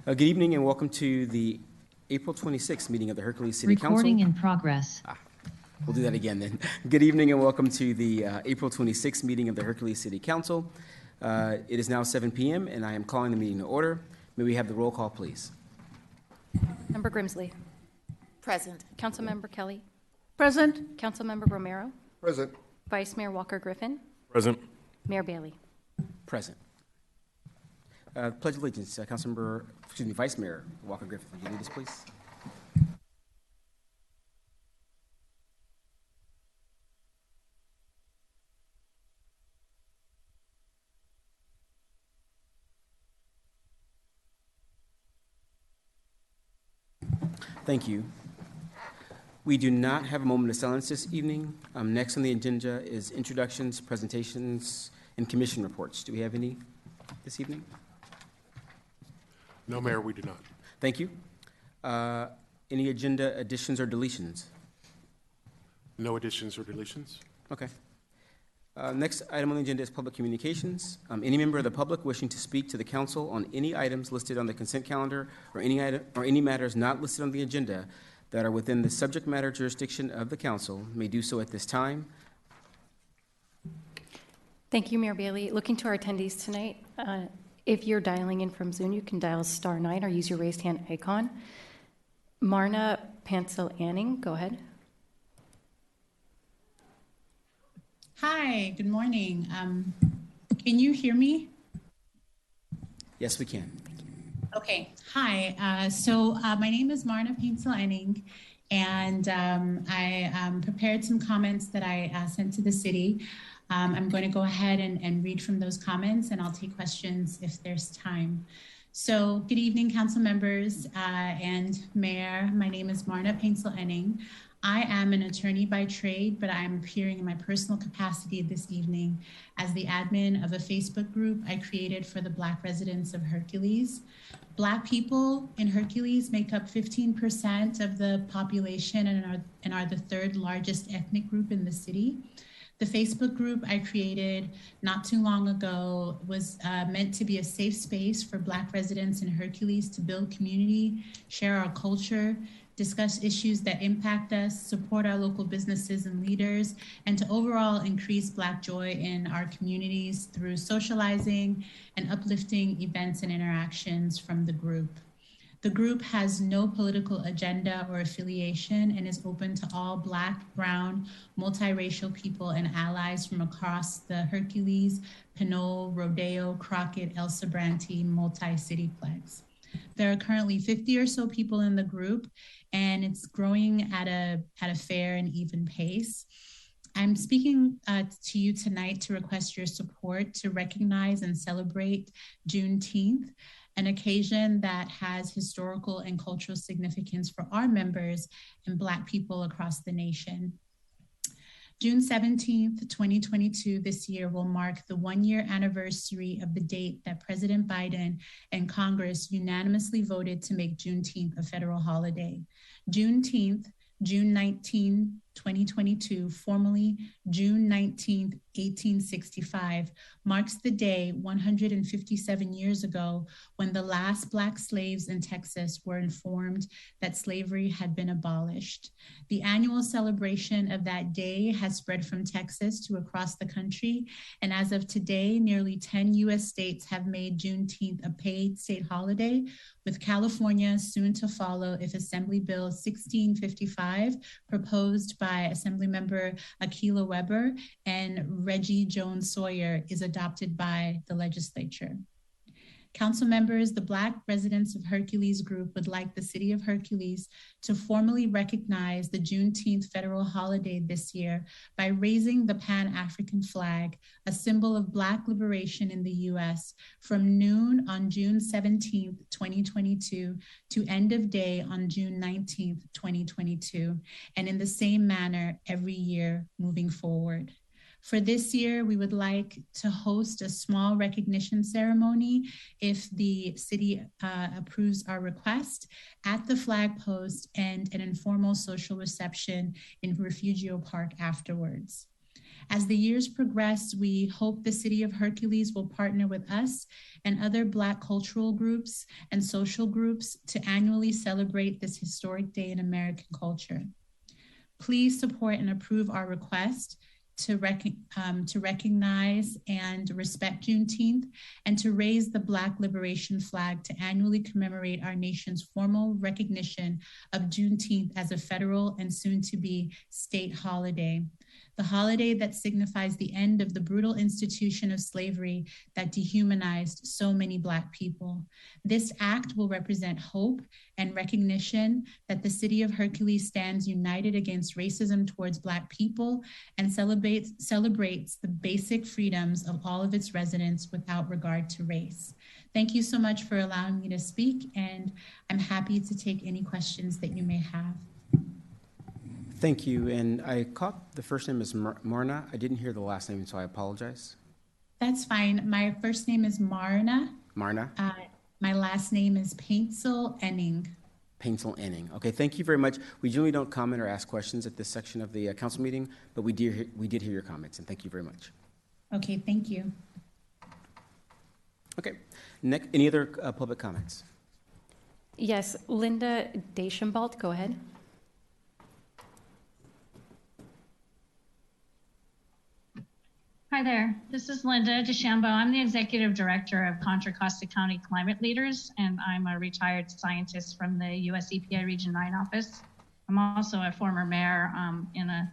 Good evening and welcome to the April 26th meeting of the Hercules City Council. Recording in progress. We'll do that again then. Good evening and welcome to the April 26th meeting of the Hercules City Council. It is now 7 p.m. and I am calling the meeting to order. May we have the roll call, please? Member Grimsley. Present. Councilmember Kelly. Present. Councilmember Romero. Present. Vice Mayor Walker Griffin. Present. Mayor Bailey. Present. Pledge of Allegiance, Vice Mayor Walker Griffin. Would you lead us, please? Thank you. We do not have a moment of silence this evening. Next on the agenda is introductions, presentations, and commission reports. Do we have any this evening? No, Mayor, we do not. Thank you. Any agenda additions or deletions? No additions or deletions. Okay. Next item on the agenda is public communications. Any member of the public wishing to speak to the council on any items listed on the consent calendar or any matters not listed on the agenda that are within the subject matter jurisdiction of the council may do so at this time. Thank you, Mayor Bailey. Looking to our attendees tonight, if you're dialing in from Zoom, you can dial *9 or use your raised hand icon. Marna Pansel Anning, go ahead. Hi, good morning. Can you hear me? Yes, we can. Okay, hi. My name is Marna Pansel Anning, and I prepared some comments that I sent to the city. I'm going to go ahead and read from those comments, and I'll take questions if there's time. So good evening, council members and mayor. My name is Marna Pansel Anning. I am an attorney by trade, but I'm appearing in my personal capacity this evening as the admin of a Facebook group I created for the Black residents of Hercules. Black people in Hercules make up 15% of the population and are the third largest ethnic group in the city. The Facebook group I created not too long ago was meant to be a safe space for Black residents in Hercules to build community, share our culture, discuss issues that impact us, support our local businesses and leaders, and to overall increase Black joy in our communities through socializing and uplifting events and interactions from the group. The group has no political agenda or affiliation and is open to all Black, brown, multiracial people and allies from across the Hercules, Pinole, Rodeo, Crockett, El Sobrante multi-cityplex. There are currently 50 or so people in the group, and it's growing at a fair and even pace. I'm speaking to you tonight to request your support to recognize and celebrate Juneteenth, an occasion that has historical and cultural significance for our members and Black people across the nation. June 17th, 2022, this year will mark the one-year anniversary of the date that President Biden and Congress unanimously voted to make Juneteenth a federal holiday. Juneteenth, June 19, 2022, formally June 19, 1865, marks the day 157 years ago when the last Black slaves in Texas were informed that slavery had been abolished. The annual celebration of that day has spread from Texas to across the country, and as of today, nearly 10 U.S. states have made Juneteenth a paid state holiday, with California soon to follow if Assembly Bill 1655, proposed by Assemblymember Akilah Weber and Reggie Jones Sawyer, is adopted by the legislature. Council members, the Black residents of Hercules group would like the city of Hercules to formally recognize the Juneteenth federal holiday this year by raising the Pan-African flag, a symbol of Black liberation in the US, from noon on June 17th, 2022 to end of day on June 19th, 2022, and in the same manner every year moving forward. For this year, we would like to host a small recognition ceremony if the city approves our request at the flag post and an informal social reception in Refugio Park afterwards. As the years progress, we hope the City of Hercules will partner with us and other Black cultural groups and social groups to annually celebrate this historic day in American culture. Please support and approve our request to recognize and respect Juneteenth and to raise the Black liberation flag to annually commemorate our nation's formal recognition of Juneteenth as a federal and soon to be state holiday. The holiday that signifies the end of the brutal institution of slavery that dehumanized so many Black people. This act will represent hope and recognition that the City of Hercules stands united against racism towards Black people and celebrates the basic freedoms of all of its residents without regard to race. Thank you so much for allowing me to speak, and I'm happy to take any questions that you may have. Thank you. And I caught the first name is Marna. I didn't hear the last name, so I apologize. That's fine. My first name is Marna. Marna? My last name is Paintsel Enning. Paintsel Enning. Okay, thank you very much. We generally don't comment or ask questions at this section of the council meeting, but we did hear your comments, and thank you very much. Okay, thank you. Okay, next, any other public comments? Yes, Linda Deschenbalt, go ahead. Hi there, this is Linda DeChambeau. I'm the Executive Director of Contra Costa County Climate Leaders, and I'm a retired scientist from the US EPA Region 9 office. I'm also a former mayor in a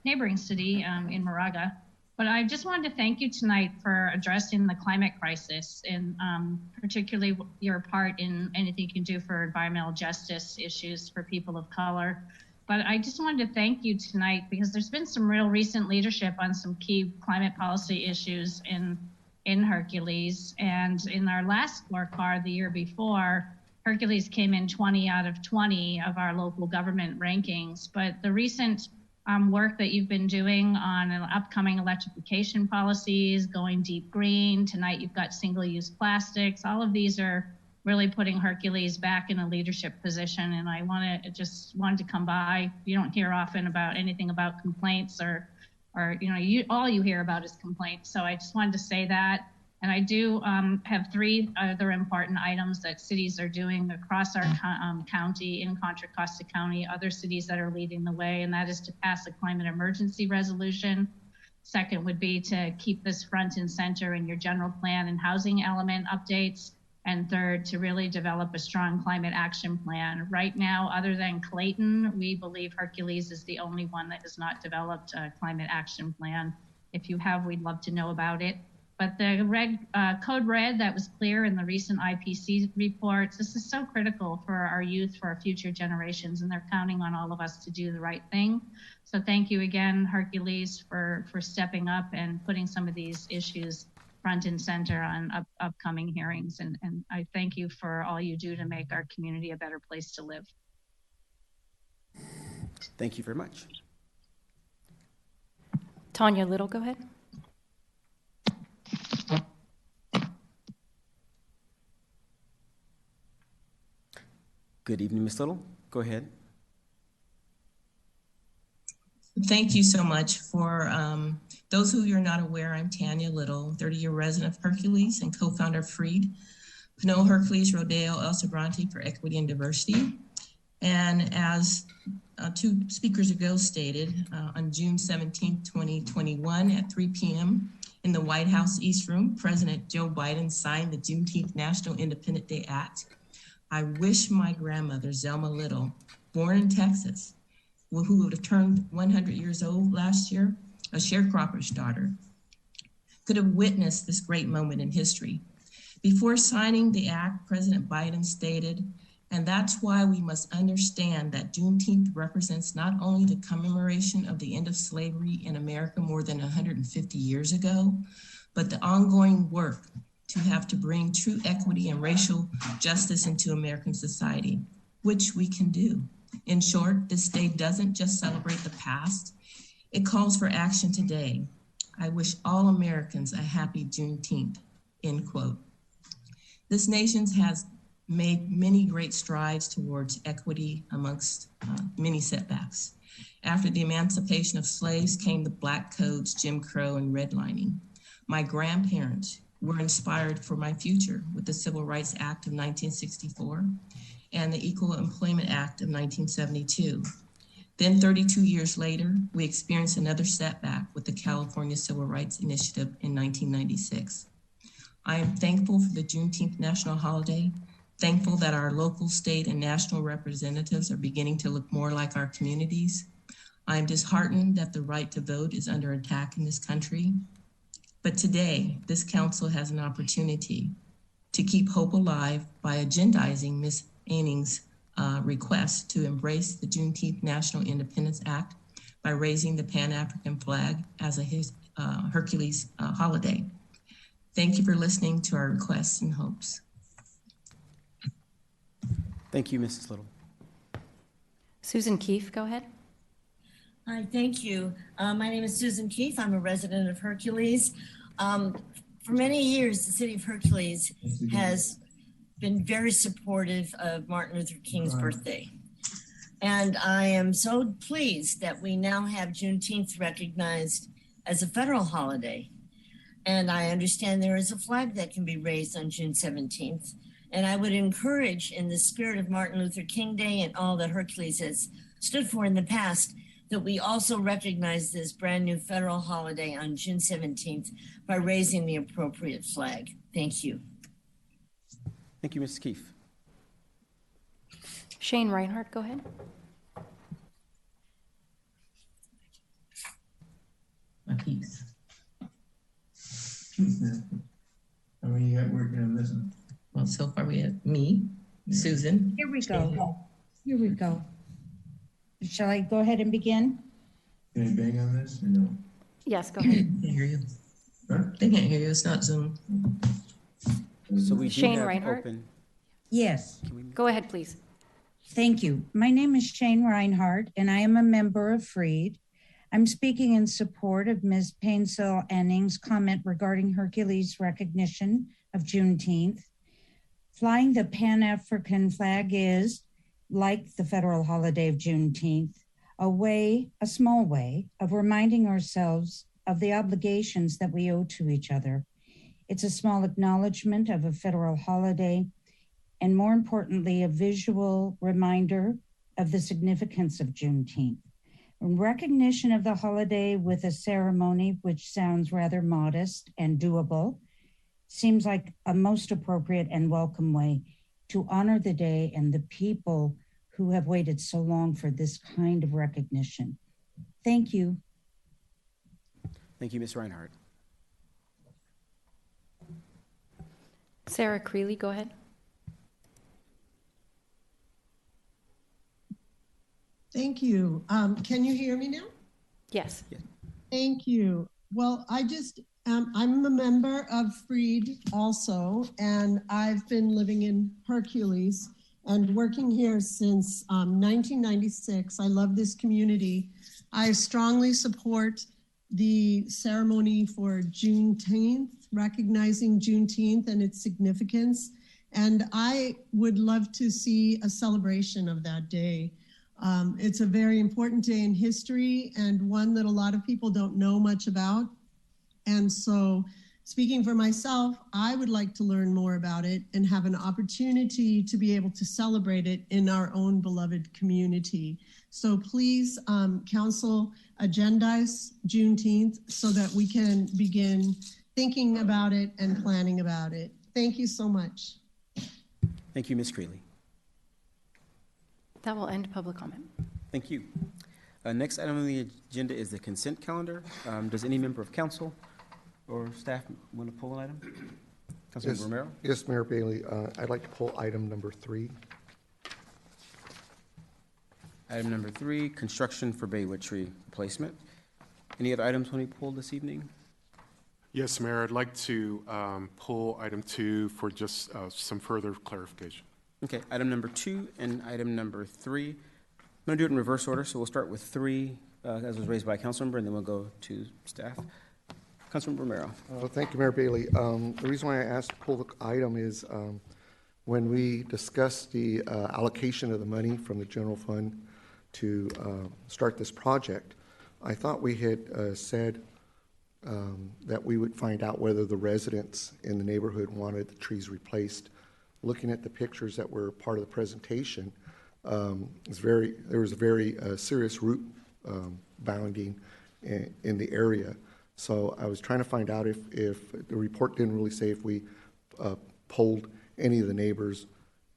neighboring city in Moraga. But I just wanted to thank you tonight for addressing the climate crisis and particularly your part in anything you can do for environmental justice issues for people of color. But I just wanted to thank you tonight because there's been some real recent leadership on some key climate policy issues in Hercules. And in our last scorecard the year before, Hercules came in 20 out of 20 of our local government rankings. But the recent work that you've been doing on upcoming electrification policies, going deep green, tonight you've got single-use plastics, all of these are really putting Hercules back in a leadership position. And I wanted to come by. You don't hear often about anything about complaints or all you hear about is complaints. So I just wanted to say that. And I do have three other important items that cities are doing across our county, in Contra Costa County, other cities that are leading the way, and that is to pass a climate emergency resolution. Second would be to keep this front and center in your general plan and housing element updates. And third, to really develop a strong climate action plan. Right now, other than Clayton, we believe Hercules is the only one that has not developed a climate action plan. If you have, we'd love to know about it. But the code red that was clear in the recent IPCC reports, this is so critical for our youth, for our future generations, and they're counting on all of us to do the right thing. So thank you again, Hercules, for stepping up and putting some of these issues front and center on upcoming hearings. And I thank you for all you do to make our community a better place to live. Thank you very much. Tanya Little, go ahead. Good evening, Ms. Little. Go ahead. Thank you so much. For those who are not aware, I'm Tanya Little, 30-year resident of Hercules and co-founder of Freed, Pinot Hercules Rodeo El Sobrante for Equity and Diversity. And as two speakers ago stated, on June 17, 2021 at 3 p.m. in the White House East Room, President Joe Biden signed the Juneteenth National Independence Day Act. I wish my grandmother, Zelma Little, born in Texas, who would have turned 100 years old last year, a sharecropper's daughter, could have witnessed this great moment in history. Before signing the act, President Biden stated, and that's why we must understand that Juneteenth represents not only the commemoration of the end of slavery in America more than 150 years ago, but the ongoing work to have to bring true equity and racial justice into American society, which we can do. In short, this day doesn't just celebrate the past, it calls for action today. I wish all Americans a happy Juneteenth, end quote. This nation has made many great strides towards equity amongst many setbacks. After the emancipation of slaves came the Black Codes, Jim Crow, and redlining. My grandparents were inspired for my future with the Civil Rights Act of 1964 and the Equal Employment Act of 1972. Then 32 years later, we experienced another setback with the California Civil Rights Initiative in 1996. I am thankful for the Juneteenth national holiday, thankful that our local, state, and national representatives are beginning to look more like our communities. I am disheartened that the right to vote is under attack in this country. But today, this council has an opportunity to keep hope alive by agendizing Ms. Anning's request to embrace the Juneteenth National Independence Act by raising the Pan-African flag as a Hercules holiday. Thank you for listening to our requests and hopes. Thank you, Mrs. Little. Susan Keefe, go ahead. Hi, thank you. My name is Susan Keefe. I'm a resident of Hercules. For many years, the city of Hercules has been very supportive of Martin Luther King's birthday. And I am so pleased that we now have Juneteenth recognized as a federal holiday. And I understand there is a flag that can be raised on June 17th. And I would encourage, in the spirit of Martin Luther King Day and all that Hercules has stood for in the past, that we also recognize this brand new federal holiday on June 17th by raising the appropriate flag. Thank you. Thank you, Mrs. Keefe. Shane Reinhardt, go ahead. My piece. How many you got working on this one? Well, so far we have me, Susan. Here we go. Here we go. Shall I go ahead and begin? Can you bang on this or no? Yes, go ahead. They can't hear you. Huh? They can't hear you. It's not Zoom. So we do Shane have Reinhardt? open. Yes, Go ahead, please. thank you. My name is Shane Reinhardt, and I am a member of Freed. I'm speaking in support of Ms. Painshill Anning's comment regarding Hercules recognition of Juneteenth. Flying the Pan-African flag is, like the federal holiday of Juneteenth, a small way of reminding ourselves of the obligations that we owe to each other. It's a small acknowledgement of a federal holiday, and more importantly, a visual reminder of the significance of Juneteenth. Recognition of the holiday with a ceremony, which sounds rather modest and doable, seems like a most appropriate and welcome way to honor the day and the people who have waited so long for this kind of recognition. Thank you. Thank you, Ms. Reinhardt. Sarah Creeley, go ahead. Thank you. Can you hear me now? Yes. Thank you. Well, I'm a member of Freed also, and I've been living in Hercules and working here since 1996. I love this community. I strongly support the ceremony for Juneteenth, recognizing Juneteenth and its significance. And I would love to see a celebration of that day. It's a very important day in history and one that a lot of people don't know much about. And so, speaking for myself, I would like to learn more about it and have an opportunity to be able to celebrate it in our own beloved community. So please, council, agendize Juneteenth so that we can begin thinking about it and planning about it. Thank you so much. Thank you, Ms. Creeley. That will end public comment. Thank you. Next item on the agenda is the consent calendar. Does any member of council or staff want to pull an item? Councilman Romero? Yes, Mayor Bailey. I'd like to pull item number 3. Item number 3, construction for Baywood tree replacement. Any other items want to be pulled this evening? Yes, Mayor, I'd like to pull item 2 for just some further clarification. Okay, item number 2 and item number 3. I'm going to do it in reverse order, so we'll start with 3, as was raised by a council member, and then we'll go to staff. Councilman Romero. Thank you, Mayor Bailey. The reason why I asked to pull the item is when we discussed the allocation of the money from the general fund to start this project, I thought we had said that we would find out whether the residents in the neighborhood wanted the trees replaced. Looking at the pictures that were part of the presentation, there was a very serious root bounding in the area. So I was trying to find out if the report didn't really say if we polled any of the neighbors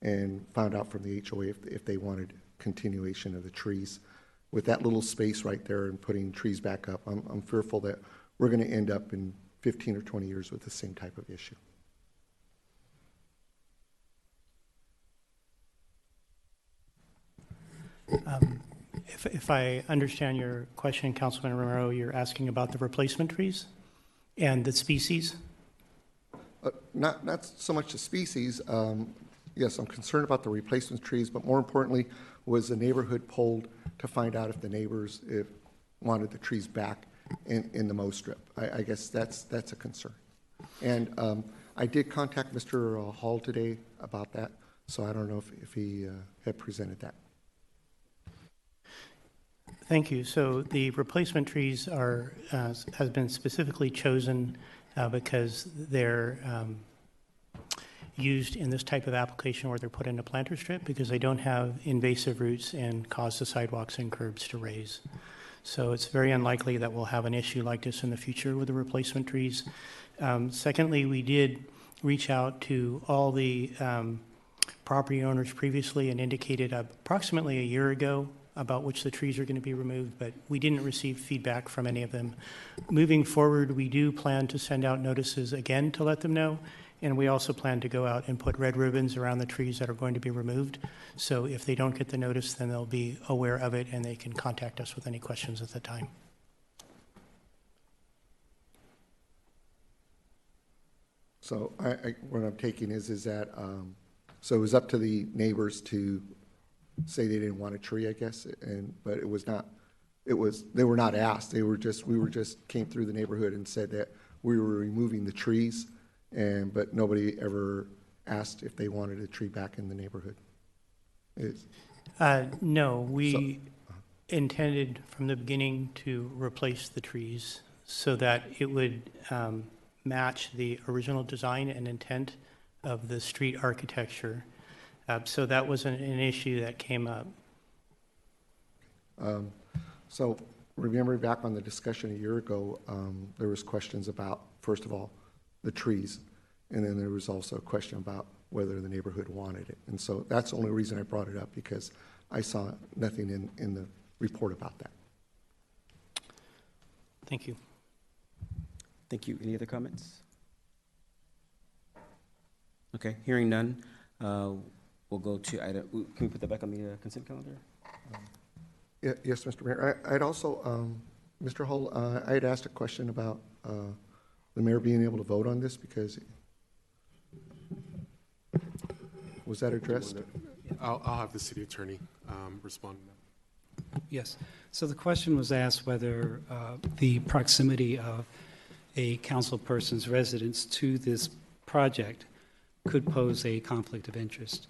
and found out from the HOA if they wanted continuation of the trees. With that little space right there and putting trees back up, I'm fearful that we're going to end up in 15 or 20 years with the same type of issue. If I understand your question, Councilman Romero, you're asking about the replacement trees and the species? Not so much the species. Yes, I'm concerned about the replacement trees, but more importantly, was the neighborhood polled to find out if the neighbors wanted the trees back in the mow strip. I guess that's a concern. And I did contact Mr. Hall today about that, so I don't know if he had presented that. Thank you. So the replacement trees has been specifically chosen because they're used in this type of application where they're put in a planter strip because they don't have invasive roots and cause the sidewalks and curbs to raise. So it's very unlikely that we'll have an issue like this in the future with the replacement trees. Secondly, we did reach out to all the property owners previously and indicated approximately a year ago about which the trees are going to be removed, but we didn't receive feedback from any of them. Moving forward, we do plan to send out notices again to let them know, and we also plan to go out and put red ribbons around the trees that are going to be removed. So if they don't get the notice, then they'll be aware of it and they can contact us with any questions at the time. So what I'm taking is that, so it was up to the neighbors to say they didn't want a tree, I guess, but it was not, they were not asked. We were just came through the neighborhood and said that we were removing the trees, but nobody ever asked if they wanted a tree back in the neighborhood. No, we intended from the beginning to replace the trees so that it would match the original design and intent of the street architecture. So that wasn't an issue that came up. So remembering back on the discussion a year ago, there was questions about, first of all, the trees, and then there was also a question about whether the neighborhood wanted it. And so that's the only reason I brought it up, because I saw nothing in the report about that. Thank you. Thank you. Any other comments? Okay, hearing none, we'll go to item. Can we put that back on the consent calendar? Yes, Mr. Mayor. I'd also, Mr. Hull, I had asked a question about the mayor being able to vote on this, because was that addressed? I'll have the city attorney respond to that. Yes. So the question was asked whether the proximity of a council person's residence to this project could pose a conflict of interest.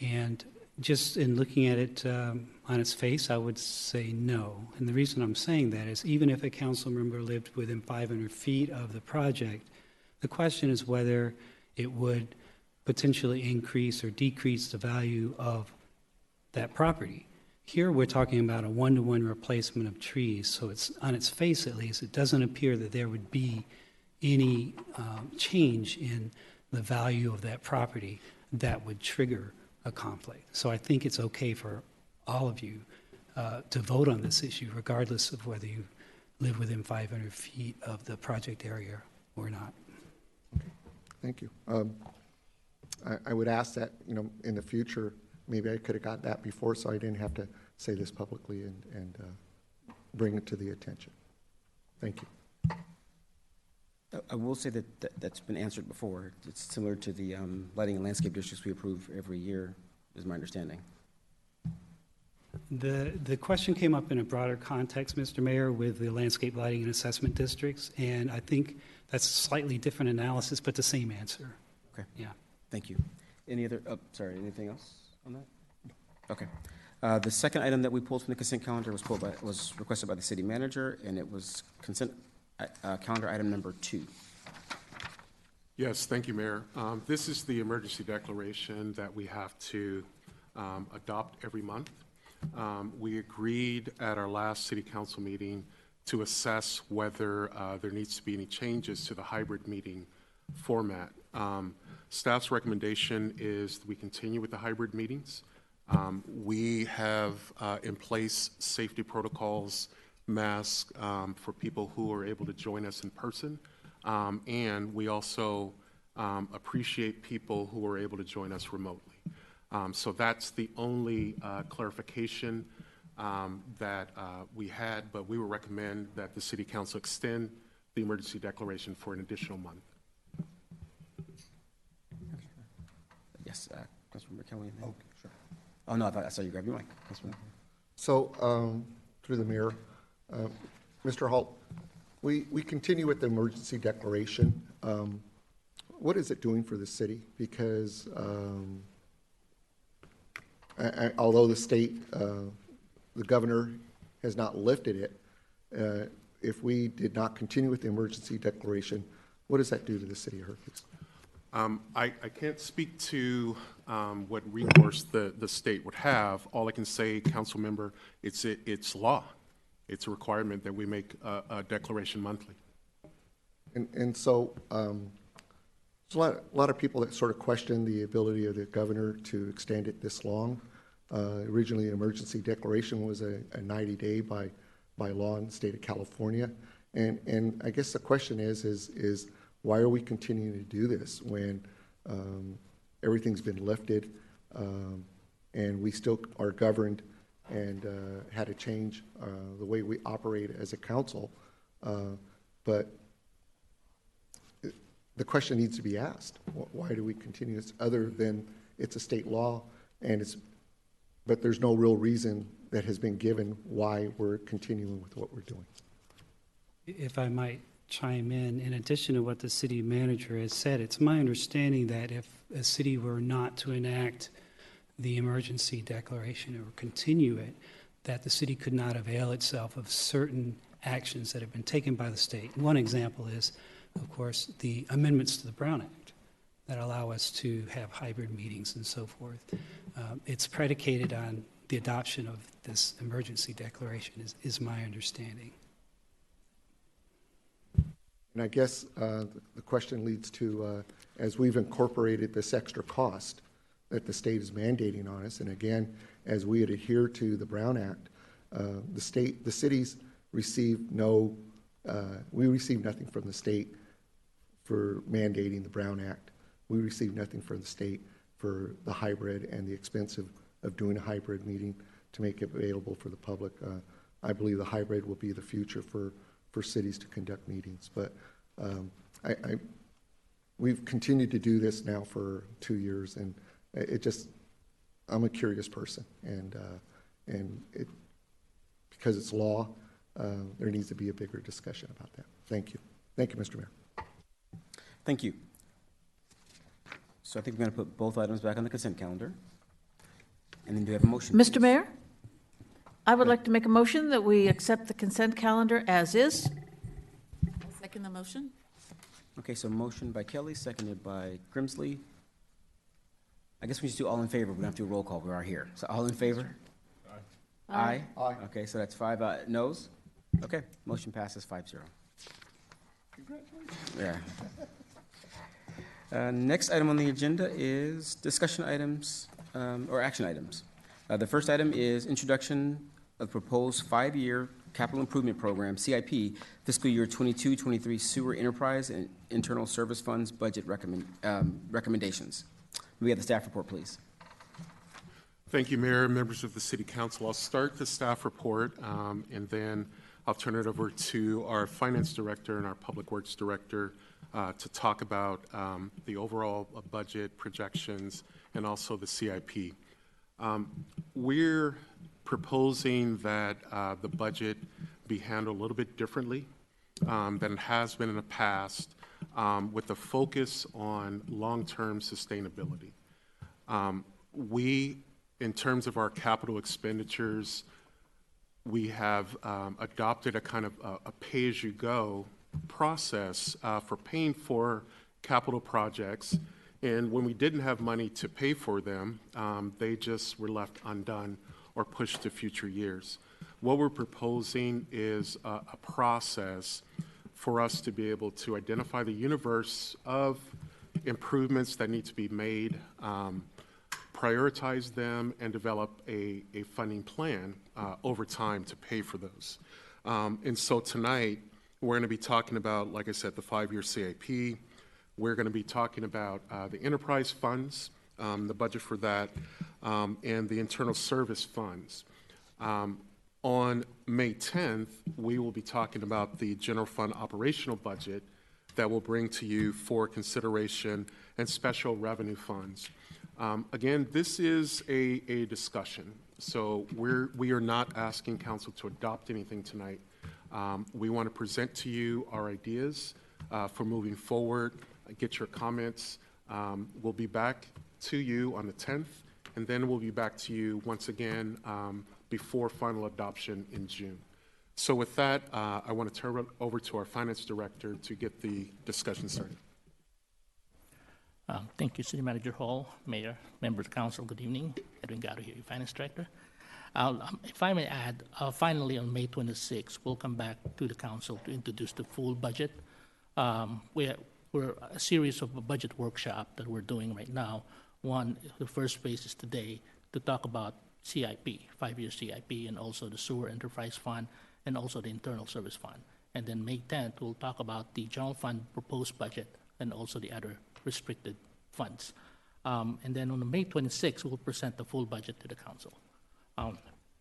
And just in looking at it on its face, I would say no. And the reason I'm saying that is even if a council member lived within 500 feet of the project, the question is whether it would potentially increase or decrease the value of that property. Here we're talking about a one-to-one replacement of trees, so it's on its face at least, it doesn't appear that there would be any change in the value of that property that would trigger a conflict. So I think it's okay for all of you to vote on this issue, regardless of whether you live within 500 feet of the project area or not. Okay. Thank you. I would ask that, in the future, maybe I could have got that before so I didn't have to say this publicly and bring it to the attention. Thank you. I will say that that's been answered before. It's similar to the lighting and landscape districts we approve every year, is my understanding. The question came up in a broader context, Mr. Mayor, with the landscape lighting and assessment districts, and I think that's a slightly different analysis, but the same answer. Okay. Yeah. Thank you. Any other, anything else on that? Okay. The second item that we pulled from the consent calendar was requested by the city manager, and it was consent calendar item number 2. Yes, thank you, Mayor. This is the emergency declaration that we have to adopt every month. We agreed at our last city council meeting to assess whether there needs to be any changes to the hybrid meeting format. Staff's recommendation is that we continue with the hybrid meetings. We have in place safety protocols, masks for people who are able to join us in person. And we also appreciate people who are able to join us remotely. So that's the only clarification that we had, but we would recommend that the City Council extend the emergency declaration for an additional month. Yes, Councilmember Kelly. Okay, sure. Oh, no, I saw you grab your mic. So, through the mayor, Mr. Halt, we continue with the emergency declaration. What is it doing for the city? Because although the state, the governor has not lifted it, if we did not continue with the emergency declaration, what does that do to the city of Hercules? I can't speak to what recourse the state would have. All I can say, council member, it's law. It's a requirement that we make a declaration monthly. And so there's a lot of people that sort of question the ability of the governor to extend it this long. Originally, an emergency declaration was a 90-day by law in the state of California. And I guess the question is why are we continuing to do this when everything's been lifted and we still are governed and had to change the way we operate as a council? But the question needs to be asked. Why do we continue this other than it's a state law but there's no real reason that has been given why we're continuing with what we're doing? If I might chime in addition to what the city manager has said, it's my understanding that if a city were not to enact the emergency declaration or continue it, that the city could not avail itself of certain actions that have been taken by the state. One example is, of course, the amendments to the Brown Act that allow us to have hybrid meetings and so forth. It's predicated on the adoption of this emergency declaration, is my understanding. And I guess the question leads to, as we've incorporated this extra cost that the state is mandating on us, and again, as we adhere to the Brown Act, the cities receive we receive nothing from the state for mandating the Brown Act. We receive nothing from the state for the hybrid and the expense of doing a hybrid meeting to make it available for the public. I believe the hybrid will be the future for cities to conduct meetings. But we've continued to do this now for 2 years, and I'm a curious person, and because it's law, there needs to be a bigger discussion about that. Thank you. Thank you, Mr. Mayor. Thank you. So I think we're going to put both items back on the consent calendar. And then do you have a motion? Mr. Mayor, I would like to make a motion that we accept the consent calendar as is. I'll second the motion. Okay, so motion by Kelly, seconded by Grimsley. I guess we just do all in favor. We don't have to do a roll call. We are here. So all in favor? Aye. Aye. Okay, so that's 5 noes. Okay, motion passes 5-0. Congratulations. Yeah. Next item on the agenda is discussion items or action items. The first item is introduction of proposed 5-year capital improvement program, CIP, fiscal year 22-23 sewer enterprise and internal service funds budget recommendations. May we have the staff report, please? Thank you, Mayor, members of the City Council. I'll start the staff report and then I'll turn it over to our Finance Director and our Public Works Director to talk about the overall budget projections and also the CIP. We're proposing that the budget be handled a little bit differently than it has been in the past, with a focus on long-term sustainability. We in terms of our capital expenditures, we have adopted a kind of a pay-as-you-go process for paying for capital projects. And when we didn't have money to pay for them, they just were left undone or pushed to future years. What we're proposing is a process for us to be able to identify the universe of improvements that need to be made, prioritize them, and develop a funding plan over time to pay for those. And so tonight, we're going to be talking about, like I said, the 5-year CIP. We're going to be talking about the enterprise funds, the budget for that, and the internal service funds. On May 10th, we will be talking about the general fund operational budget that we'll bring to you for consideration, and special revenue funds. Again, this is a discussion, so we are not asking council to adopt anything tonight. We want to present to you our ideas for moving forward, get your comments. We'll be back to you on the 10th, and then we'll be back to you once again before final adoption in June. So with that, I want to turn it over to our finance director to get the discussion started. Thank you, City Manager Hall, Mayor, members of council, good evening. Edwin Gatto here, your finance director. If I may add, finally on May 26th, we'll come back to the council to introduce the full budget. We're a series of a budget workshop that we're doing right now. One, the first phase is today to talk about CIP, 5-year CIP, and also the sewer enterprise fund, and also the internal service fund. And then May 10th, we'll talk about the general fund proposed budget and also the other restricted funds. And then on May 26th, we'll present the full budget to the council.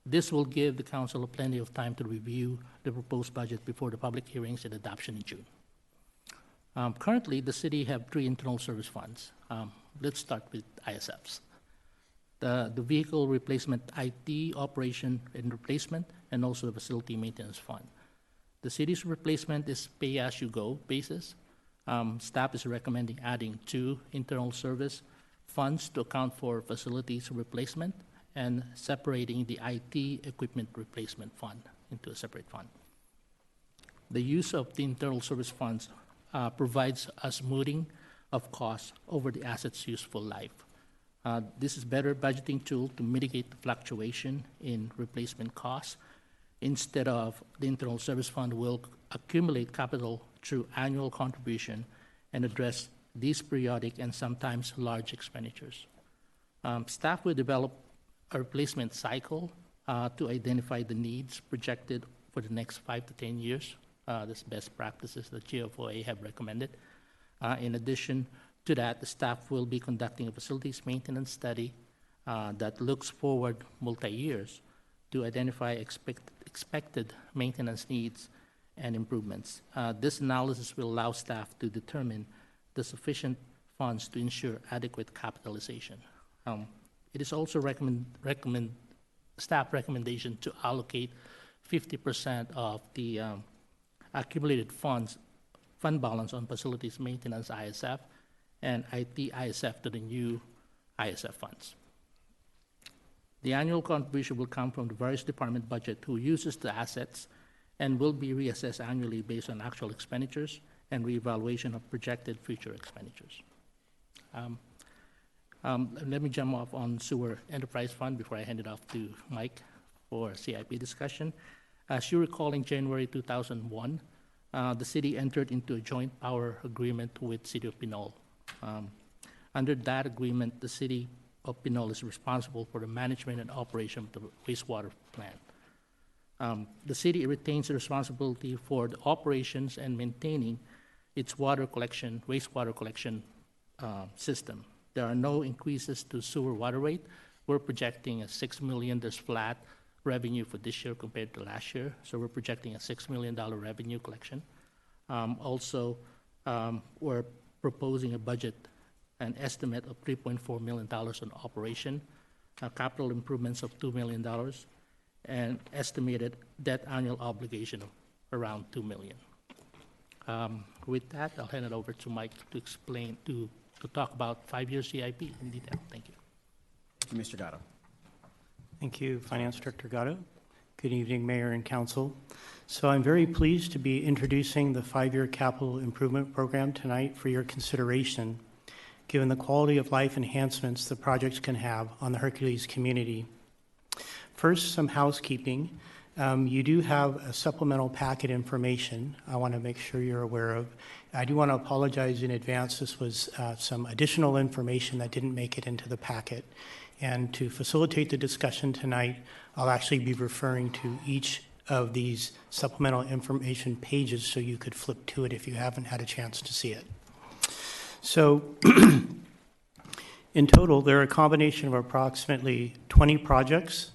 This will give the council plenty of time to review the proposed budget before the public hearings and adoption in June. Currently, the city have 3 internal service funds. Let's start with ISFs. The vehicle replacement IT operation and replacement, and also the facility maintenance fund. The city's replacement is pay-as-you-go basis. Staff is recommending adding 2 internal service funds to account for facilities replacement and separating the IT equipment replacement fund into a separate fund. The use of the internal service funds provides a smoothing of costs over the asset's useful life. This is a better budgeting tool to mitigate the fluctuation in replacement costs. Instead of the internal service fund will accumulate capital through annual contribution and address these periodic and sometimes large expenditures. Staff will develop a replacement cycle to identify the needs projected for the next 5 to 10 years. This best practices that GFOA have recommended. In addition to that, the staff will be conducting a facilities maintenance study that looks forward multi-years to identify expected maintenance needs and improvements. This analysis will allow staff to determine the sufficient funds to ensure adequate capitalization. It is also staff recommendation to allocate 50% of the accumulated fund balance on facilities maintenance ISF and IT ISF to the new ISF funds. The annual contribution will come from the various department budget who uses the assets and will be reassessed annually based on actual expenditures and reevaluation of projected future expenditures. Let me jump off on sewer enterprise fund before I hand it off to Mike for CIP discussion. As you recall, in January 2001, the city entered into a joint power agreement with City of Pinole. Under that agreement, the City of Pinole is responsible for the management and operation of the wastewater plant. The city retains the responsibility for the operations and maintaining its wastewater collection system. There are no increases to sewer water rate. We're projecting a $6 million flat revenue for this year compared to last year. So we're projecting a $6 million revenue collection. Also, we're proposing a budget, an estimate of $3.4 million on operation, capital improvements of $2 million, and estimated debt annual obligation of around $2 million. With that, I'll hand it over to Mike to explain, to talk about 5-year CIP in detail. Thank you. Thank you, Mr. Gatto. Thank you, Finance Director Gatto. Good evening, Mayor and Council. So I'm very pleased to be introducing the 5-year capital improvement program tonight for your consideration, given the quality of life enhancements the projects can have on the Hercules community. First, some housekeeping. You do have a supplemental packet information I want to make sure you're aware of. I do want to apologize in advance. This was some additional information that didn't make it into the packet. And to facilitate the discussion tonight, I'll actually be referring to each of these supplemental information pages so you could flip to it if you haven't had a chance to see it. So in total, there are a combination of approximately 20 projects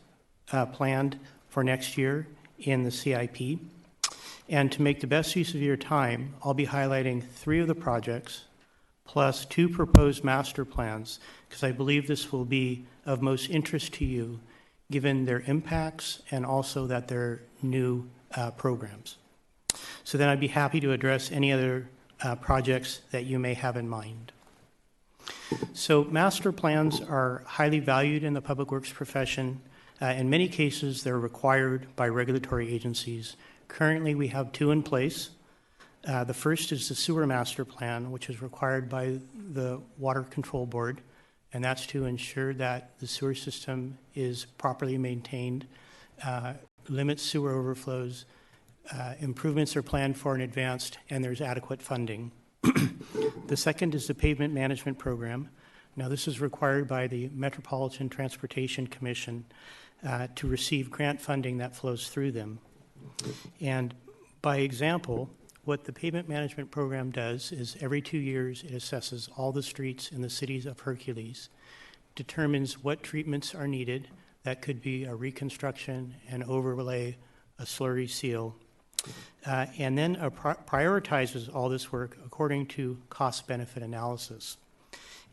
planned for next year in the CIP. And to make the best use of your time, I'll be highlighting 3 of the projects plus 2 proposed master plans, because I believe this will be of most interest to you given their impacts and also that they're new programs. So then I'd be happy to address any other projects that you may have in mind. So master plans are highly valued in the public works profession. In many cases, they're required by regulatory agencies. Currently, we have 2 in place. The first is the sewer master plan, which is required by the Water Control Board, and that's to ensure that the sewer system is properly maintained, limits sewer overflows, improvements are planned for in advance, and there's adequate funding. The second is the pavement management program. Now, this is required by the Metropolitan Transportation Commission to receive grant funding that flows through them. And by example, what the pavement management program does is every 2 years it assesses all the streets in the cities of Hercules, determines what treatments are needed. That could be a reconstruction, an overlay, a slurry seal, and then prioritizes all this work according to cost-benefit analysis,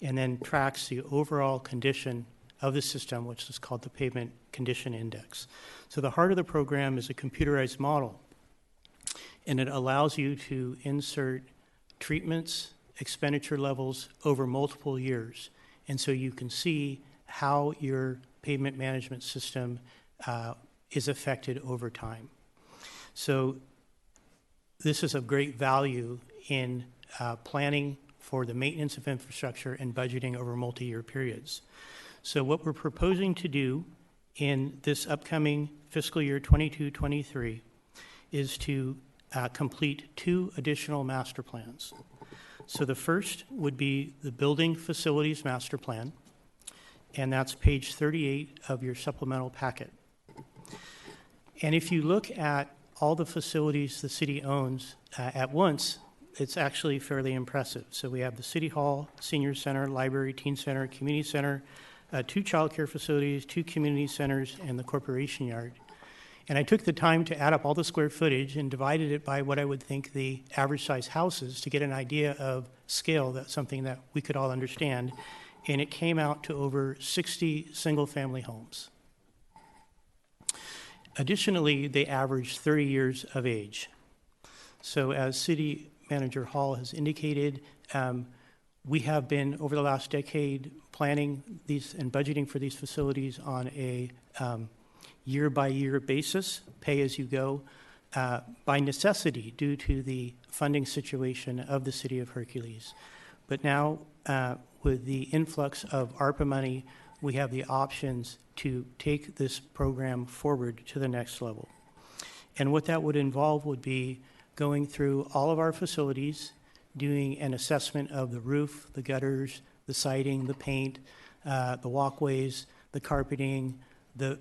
and then tracks the overall condition of the system, which is called the Pavement Condition Index. So the heart of the program is a computerized model, and it allows you to insert treatments, expenditure levels over multiple years. And so you can see how your pavement management system is affected over time. So this is of great value in planning for the maintenance of infrastructure and budgeting over multi-year periods. So what we're proposing to do in this upcoming fiscal year 22-23 is to complete 2 additional master plans. So the first would be the Building Facilities Master Plan, and that's page 38 of your supplemental packet. And if you look at all the facilities the city owns at once, it's actually fairly impressive. So we have the City Hall, Senior Center, Library, Teen Center, Community Center, 2 child care facilities, 2 community centers, and the Corporation Yard. And I took the time to add up all the square footage and divided it by what I would think the average size house is to get an idea of scale. That's something that we could all understand. And it came out to over 60 single-family homes. Additionally, they average 30 years of age. So as City Manager Hall has indicated, we have been, over the last decade, planning these and budgeting for these facilities on a year-by-year basis, pay-as-you-go, by necessity due to the funding situation of the City of Hercules. But now, with the influx of ARPA money, we have the options to take this program forward to the next level. And what that would involve would be going through all of our facilities, doing an assessment of the roof, the gutters, the siding, the paint, the walkways, the carpeting, the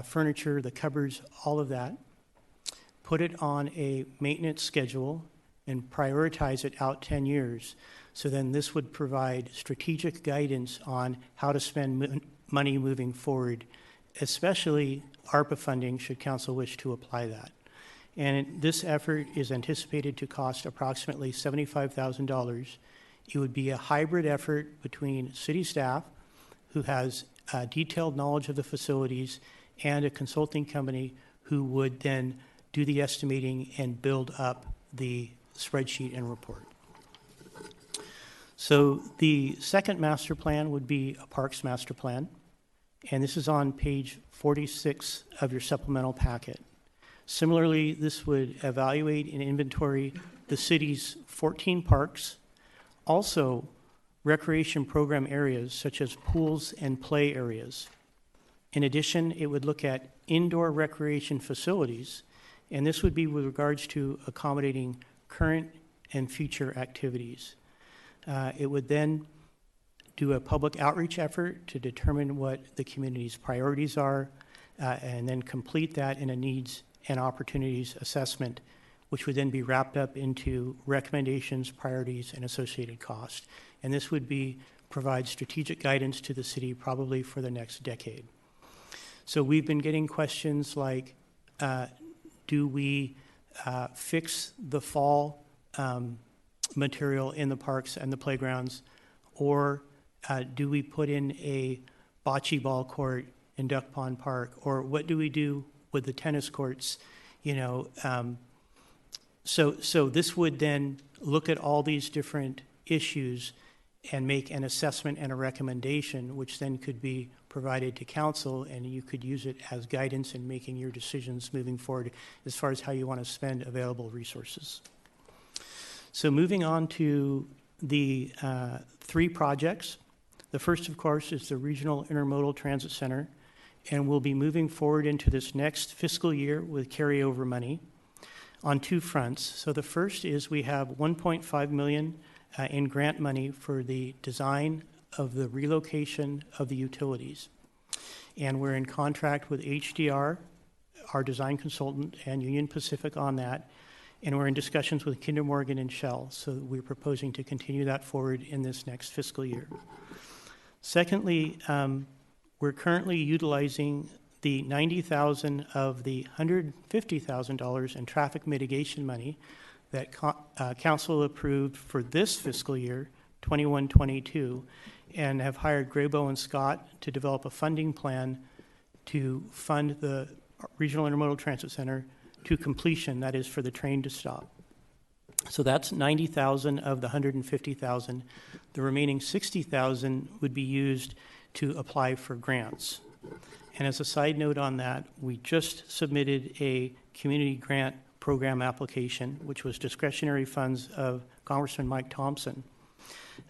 furniture, the cupboards, all of that, put it on a maintenance schedule and prioritize it out 10 years. So then this would provide strategic guidance on how to spend money moving forward, especially ARPA funding should council wish to apply that. And this effort is anticipated to cost approximately $75,000. It would be a hybrid effort between city staff, who has detailed knowledge of the facilities, and a consulting company who would then do the estimating and build up the spreadsheet and report. So the second master plan would be a parks master plan. and this is on page 46 of your supplemental packet. Similarly, this would evaluate and inventory the city's 14 parks, also recreation program areas such as pools and play areas. In addition, it would look at indoor recreation facilities, and this would be with regards to accommodating current and future activities. It would then do a public outreach effort to determine what the community's priorities are, and then complete that in a needs and opportunities assessment, which would then be wrapped up into recommendations, priorities, and associated costs. And this would provide strategic guidance to the city probably for the next decade. So we've been getting questions like, do we fix the fall material in the parks and the playgrounds, or do we put in a bocce ball court in Duck Pond Park, or what do we do with the tennis courts? So this would then look at all these different issues and make an assessment and a recommendation, which then could be provided to council, and you could use it as guidance in making your decisions moving forward as far as how you want to spend available resources. So moving on to the 3 projects. The first, of course, is the Regional Intermodal Transit Center, and we'll be moving forward into this next fiscal year with carryover money on 2 fronts. So the first is we have $1.5 million in grant money for the design of the relocation of the utilities. And we're in contract with HDR, our design consultant, and Union Pacific on that. And we're in discussions with Kinder Morgan and Shell. So we're proposing to continue that forward in this next fiscal year. Secondly, we're currently utilizing the $90,000 of the $150,000 in traffic mitigation money that council approved for this fiscal year, 21-22, and have hired Graybo and Scott to develop a funding plan to fund the Regional Intermodal Transit Center to completion, that is for the train to stop. So that's $90,000 of the $150,000. The remaining $60,000 would be used to apply for grants. And as a side note on that, we just submitted a community grant program application, which was discretionary funds of Congressman Mike Thompson.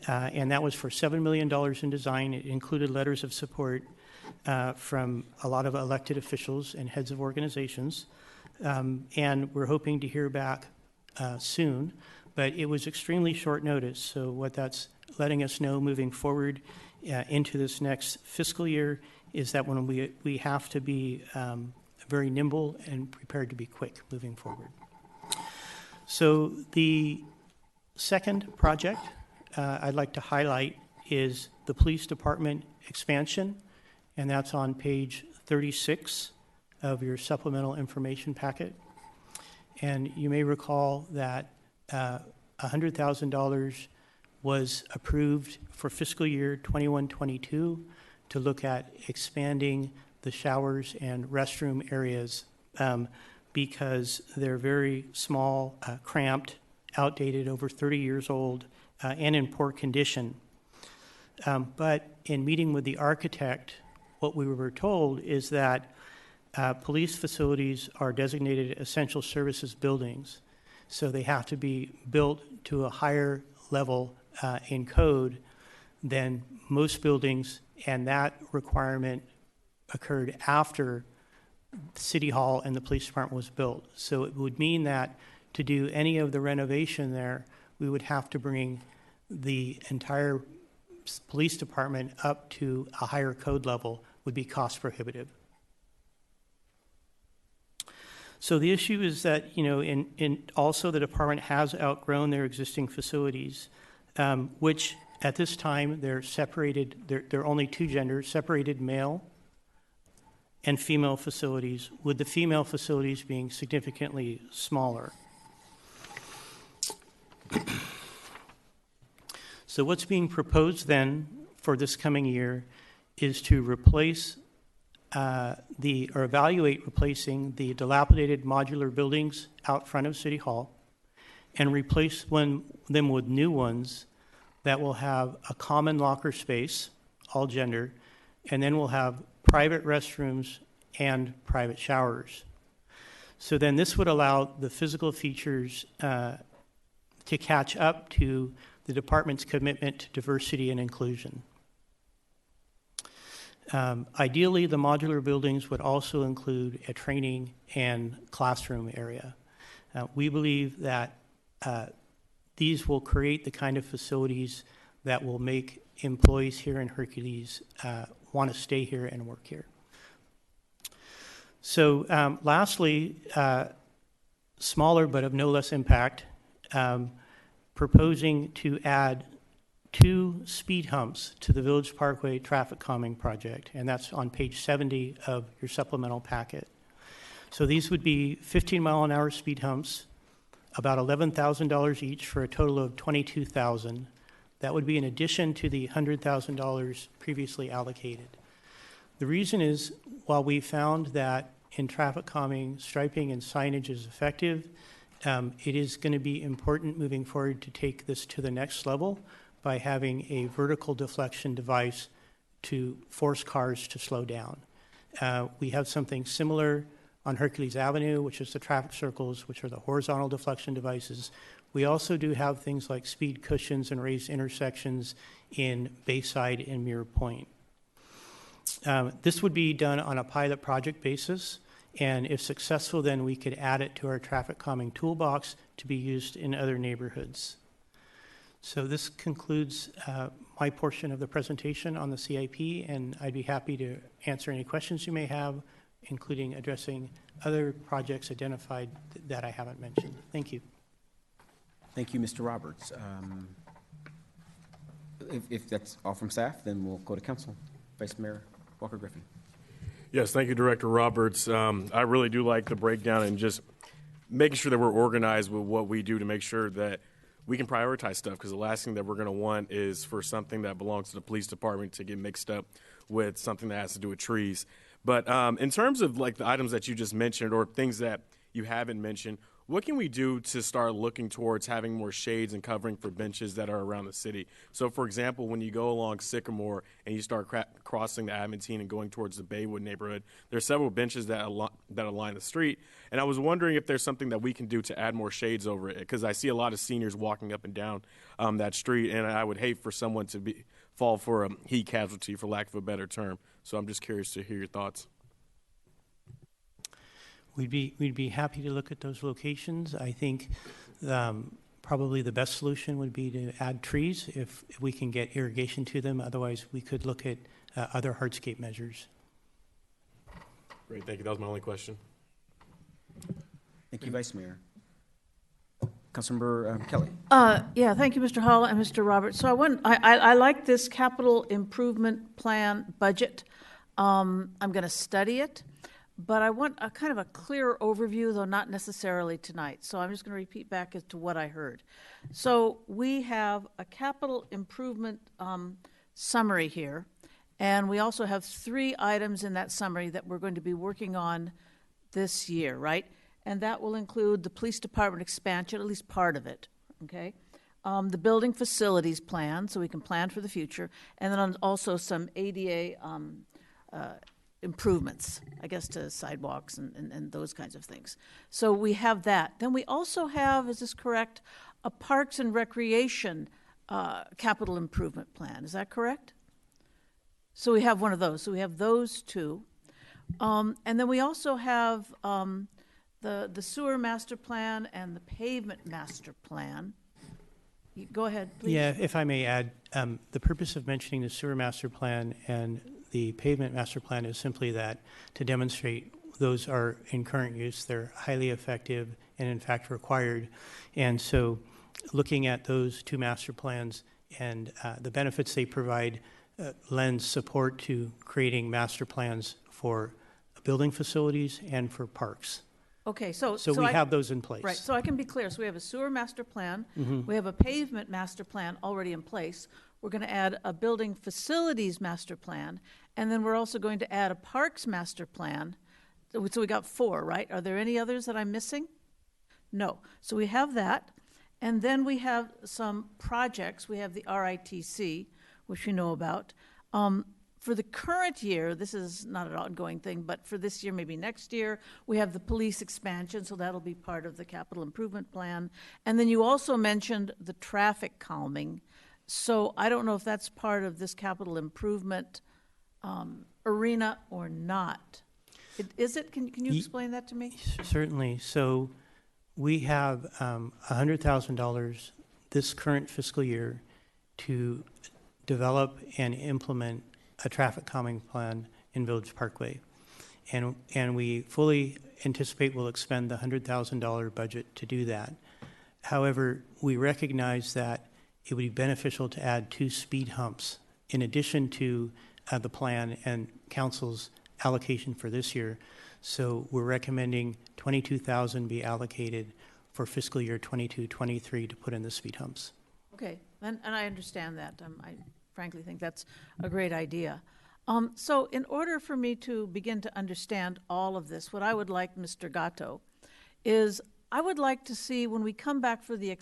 And that was for $7 million in design. It included letters of support from a lot of elected officials and heads of organizations. And we're hoping to hear back soon, but it was extremely short notice. So what that's letting us know moving forward into this next fiscal year is that when we have to be very nimble and prepared to be quick moving forward. So the second project I'd like to highlight is the police department expansion, and that's on page 36 of your supplemental information packet. And you may recall that $100,000 was approved for fiscal year 21-22 to look at expanding the showers and restroom areas because they're very small, cramped, outdated, over 30 years old, and in poor condition. But in meeting with the architect, what we were told is that police facilities are designated essential services buildings, so they have to be built to a higher level in code than most buildings, and that requirement occurred after City Hall and the police department was built. So it would mean that to do any of the renovation there, we would have to bring the entire police department up to a higher code level, would be cost prohibitive. So the issue is that, in also the department has outgrown their existing facilities, which at this time they're separated, they're only 2 genders, separated male and female facilities, with the female facilities being significantly smaller. So what's being proposed then for this coming year is to replace evaluate replacing the dilapidated modular buildings out front of City Hall and replace them with new ones that will have a common locker space, all gender, and then we'll have private restrooms and private showers. So then this would allow the physical features to catch up to the department's commitment to diversity and inclusion. Ideally, the modular buildings would also include a training and classroom area. We believe that these will create the kind of facilities that will make employees here in Hercules want to stay here and work here. So lastly, smaller but of no less impact, proposing to add 2 speed humps to the Village Parkway traffic calming project, and that's on page 70 of your supplemental packet. So these would be 15-mile-an-hour speed humps, about $11,000 each for a total of $22,000. That would be in addition to the $100,000 previously allocated. The reason is, while we found that in traffic calming, striping and signage is effective, it is going to be important moving forward to take this to the next level by having a vertical deflection device to force cars to slow down. We have something similar on Hercules Avenue, which is the traffic circles, which are the horizontal deflection devices. We also do have things like speed cushions and raised intersections in Bayside and Mirror Point. This would be done on a pilot project basis, and if successful, then we could add it to our traffic calming toolbox to be used in other neighborhoods. So this concludes my portion of the presentation on the CIP, and I'd be happy to answer any questions you may have, including addressing other projects identified that I haven't mentioned. Thank you. Thank you, Mr. Roberts. If that's all from staff, then we'll go to council. Vice Mayor Walker Griffin. Yes, thank you, Director Roberts. I really do like the breakdown and just making sure that we're organized with what we do to make sure that we can prioritize stuff, because the last thing that we're going to want is for something that belongs to the police department to get mixed up with something that has to do with trees. But in terms of like the items that you just mentioned or things that you haven't mentioned, what can we do to start looking towards having more shades and covering for benches that are around the city? So, for example, when you go along Sycamore and you start crossing the Adamantine and going towards the Baywood neighborhood, there's several benches that align the street. And I was wondering if there's something that we can do to add more shades over it, because I see a lot of seniors walking up and down that street, and I would hate for someone to fall for a heat casualty, for lack of a better term. So I'm just curious to hear your thoughts. We'd be happy to look at those locations. I think probably the best solution would be to add trees if we can get irrigation to them. Otherwise, we could look at other hardscape measures. Great, thank you. That was my only question. Thank you, Vice Mayor. Councilmember Kelly. Yeah, thank you, Mr. Hall and Mr. Roberts. So I like this capital improvement plan budget. I'm going to study it. But I want a kind of a clearer overview, though not necessarily tonight. So I'm just going to repeat back as to what I heard. So we have a capital improvement summary here, and we also have 3 items in that summary that we're going to be working on this year, right? And that will include the police department expansion, at least part of it, okay? The building facilities plan, so we can plan for the future, and then also some ADA improvements, I guess, to sidewalks and those kinds of things. So we have that. Then we also have, is this correct, a Parks and Recreation capital improvement plan. Is that correct? So we have one of those. So we have those 2. And then we also have the sewer master plan and the pavement master plan. Go ahead, please. Yeah, if I may add, the purpose of mentioning the sewer master plan and the pavement master plan is simply that to demonstrate those are in current use, they're highly effective and in fact required. And so looking at those 2 master plans and the benefits they provide lends support to creating master plans for building facilities and for parks. Okay, so we have those in place. Right, so I can be clear. So we have a sewer master plan. Mm-hmm. We have a pavement master plan already in place. We're going to add a building facilities master plan. And then we're also going to add a parks master plan. So we got 4, right? Are there any others that I'm missing? No. So we have that. And then we have some projects. We have the RITC, which we know about. For the current year, this is not an ongoing thing, but for this year, maybe next year, we have the police expansion, so that'll be part of the capital improvement plan. And then you also mentioned the traffic calming. So I don't know if that's part of this capital improvement arena or not. Is it? Can you explain that to me? Certainly. So we have $100,000 this current fiscal year to develop and implement a traffic calming plan in Village Parkway. And we fully anticipate we'll expend the $100,000 budget to do that. However, we recognize that it would be beneficial to add 2 speed humps in addition to the plan and council's allocation for this year. So we're recommending $22,000 be allocated for fiscal year 22-23 to put in the speed humps. Okay, and I understand that. I frankly think that's a great idea. So in order for me to begin to understand all of this, what I would like, Mr. Gatto, is I would like to see when we come back for the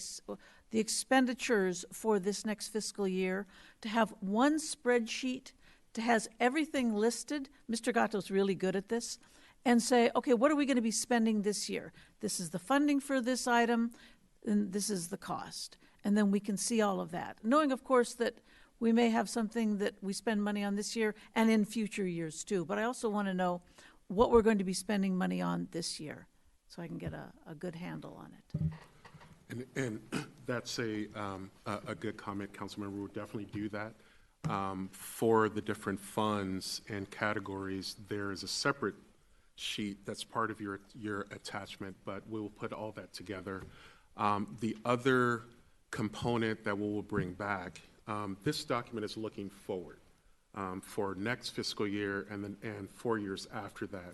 expenditures for this next fiscal year to have one spreadsheet that has everything listed. Mr. Gatto's really good at this. And say, okay, what are we going to be spending this year? This is the funding for this item, and this is the cost. And then we can see all of that. Knowing, of course, that we may have something that we spend money on this year and in future years too. But I also want to know what we're going to be spending money on this year so I can get a good handle on it. And that's a good comment, Councilmember. We'll definitely do that. For the different funds and categories, there is a separate sheet that's part of your attachment, but we will put all that together. The other component that we will bring back, this document is looking forward for next fiscal year and 4 years after that.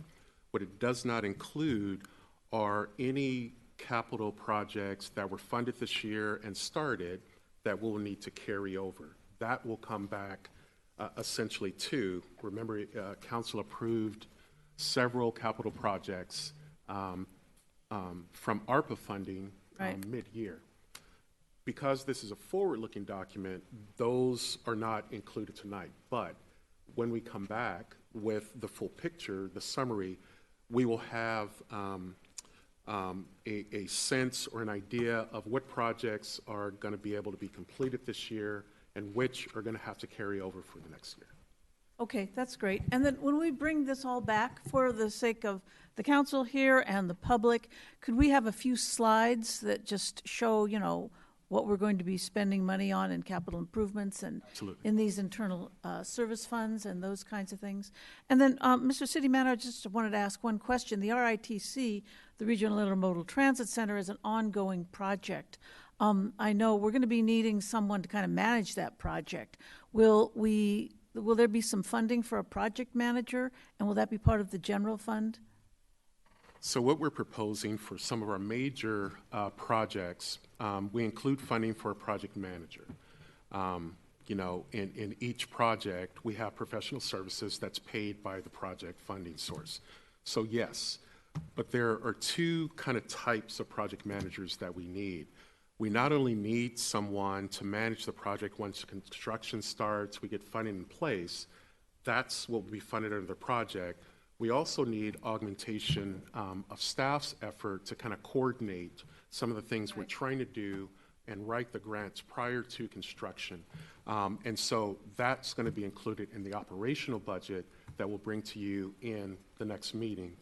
What it does not include are any capital projects that were funded this year and started that we'll need to carry over. That will come back essentially too. Remember, council approved several capital projects from ARPA funding mid-year. Because this is a forward-looking document, those are not included tonight. But when we come back with the full picture, the summary, we will have a sense or an idea of what projects are going to be able to be completed this year and which are going to have to carry over for the next year. Okay, that's great. And then when we bring this all back for the sake of the council here and the public, could we have a few slides that just show, you know, what we're going to be spending money on in capital improvements and Absolutely. in these internal service funds and those kinds of things? And then, Mr. City Manager, I just wanted to ask one question. The RITC, the Regional Intermodal Transit Center, is an ongoing project. I know we're going to be needing someone to kind of manage that project. Will there be some funding for a project manager, and will that be part of the general fund? So what we're proposing for some of our major projects, we include funding for a project manager. You know, in each project, we have professional services that's paid by the project funding source. So yes, but there are 2 kind of types of project managers that we need. We not only need someone to manage the project once construction starts, we get funding in place, that's what will be funded under the project. We also need augmentation of staff's effort to kind of coordinate some of the things we're trying to do and write the grants prior to construction. And so that's going to be included in the operational budget that we'll bring to you in the next meeting.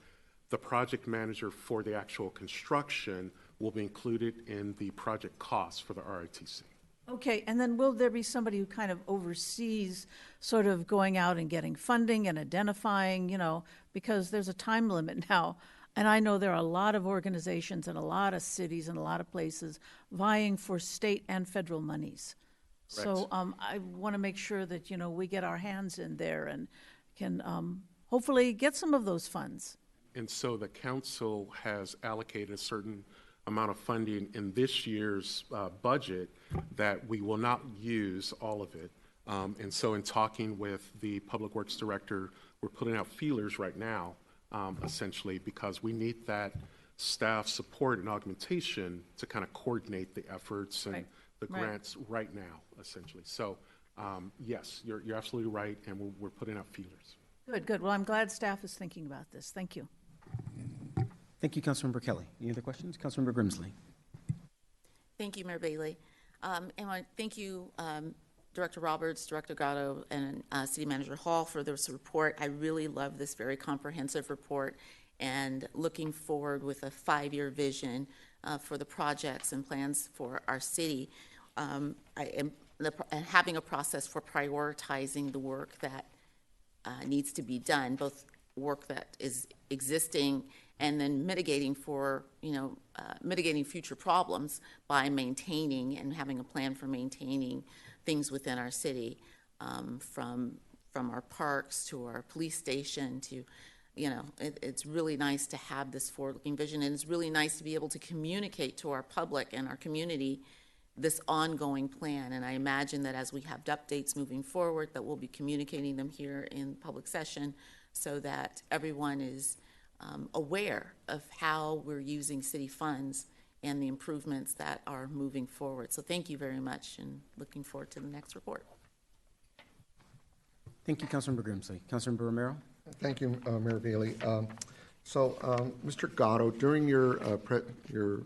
The project manager for the actual construction will be included in the project costs for the RITC. Okay, and then will there be somebody who kind of oversees sort of going out and getting funding and identifying, you know, because there's a time limit now. And I know there are a lot of organizations and a lot of cities and a lot of places vying for state and federal monies. Correct. So I want to make sure that, you know, we get our hands in there and can hopefully get some of those funds. And so the council has allocated a certain amount of funding in this year's budget that we will not use all of it. And so in talking with the Public Works Director, we're putting out feelers right now, essentially, because we need that staff support and augmentation to kind of coordinate the efforts and the grants right now, essentially. So Yes, you're absolutely right, and we're putting out feelers. Good, good. Well, I'm glad staff is thinking about this. Thank you. Thank you, Councilmember Kelly. Any other questions? Councilmember Grimsley. Thank you, Mayor Bailey. Thank you, Director Roberts, Director Gatto, and City Manager Hall for this report. I really love this very comprehensive report and looking forward with a 5-year vision for the projects and plans for our city. And having a process for prioritizing the work that needs to be done, both work that is existing and then mitigating for, mitigating future problems by maintaining and having a plan for maintaining things within our city, from our parks to our police station to, it's really nice to have this forward-looking vision, and it's really nice to be able to communicate to our public and our community this ongoing plan. And I imagine that as we have updates moving forward, that we'll be communicating them here in public session so that everyone is aware of how we're using city funds and the improvements that are moving forward. So thank you very much, and looking forward to the next report. Thank you, Councilmember Grimsley. Councilmember Romero. Thank you, Mayor Bailey. Mr. Gatto, during your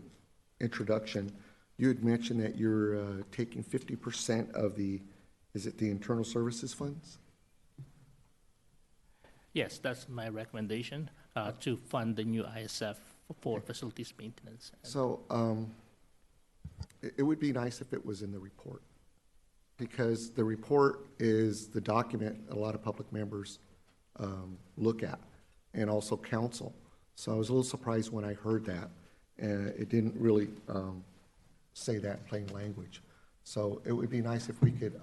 introduction, you had mentioned that you're taking 50% of the internal services funds? Yes, that's my recommendation, to fund the new ISF for facilities maintenance. So it would be nice if it was in the report, because the report is the document a lot of public members look at, and also council. So I was a little surprised when I heard that, and it didn't really say that in plain language. So it would be nice if we could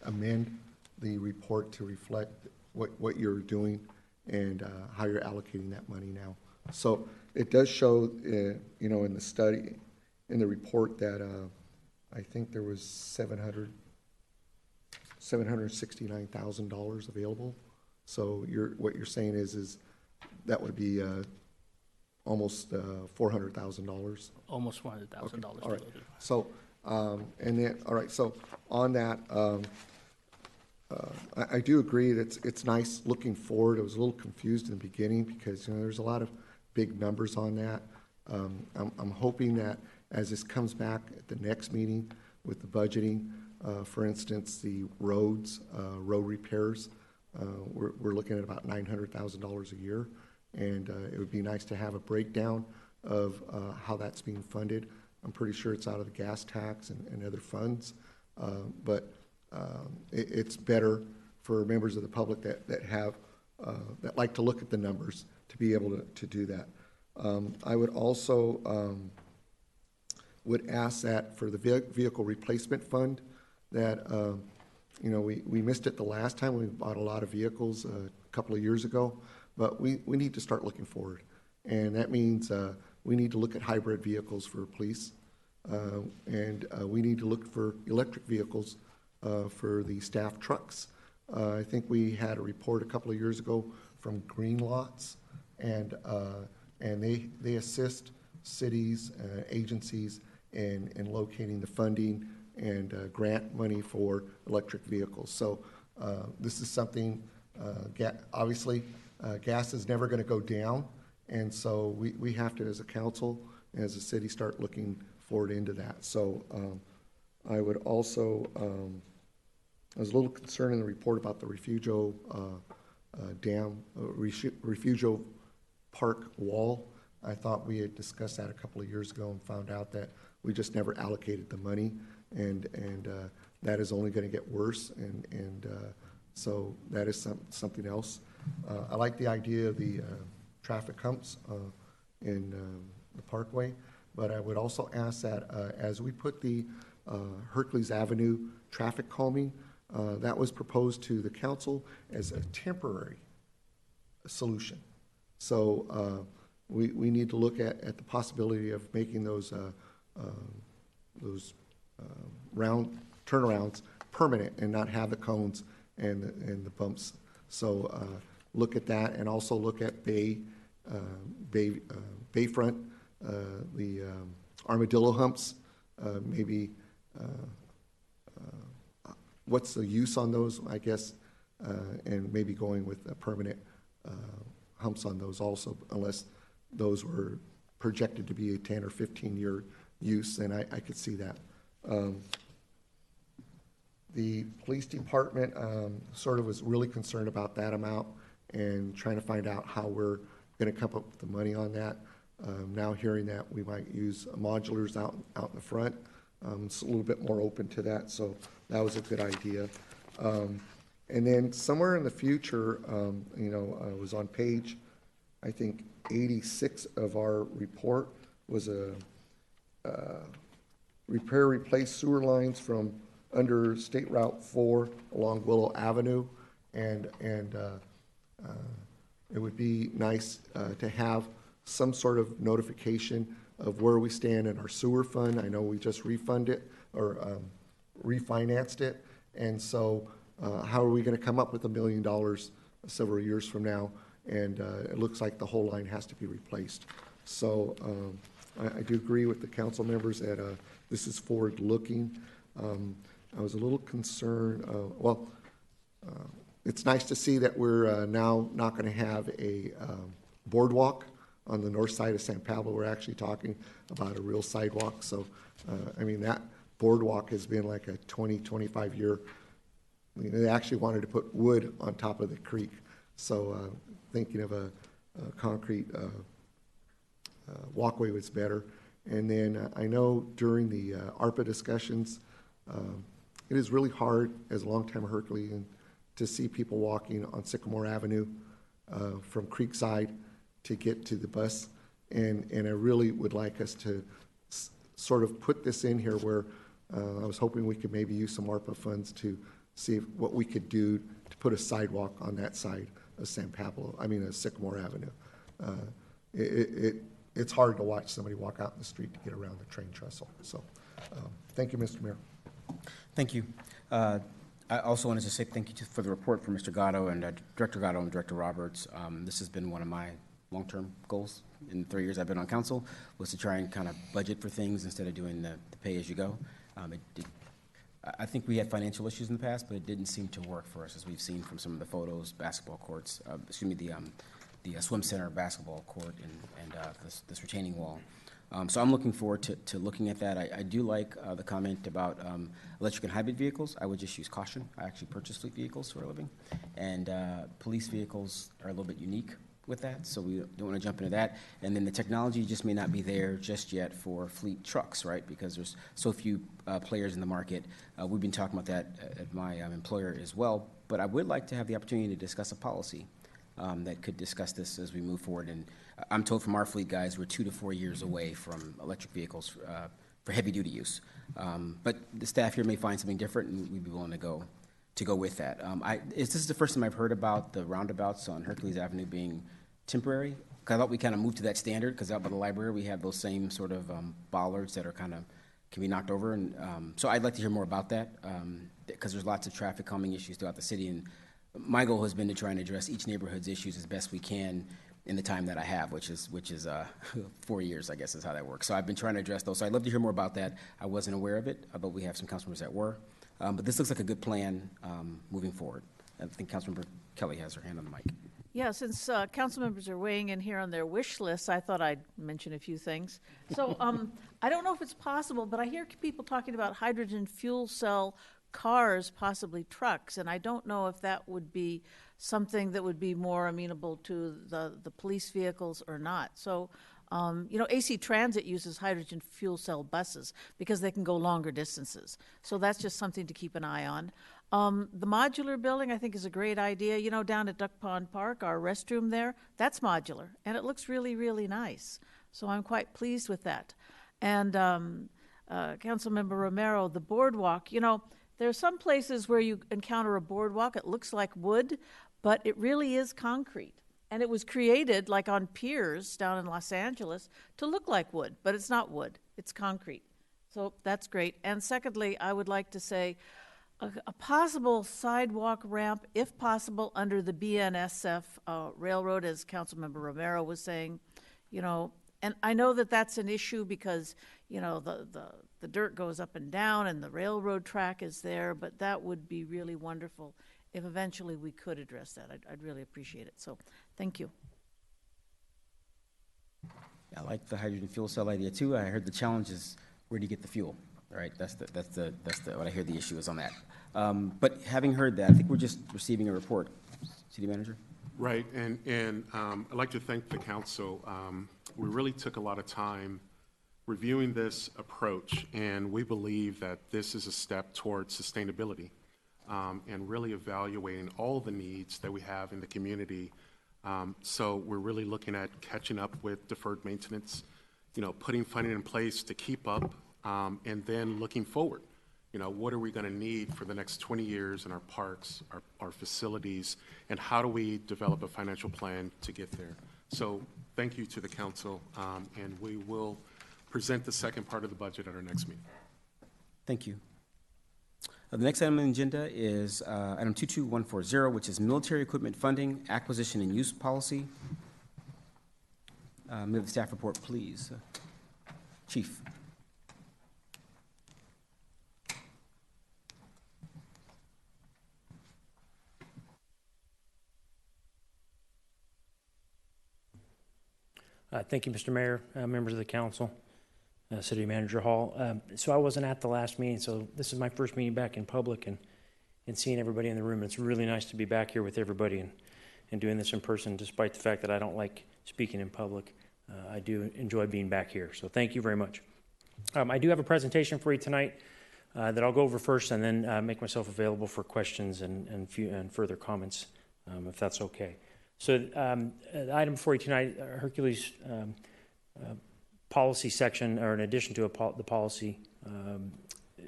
amend the report to reflect what you're doing and how you're allocating that money now. So it does show, in the study, in the report, that I think there was $769,000 available. So what you're saying is that would be almost $400,000. Almost $400,000. Okay. All right. So and then, all right. So on that, I do agree that it's nice looking forward. I was a little confused in the beginning because there's a lot of big numbers on that. I'm hoping that as this comes back at the next meeting with the budgeting, for instance, the roads, road repairs, we're looking at about $900,000 a year, and it would be nice to have a breakdown of how that's being funded. I'm pretty sure it's out of the gas tax and other funds, but it's better for members of the public that like to look at the numbers to be able to do that. I would also would ask that for the vehicle replacement fund, that we missed it the last time. We bought a lot of vehicles a couple of years ago, but we need to start looking forward, and that means we need to look at hybrid vehicles for police, and we need to look for electric vehicles for the staff trucks. I think we had a report a couple of years ago from Green Lots, and they assist cities, agencies in locating the funding and grant money for electric vehicles. So this is something, obviously, gas is never going to go down, and so we have to, as a council, as a city, start looking forward into that. So I would also, I was a little concerned in the report about the Refugio Dam, Refugio Park wall. I thought we had discussed that a couple of years ago and found out that we just never allocated the money, and that is only going to get worse, and so that is something else. I like the idea of the traffic humps in the Parkway, but I would also ask that as we put the Hercules Avenue traffic calming, that was proposed to the council as a temporary solution. So we need to look at the possibility of making those round turnarounds permanent and not have the cones and the bumps. So look at that, and also look at Bayfront, the what's the use on those, I guess, and maybe going with permanent humps on those also, unless those were projected to be a 10 or 15-year use, then I could see that. The police department sort of was really concerned about that amount and trying to find out how we're going to come up with the money on that. Now hearing that we might use modulars out in the front, it's a little bit more open to that, so that was a good idea. And then somewhere in the future, was on page, I think, 86 of our report was a repair, replace sewer lines from under State Route 4 along Willow Avenue, and it would be nice to have some sort of notification of where we stand in our sewer fund. I know we just refunded or refinanced it, and so how are we going to come up with $1 million several years from now? And it looks like the whole line has to be replaced. So I do agree with the council members that this is forward-looking. I was a little concerned. It's nice to see that we're now not going to have a boardwalk on the north side of San Pablo. We're actually talking about a real sidewalk. So, that boardwalk has been like a 20, 25-year. They actually wanted to put wood on top of the creek. So thinking of a concrete walkway was better. And then I know during the ARPA discussions, it is really hard as a longtime Herculean to see people walking on Sycamore Avenue from Creekside to get to the bus. And I really would like us to sort of put this in here where I was hoping we could maybe use some ARPA funds to see what we could do to put a sidewalk on that side of Sycamore Avenue. It's hard to watch somebody walk out in the street to get around the train trestle. So thank you, Mr. Mayor. Thank you. I also wanted to say thank you for the report from Mr. Gatto and Director Gatto and Director Roberts. This has been one of my long-term goals in the 3 years I've been on council, was to try and kind of budget for things instead of doing the pay-as-you-go. I think we had financial issues in the past, but it didn't seem to work for us, as we've seen from some of the photos, basketball courts, the swim center basketball court and this retaining wall. So I'm looking forward to looking at that. I do like the comment about electric and hybrid vehicles. I would just use caution. I actually purchase fleet vehicles for a living, and police vehicles are a little bit unique with that, so we don't want to jump into that. And then the technology just may not be there just yet for fleet trucks, right? Because there's so few players in the market. We've been talking about that at my employer as well, but I would like to have the opportunity to discuss a policy that could discuss this as we move forward. And I'm told from our fleet guys, we're 2 to 4 years away from electric vehicles for heavy-duty use. But the staff here may find something different, and we'd be willing to go with that. This is the first time I've heard about the roundabouts on Hercules Avenue being temporary. I thought we kind of moved to that standard, because out by the library we have those same sort of bollards that are can be knocked over. And so I'd like to hear more about that, because there's lots of traffic calming issues throughout the city. And my goal has been to try and address each neighborhood's issues as best we can in the time that I have, which is 4 years, I guess, is how that works. So I've been trying to address those. So I'd love to hear more about that. I wasn't aware of it, but we have some council members that were. But this looks like a good plan moving forward. I think Councilmember Kelly has her hand on the mic. Yeah, since council members are weighing in here on their wish lists, I thought I'd mention a few things. So I don't know if it's possible, but I hear people talking about hydrogen fuel cell cars, possibly trucks, and I don't know if that would be something that would be more amenable to the police vehicles or not. So, AC Transit uses hydrogen fuel cell buses because they can go longer distances. So that's just something to keep an eye on. The modular building, I think, is a great idea. Down at Duck Pond Park, our restroom there, that's modular, and it looks really, really nice. So I'm quite pleased with that. And Councilmember Romero, the boardwalk, there are some places where you encounter a boardwalk, it looks like wood, but it really is concrete. And it was created, like on piers down in Los Angeles, to look like wood, but it's not wood, it's concrete. So that's great. And secondly, I would like to say a possible sidewalk ramp, if possible, under the BNSF railroad, as Councilmember Romero was saying, and I know that that's an issue because, the the dirt goes up and down and the railroad track is there, but that would be really wonderful if eventually we could address that. I'd really appreciate it. So thank you. I like the hydrogen fuel cell idea too. I heard the challenge is where do you get the fuel, right? That's what I hear the issue is on that. But having heard that, I think we're just receiving a report. City Manager? Right, and I'd like to thank the council. We really took a lot of time reviewing this approach, and we believe that this is a step towards sustainability and really evaluating all the needs that we have in the community. So we're really looking at catching up with deferred maintenance, putting funding in place to keep up, and then looking forward. What are we going to need for the next 20 years in our parks, our facilities, and how do we develop a financial plan to get there? So thank you to the council, and we will present the second part of the budget at our next meeting. Thank you. The next item on the agenda is item 22140, which is military equipment funding, acquisition and use policy. Move the staff report, please. Chief. Thank you, Mr. Mayor, members of the council, City Manager Hall. So I wasn't at the last meeting, so this is my first meeting back in public and seeing everybody in the room. It's really nice to be back here with everybody and doing this in person, despite the fact that I don't like speaking in public. I do enjoy being back here, so thank you very much. I do have a presentation for you tonight that I'll go over first and then make myself available for questions and further comments, if that's okay. So the item before you tonight, Hercules policy section, or in addition to the policy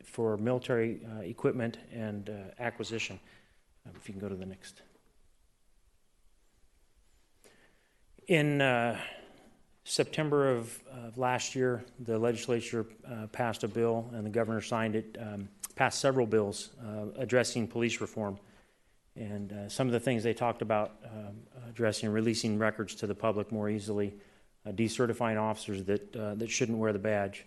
for military equipment and acquisition. If you can go to the next. In September of last year, the legislature passed a bill, and the governor signed it, passed several bills addressing police reform. And some of the things they talked about addressing, releasing records to the public more easily, decertifying officers that shouldn't wear the badge,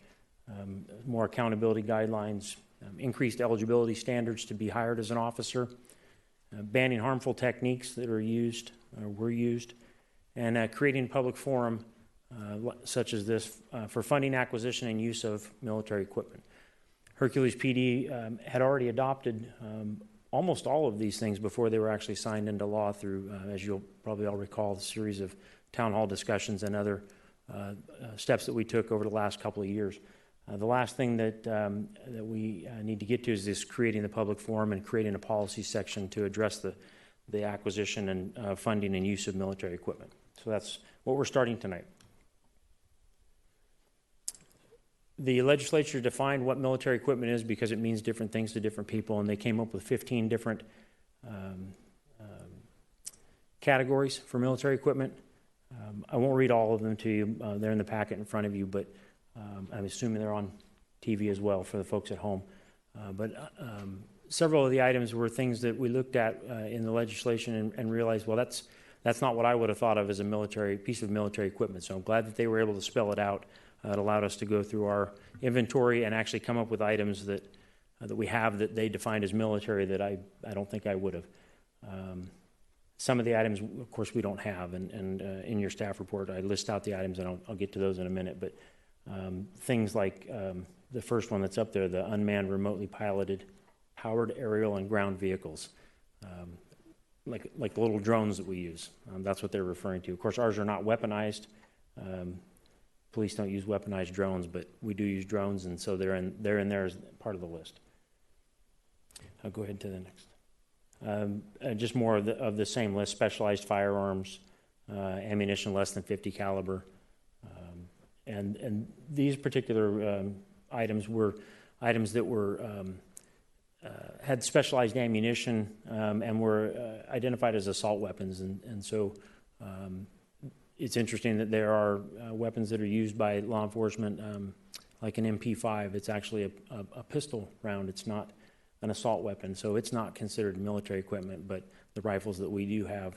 more accountability guidelines, increased eligibility standards to be hired as an officer, banning harmful techniques that are used or were used, and creating a public forum such as this for funding, acquisition, and use of military equipment. Hercules PD had already adopted almost all of these things before they were actually signed into law through, as you'll probably all recall, the series of town hall discussions and other steps that we took over the last couple of years. The last thing that we need to get to is this creating the public forum and creating a policy section to address the acquisition and funding and use of military equipment. So that's what we're starting tonight. The legislature defined what military equipment is because it means different things to different people, and they came up with 15 different categories for military equipment. I won't read all of them to you. They're in the packet in front of you, but I'm assuming they're on TV as well for the folks at home. But several of the items were things that we looked at in the legislation and realized, well, that's not what I would have thought of as a piece of military equipment. So I'm glad that they were able to spell it out. It allowed us to go through our inventory and actually come up with items that we have that they defined as military that I don't think I would have. Some of the items, of course, we don't have, and in your staff report, I list out the items, and I'll get to those in a minute. But things like the first one that's up there, the unmanned, remotely piloted, powered aerial and ground vehicles, like the little drones that we use. That's what they're referring to. Of course, ours are not weaponized. Police don't use weaponized drones, but we do use drones, and so they're in there as part of the list. I'll go ahead to the next. Just more of the same list: specialized firearms, ammunition less than 50 caliber, and these particular items were items that were had specialized ammunition and were identified as assault weapons, and so. It's interesting that there are weapons that are used by law enforcement, like an MP5. It's actually a pistol round. It's not an assault weapon, so it's not considered military equipment, but the rifles that we do have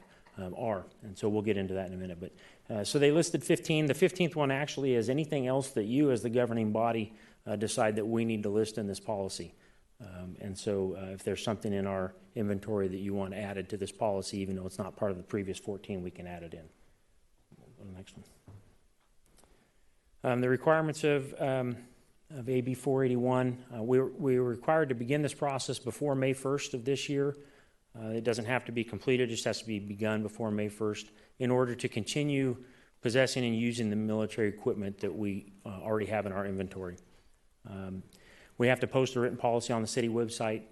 are, and so we'll get into that in a minute. But so they listed 15. The 15th one actually is anything else that you as the governing body decide that we need to list in this policy. And so if there's something in our inventory that you want added to this policy, even though it's not part of the previous 14, we can add it in. Go to the next one. The requirements of AB 481, we were required to begin this process before May 1st of this year. It doesn't have to be completed, it just has to be begun before May 1st in order to continue possessing and using the military equipment that we already have in our inventory. We have to post a written policy on the city website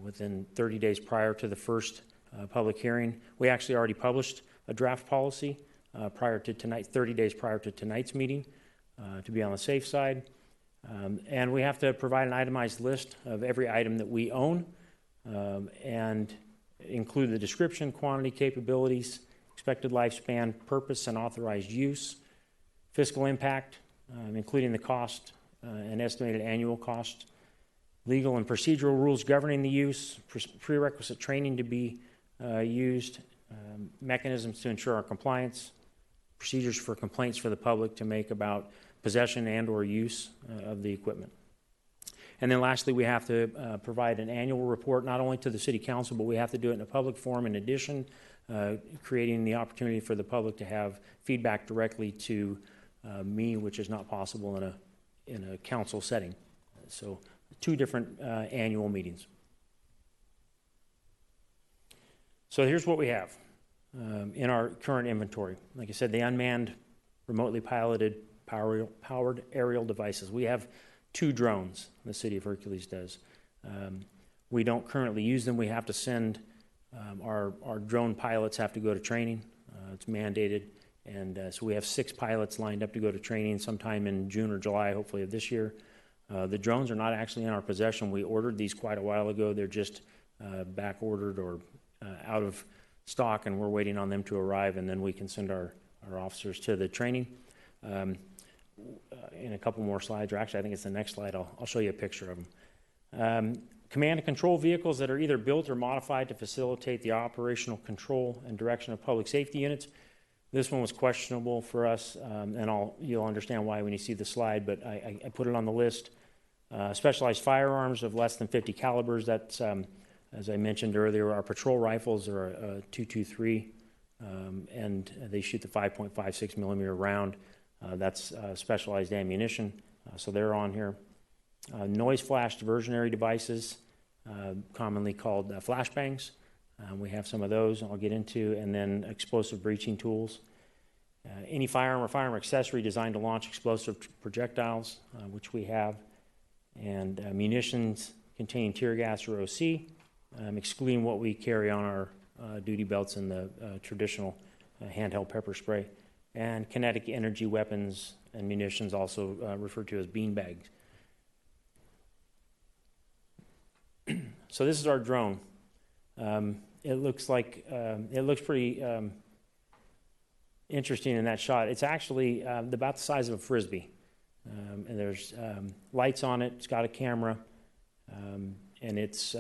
within 30 days prior to the first public hearing. We actually already published a draft policy prior to tonight, 30 days prior to tonight's meeting, to be on the safe side. And we have to provide an itemized list of every item that we own and include the description, quantity, capabilities, expected lifespan, purpose, and authorized use, fiscal impact, including the cost and estimated annual cost, legal and procedural rules governing the use, prerequisite training to be used, mechanisms to ensure our compliance, procedures for complaints for the public to make about possession and or use of the equipment. And then lastly, we have to provide an annual report not only to the City Council, but we have to do it in a public forum in addition, creating the opportunity for the public to have feedback directly to me, which is not possible in a council setting. So 2 different annual meetings. So here's what we have in our current inventory. Like I said, the unmanned, remotely piloted, powered aerial devices. We have 2 drones, the City of Hercules does. We don't currently use them. We have to send, our drone pilots have to go to training. It's mandated. And so we have 6 pilots lined up to go to training sometime in June or July, hopefully, of this year. The drones are not actually in our possession. We ordered these quite a while ago. They're just back ordered or out of stock, and we're waiting on them to arrive, and then we can send our officers to the training. In a couple more slides, or actually I think it's the next slide, I'll show you a picture of them. Command and control vehicles that are either built or modified to facilitate the operational control and direction of public safety units. This one was questionable for us, and you'll understand why when you see the slide, but I put it on the list. Specialized firearms of less than 50 calibers, that's, as I mentioned earlier, our patrol rifles are a .223, and they shoot the 5.56 millimeter round. That's specialized ammunition, so they're on here. Noise flash diversionary devices, commonly called flashbangs. We have some of those I'll get into, and then explosive breaching tools. Any firearm or firearm accessory designed to launch explosive projectiles, which we have. And munitions containing tear gas or OC, excluding what we carry on our duty belts and the traditional handheld pepper spray. And kinetic energy weapons and munitions, also referred to as beanbags. So this is our drone. It looks pretty interesting in that shot. It's actually about the size of a Frisbee. And there's lights on it. It's got a camera. And it's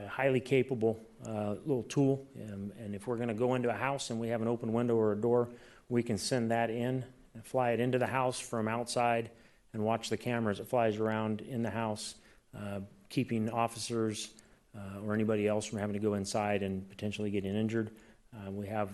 highly capable little tool. And if we're going to go into a house and we have an open window or a door, we can send that in and fly it into the house from outside and watch the camera as it flies around in the house, keeping officers or anybody else from having to go inside and potentially getting injured. We have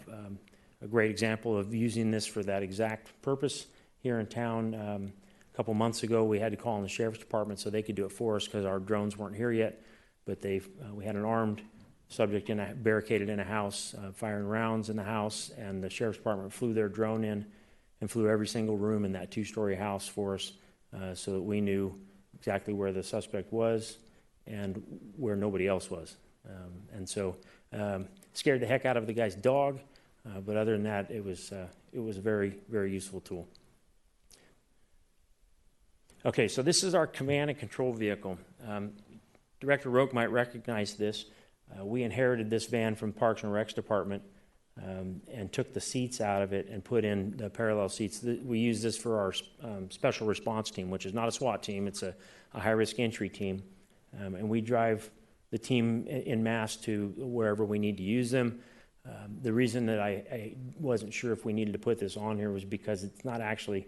a great example of using this for that exact purpose here in town. A couple months ago, we had to call in the sheriff's department so they could do it for us because our drones weren't here yet. But we had an armed subject barricaded in a house, firing rounds in the house, and the sheriff's department flew their drone in and flew every single room in that 2-story house for us so that we knew exactly where the suspect was and where nobody else was. And so scared the heck out of the guy's dog, but other than that, it was a very, very useful tool. Okay, so this is our command and control vehicle. Director Roque might recognize this. We inherited this van from Parks and Recs Department and took the seats out of it and put in the parallel seats. We use this for our special response team, which is not a SWAT team. It's a high-risk entry team. And we drive the team en masse to wherever we need to use them. The reason that I wasn't sure if we needed to put this on here was because it's not actually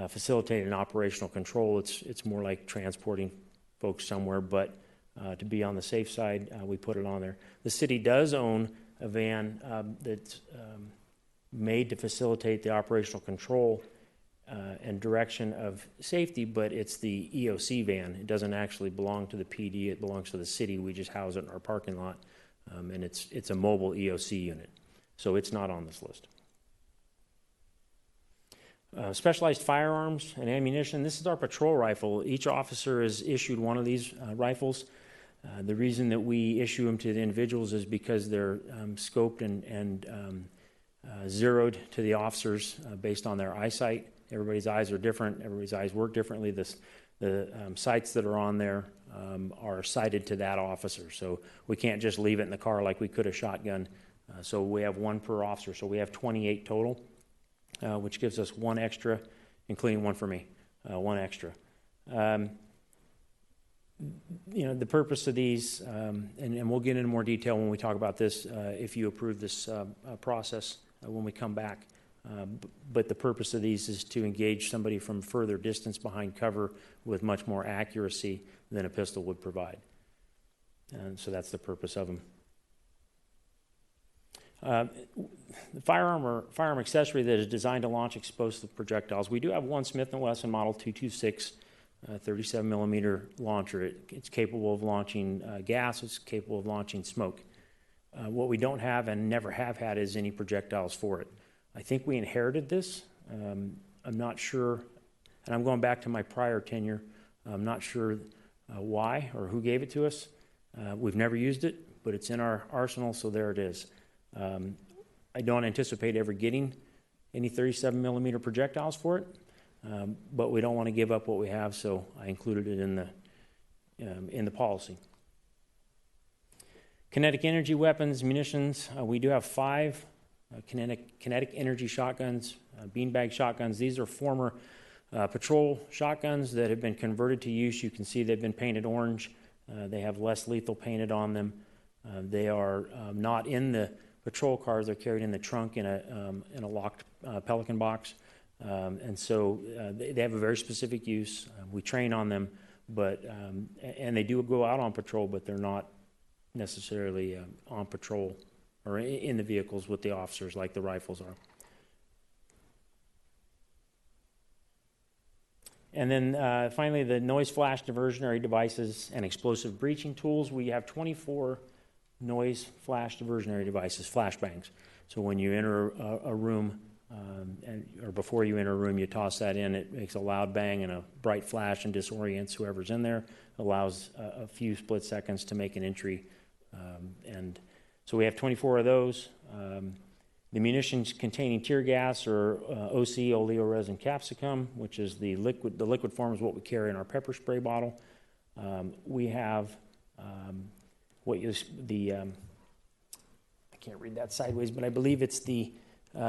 facilitate an operational control. It's more like transporting folks somewhere, but to be on the safe side, we put it on there. The city does own a van that's made to facilitate the operational control and direction of safety, but it's the EOC van. It doesn't actually belong to the PD. It belongs to the city. We just house it in our parking lot, and it's a mobile EOC unit, so it's not on this list. Specialized firearms and ammunition. This is our patrol rifle. Each officer is issued one of these rifles. The reason that we issue them to the individuals is because they're scoped and zeroed to the officers based on their eyesight. Everybody's eyes are different. Everybody's eyes work differently. The sights that are on there are sighted to that officer. So we can't just leave it in the car like we could a shotgun. So we have one per officer. So we have 28 total, which gives us one extra, including one for me, one extra. The purpose of these, and we'll get into more detail when we talk about this, if you approve this process when we come back. But the purpose of these is to engage somebody from further distance behind cover with much more accuracy than a pistol would provide. And so that's the purpose of them. The firearm accessory that is designed to launch explosive projectiles. We do have one Smith & Wesson Model 226 37 millimeter launcher. It's capable of launching gas. It's capable of launching smoke. What we don't have and never have had is any projectiles for it. I think we inherited this. I'm not sure, and I'm going back to my prior tenure. I'm not sure why or who gave it to us. We've never used it, but it's in our arsenal, so there it is. I don't anticipate ever getting any 37 millimeter projectiles for it, but we don't want to give up what we have, so I included it in the policy. Kinetic energy weapons, munitions. We do have 5 kinetic energy shotguns, beanbag shotguns. These are former patrol shotguns that have been converted to use. You can see they've been painted orange. They have less lethal painted on them. They are not in the patrol cars. They're carried in the trunk in a locked Pelican box. And so they have a very specific use. We train on them, but and they do go out on patrol, but they're not necessarily on patrol or in the vehicles with the officers like the rifles are. And then finally, the noise flash diversionary devices and explosive breaching tools. We have 24 noise flash diversionary devices, flashbangs. So when you enter a room, or before you enter a room, you toss that in. It makes a loud bang and a bright flash and disorients whoever's in there. Allows a few split seconds to make an entry. And so we have 24 of those. The munitions containing tear gas or OC, oleoresin capsicum, which is the liquid form is what we carry in our pepper spray bottle. We have I can't read that sideways, but I believe it's the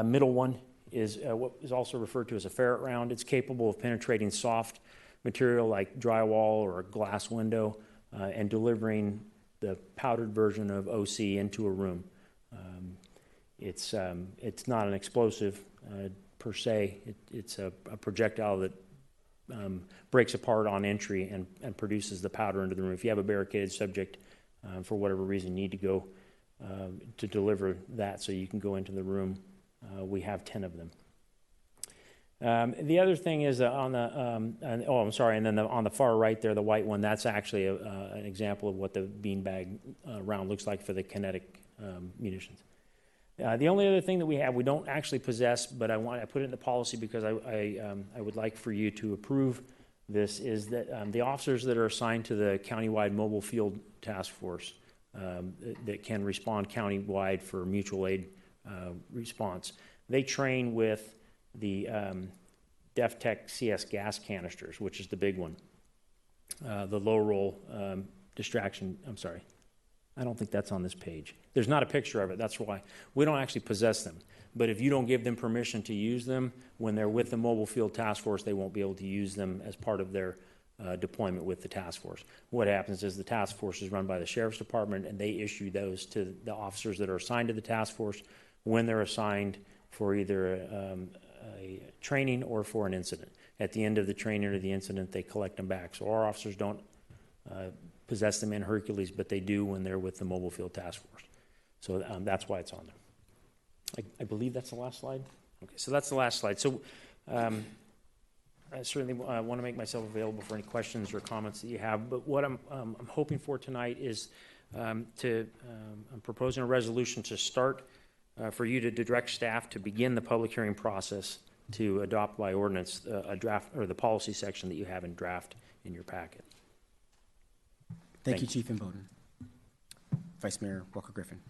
middle one is what is also referred to as a ferret round. It's capable of penetrating soft material like drywall or a glass window and delivering the powdered version of OC into a room. It's not an explosive per se. It's a projectile that breaks apart on entry and produces the powder into the room. If you have a barricaded subject, for whatever reason, you need to go to deliver that so you can go into the room. We have 10 of them. The other thing is on the far right there, the white one, that's actually an example of what the beanbag round looks like for the kinetic munitions. The only other thing that we don't actually possess, but I put it in the policy because I would like for you to approve this, is that the officers that are assigned to the countywide mobile field task force that can respond countywide for mutual aid response, they train with the DefTech CS gas canisters, which is the big one. The low roll distraction, I'm sorry. I don't think that's on this page. There's not a picture of it, that's why. We don't actually possess them. But if you don't give them permission to use them, when they're with the Mobile Field Task Force, they won't be able to use them as part of their deployment with the task force. What happens is the task force is run by the Sheriff's Department, and they issue those to the officers that are assigned to the task force when they're assigned for either a training or for an incident. At the end of the training or the incident, they collect them back. So our officers don't possess them in Hercules, but they do when they're with the Mobile Field Task Force. So that's why it's on there. I believe that's the last slide. Okay, so that's the last slide. So I certainly want to make myself available for any questions or comments that you have. But what I'm hoping for tonight is I'm proposing a resolution to start for you to direct staff to begin the public hearing process to adopt by ordinance a draft or the policy section that you have in draft in your packet. Thank you, Chief Imboden. Vice Mayor Walker Griffin.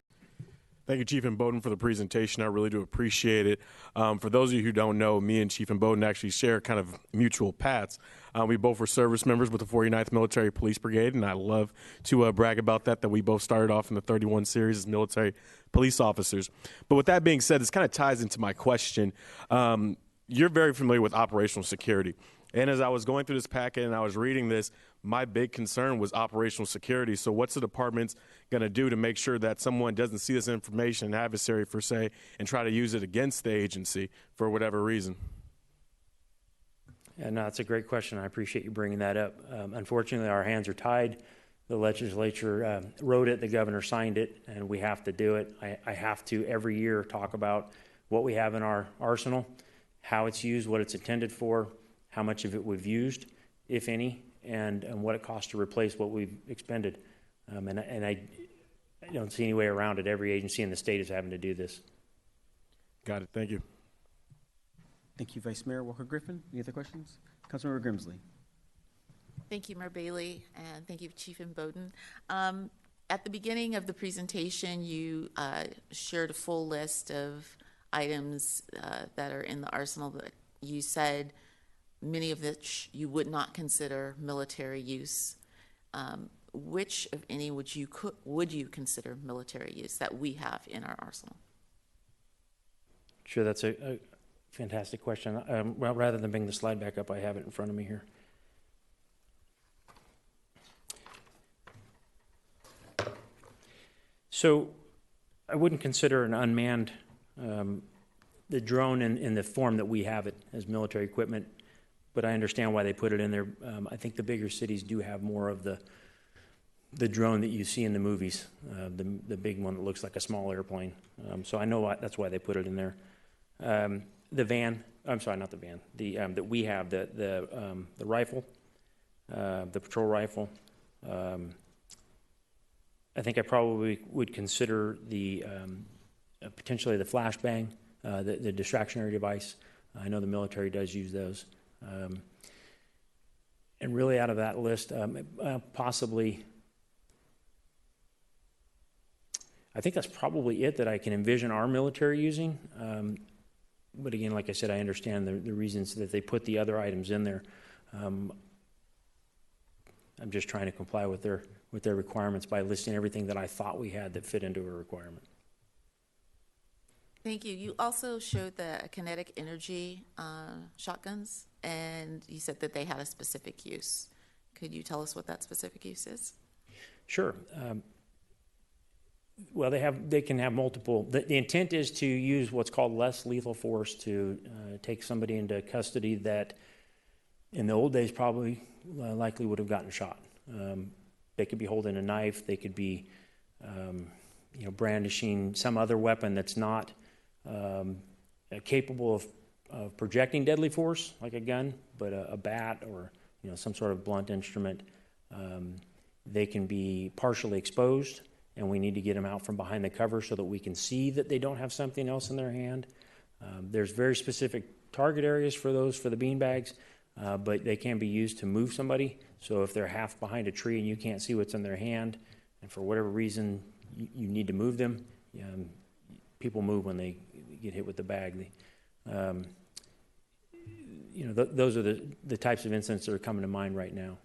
Thank you, Chief Imboden, for the presentation. I really do appreciate it. For those of you who don't know, me and Chief Imboden actually share kind of mutual paths. We both were service members with the 49th Military Police Brigade, and I love to brag about that we both started off in the 31 series as military police officers. But with that being said, this kind of ties into my question. You're very familiar with operational security. And as I was going through this packet and I was reading this, my big concern was operational security. So what's the department going to do to make sure that someone doesn't see this information, an adversary per se, and try to use it against the agency for whatever reason? And that's a great question. I appreciate you bringing that up. Unfortunately, our hands are tied. The legislature wrote it, the governor signed it, and we have to do it. I have to every year talk about what we have in our arsenal, how it's used, what it's intended for, how much of it we've used, if any, and what it costs to replace what we've expended. And I don't see any way around it. Every agency in the state is having to do this. Got it. Thank you. Thank you, Vice Mayor Walker Griffin. Any other questions? Councilmember Grimsley. Thank you, Mayor Bailey, and thank you, Chief Imboden. At the beginning of the presentation, you shared a full list of items that are in the arsenal that you said many of which you would not consider military use. Which, if any, would you consider military use that we have in our arsenal? Sure, that's a fantastic question. Well, rather than bring the slide back up, I have it in front of me here. So I wouldn't consider an unmanned, the drone in the form that we have it as military equipment, but I understand why they put it in there. I think the bigger cities do have more of the drone that you see in the movies, the big one that looks like a small airplane. So I know that's why they put it in there. The van, I'm sorry, not the van, that we have, the rifle, the patrol rifle. I think I probably would consider the potentially the flashbang, the distractionary device. I know the military does use those. And really out of that list, possibly, I think that's probably it that I can envision our military using. But again, like I said, I understand the reasons that they put the other items in there. I'm just trying to comply with their requirements by listing everything that I thought we had that fit into a requirement. Thank you. You also showed the kinetic energy shotguns, and you said that they had a specific use. Could you tell us what that specific use is? Sure. Well, they can have multiple. The intent is to use what's called less lethal force to take somebody into custody that, in the old days, probably likely would have gotten shot. They could be holding a knife. They could be, brandishing some other weapon that's not capable of projecting deadly force, like a gun, but a bat or some sort of blunt instrument. They can be partially exposed, and we need to get them out from behind the cover so that we can see that they don't have something else in their hand. There's very specific target areas for those, for the beanbags, but they can be used to move somebody. So if they're half behind a tree and you can't see what's in their hand, and for whatever reason you need to move them, people move when they get hit with the bag. Those are the types of incidents that are coming to mind right now.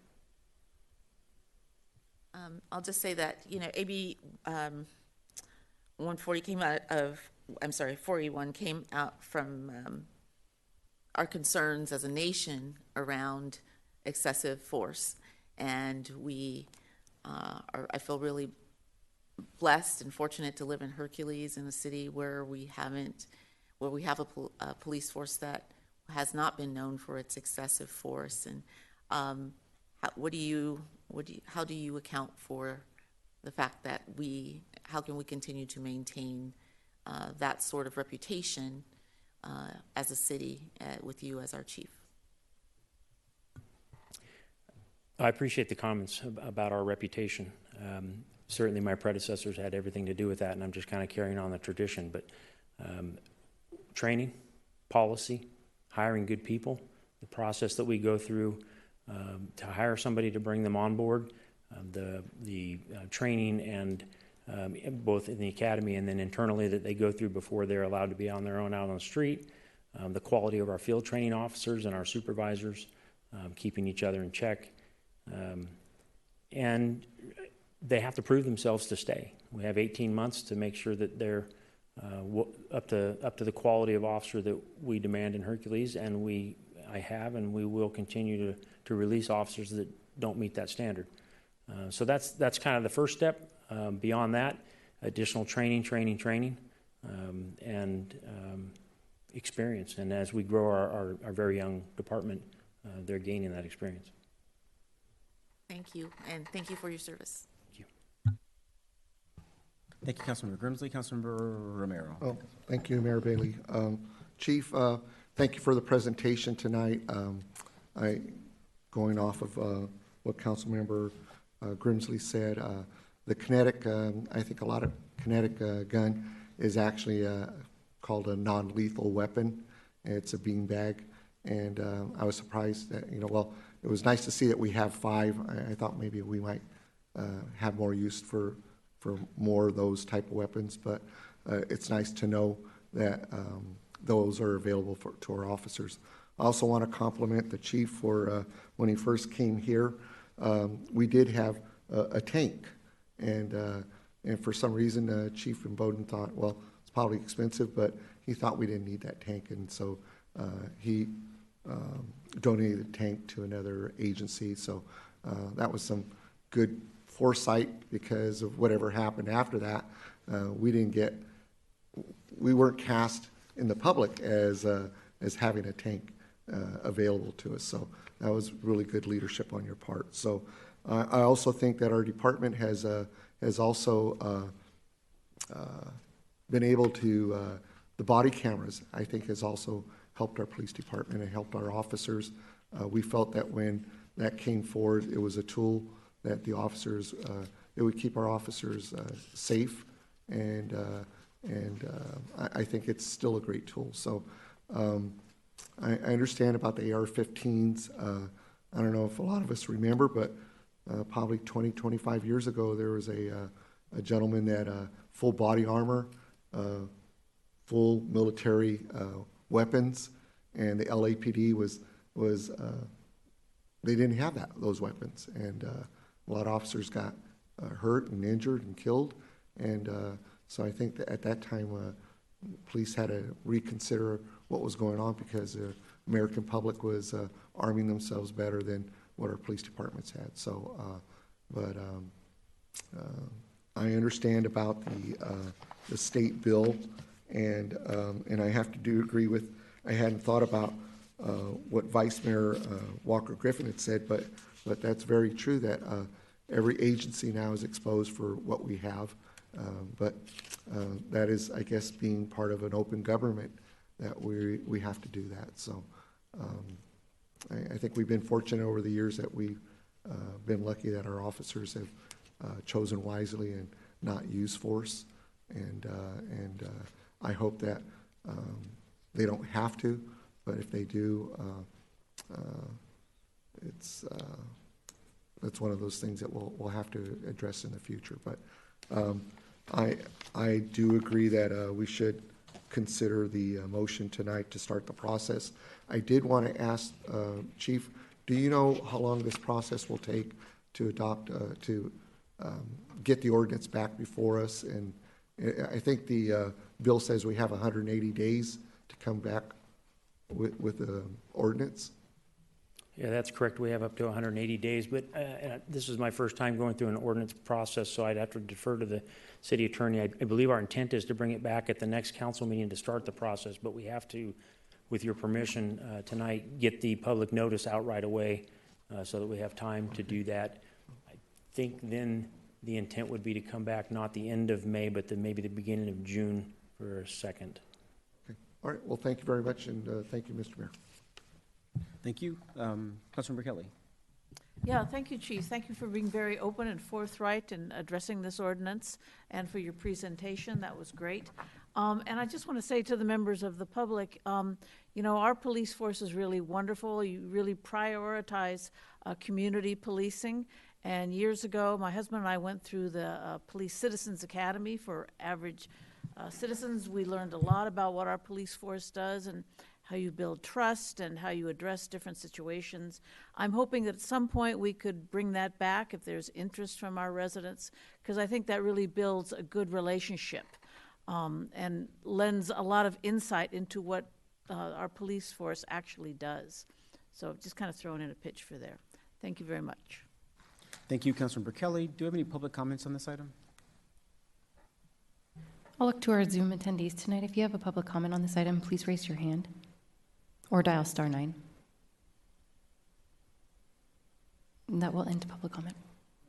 I'll just say that, AB 140 came out of, 481 came out from our concerns as a nation around excessive force. And I feel really blessed and fortunate to live in Hercules, in a city where we where we have a police force that has not been known for its excessive force. And how do you account for the fact that how can we continue to maintain that sort of reputation as a city with you as our chief? I appreciate the comments about our reputation. Certainly my predecessors had everything to do with that, and I'm just kind of carrying on the tradition. But training, policy, hiring good people, the process that we go through to hire somebody to bring them on board, the training and both in the academy and then internally that they go through before they're allowed to be on their own out on the street, the quality of our field training officers and our supervisors, keeping each other in check. And they have to prove themselves to stay. We have 18 months to make sure that they're up to the quality of officer that we demand in Hercules, and I have and we will continue to release officers that don't meet that standard. So that's kind of the first step. Beyond that, additional training, and experience. And as we grow our very young department, they're gaining that experience. Thank you, and thank you for your service. Thank you, Councilmember Grimsley. Councilmember Romero. Oh, thank you, Mayor Bailey. Chief, thank you for the presentation tonight. Going off of what Councilmember Grimsley said, the kinetic, I think a lot of kinetic gun is actually called a non-lethal weapon. It's a beanbag, and I was surprised that, it was nice to see that we have 5. I thought maybe we might have more use for more of those type of weapons, but it's nice to know that those are available to our officers. I also want to compliment the chief for when he first came here, we did have a tank, and for some reason Chief Bowden thought, well, it's probably expensive, but he thought we didn't need that tank, and so he donated the tank to another agency. So that was some good foresight, because of whatever happened after that. We weren't cast in the public as having a tank available to us. So that was really good leadership on your part. So I also think that our department has also been able to, the body cameras, I think, has also helped our police department and helped our officers. We felt that when that came forward, it was a tool that the officers, it would keep our officers safe, and I think it's still a great tool. So I understand about the AR-15s. I don't know if a lot of us remember, but probably 20, 25 years ago, there was a gentleman that full body armor, full military weapons, and the LAPD was they didn't have those weapons, and a lot of officers got hurt and injured and killed, and so I think that at that time police had to reconsider what was going on, because the American public was arming themselves better than what our police departments had. So, but I understand about the state bill, and I have to agree with. I hadn't thought about what Vice Mayor Walker Griffin had said, but that's very true, that every agency now is exposed for what we have. But that is, I guess, being part of an open government, that we have to do that. So I think we've been fortunate over the years that we've been lucky that our officers have chosen wisely and not used force. And I hope that they don't have to, but if they do, that's one of those things that we'll have to address in the future. But I do agree that we should consider the motion tonight to start the process. I did want to ask, Chief, do you know how long this process will take to adopt, to get the ordinance back before us? And I think the bill says we have 180 days to come back with the ordinance. Yeah, that's correct. We have up to 180 days, but this is my first time going through an ordinance process, so I'd have to defer to the city attorney. I believe our intent is to bring it back at the next council meeting to start the process, but we have to, with your permission tonight, get the public notice out right away so that we have time to do that. I think then the intent would be to come back not the end of May, but maybe the beginning of June for a second. Okay. All right. Well, thank you very much, and thank you, Mr. Mayor. Thank you. Councilmember Kelly. Yeah, thank you, Chief. Thank you for being very open and forthright in addressing this ordinance and for your presentation. That was great. And I just want to say to the members of the public, you know, our police force is really wonderful. You really prioritize community policing. And years ago, my husband and I went through the Police Citizens Academy for average citizens. We learned a lot about what our police force does and how you build trust and how you address different situations. I'm hoping that at some point we could bring that back if there's interest from our residents, because I think that really builds a good relationship and lends a lot of insight into what our police force actually does. So just kind of throwing in a pitch for there. Thank you very much. Thank you, Councilmember Kelly. Do we have any public comments on this item? I'll look to our Zoom attendees tonight. If you have a public comment on this item, please raise your hand or dial *9. And that will end public comment.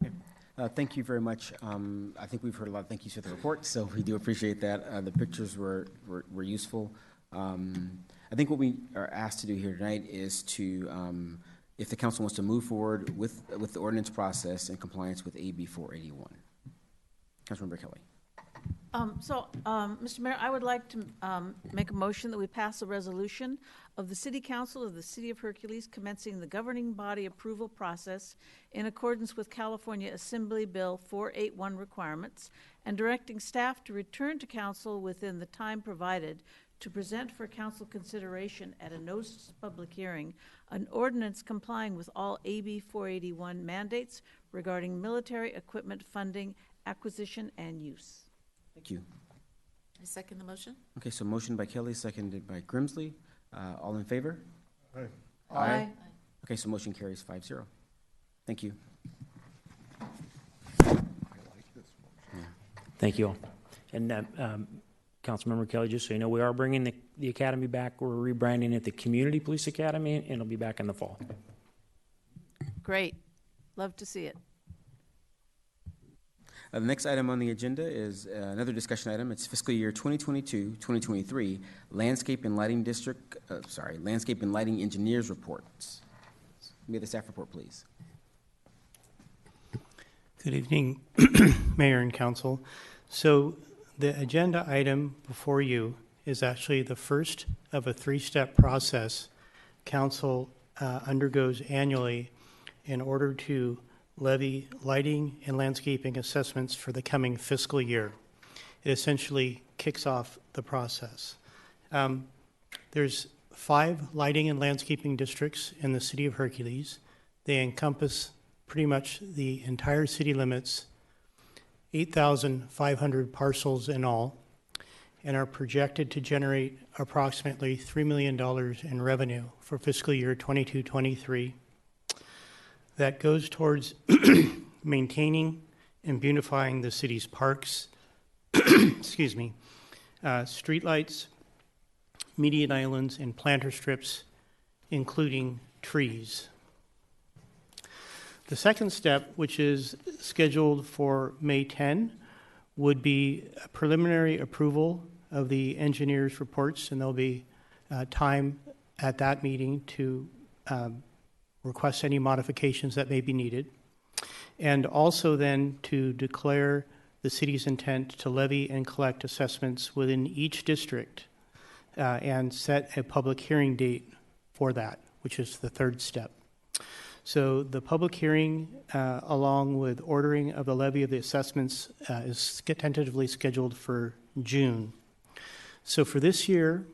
Okay. Thank you very much. I think we've heard a lot of thank yous for the report, so we do appreciate that. The pictures were useful. I think what we are asked to do here tonight is to, if the council wants to move forward with the ordinance process in compliance with AB 481. Councilmember Kelly. Mr. Mayor, I would like to make a motion that we pass a resolution of the City Council of the City of Hercules commencing the governing body approval process in accordance with California Assembly Bill 481 requirements and directing staff to return to council within the time provided to present for council consideration at a notice public hearing an ordinance complying with all AB 481 mandates regarding military equipment funding, acquisition, and use. Thank you. I second the motion. Okay, so motion by Kelly, seconded by Grimsley. All in favor? Aye. Aye. Okay, so motion carries 5-0. Thank you. Thank you all. And Councilmember Kelly, just so you know, we are bringing the academy back. We're rebranding it the Community Police Academy, and it'll be back in the fall. Great. Love to see it. The next item on the agenda is another discussion item. It's fiscal year 2022-2023 landscape and lighting landscape and lighting engineers reports. May the staff report, please. Good evening, Mayor and Council. So the agenda item before you is actually the first of a three-step process Council undergoes annually in order to levy lighting and landscaping assessments for the coming fiscal year. It essentially kicks off the process. There's 5 lighting and landscaping districts in the city of Hercules. They encompass pretty much the entire city limits, 8,500 parcels in all, and are projected to generate approximately $3 million in revenue for fiscal year 22-23. That goes towards maintaining and beautifying the city's parks, excuse me, streetlights, median islands, and planter strips, including trees. The second step, which is scheduled for May 10, would be a preliminary approval of the engineers' reports, and there'll be time at that meeting to request any modifications that may be needed, and also then to declare the city's intent to levy and collect assessments within each district and set a public hearing date for that, which is the third step. So the public hearing, along with ordering of the levy of the assessments, is tentatively scheduled for June. So for this year,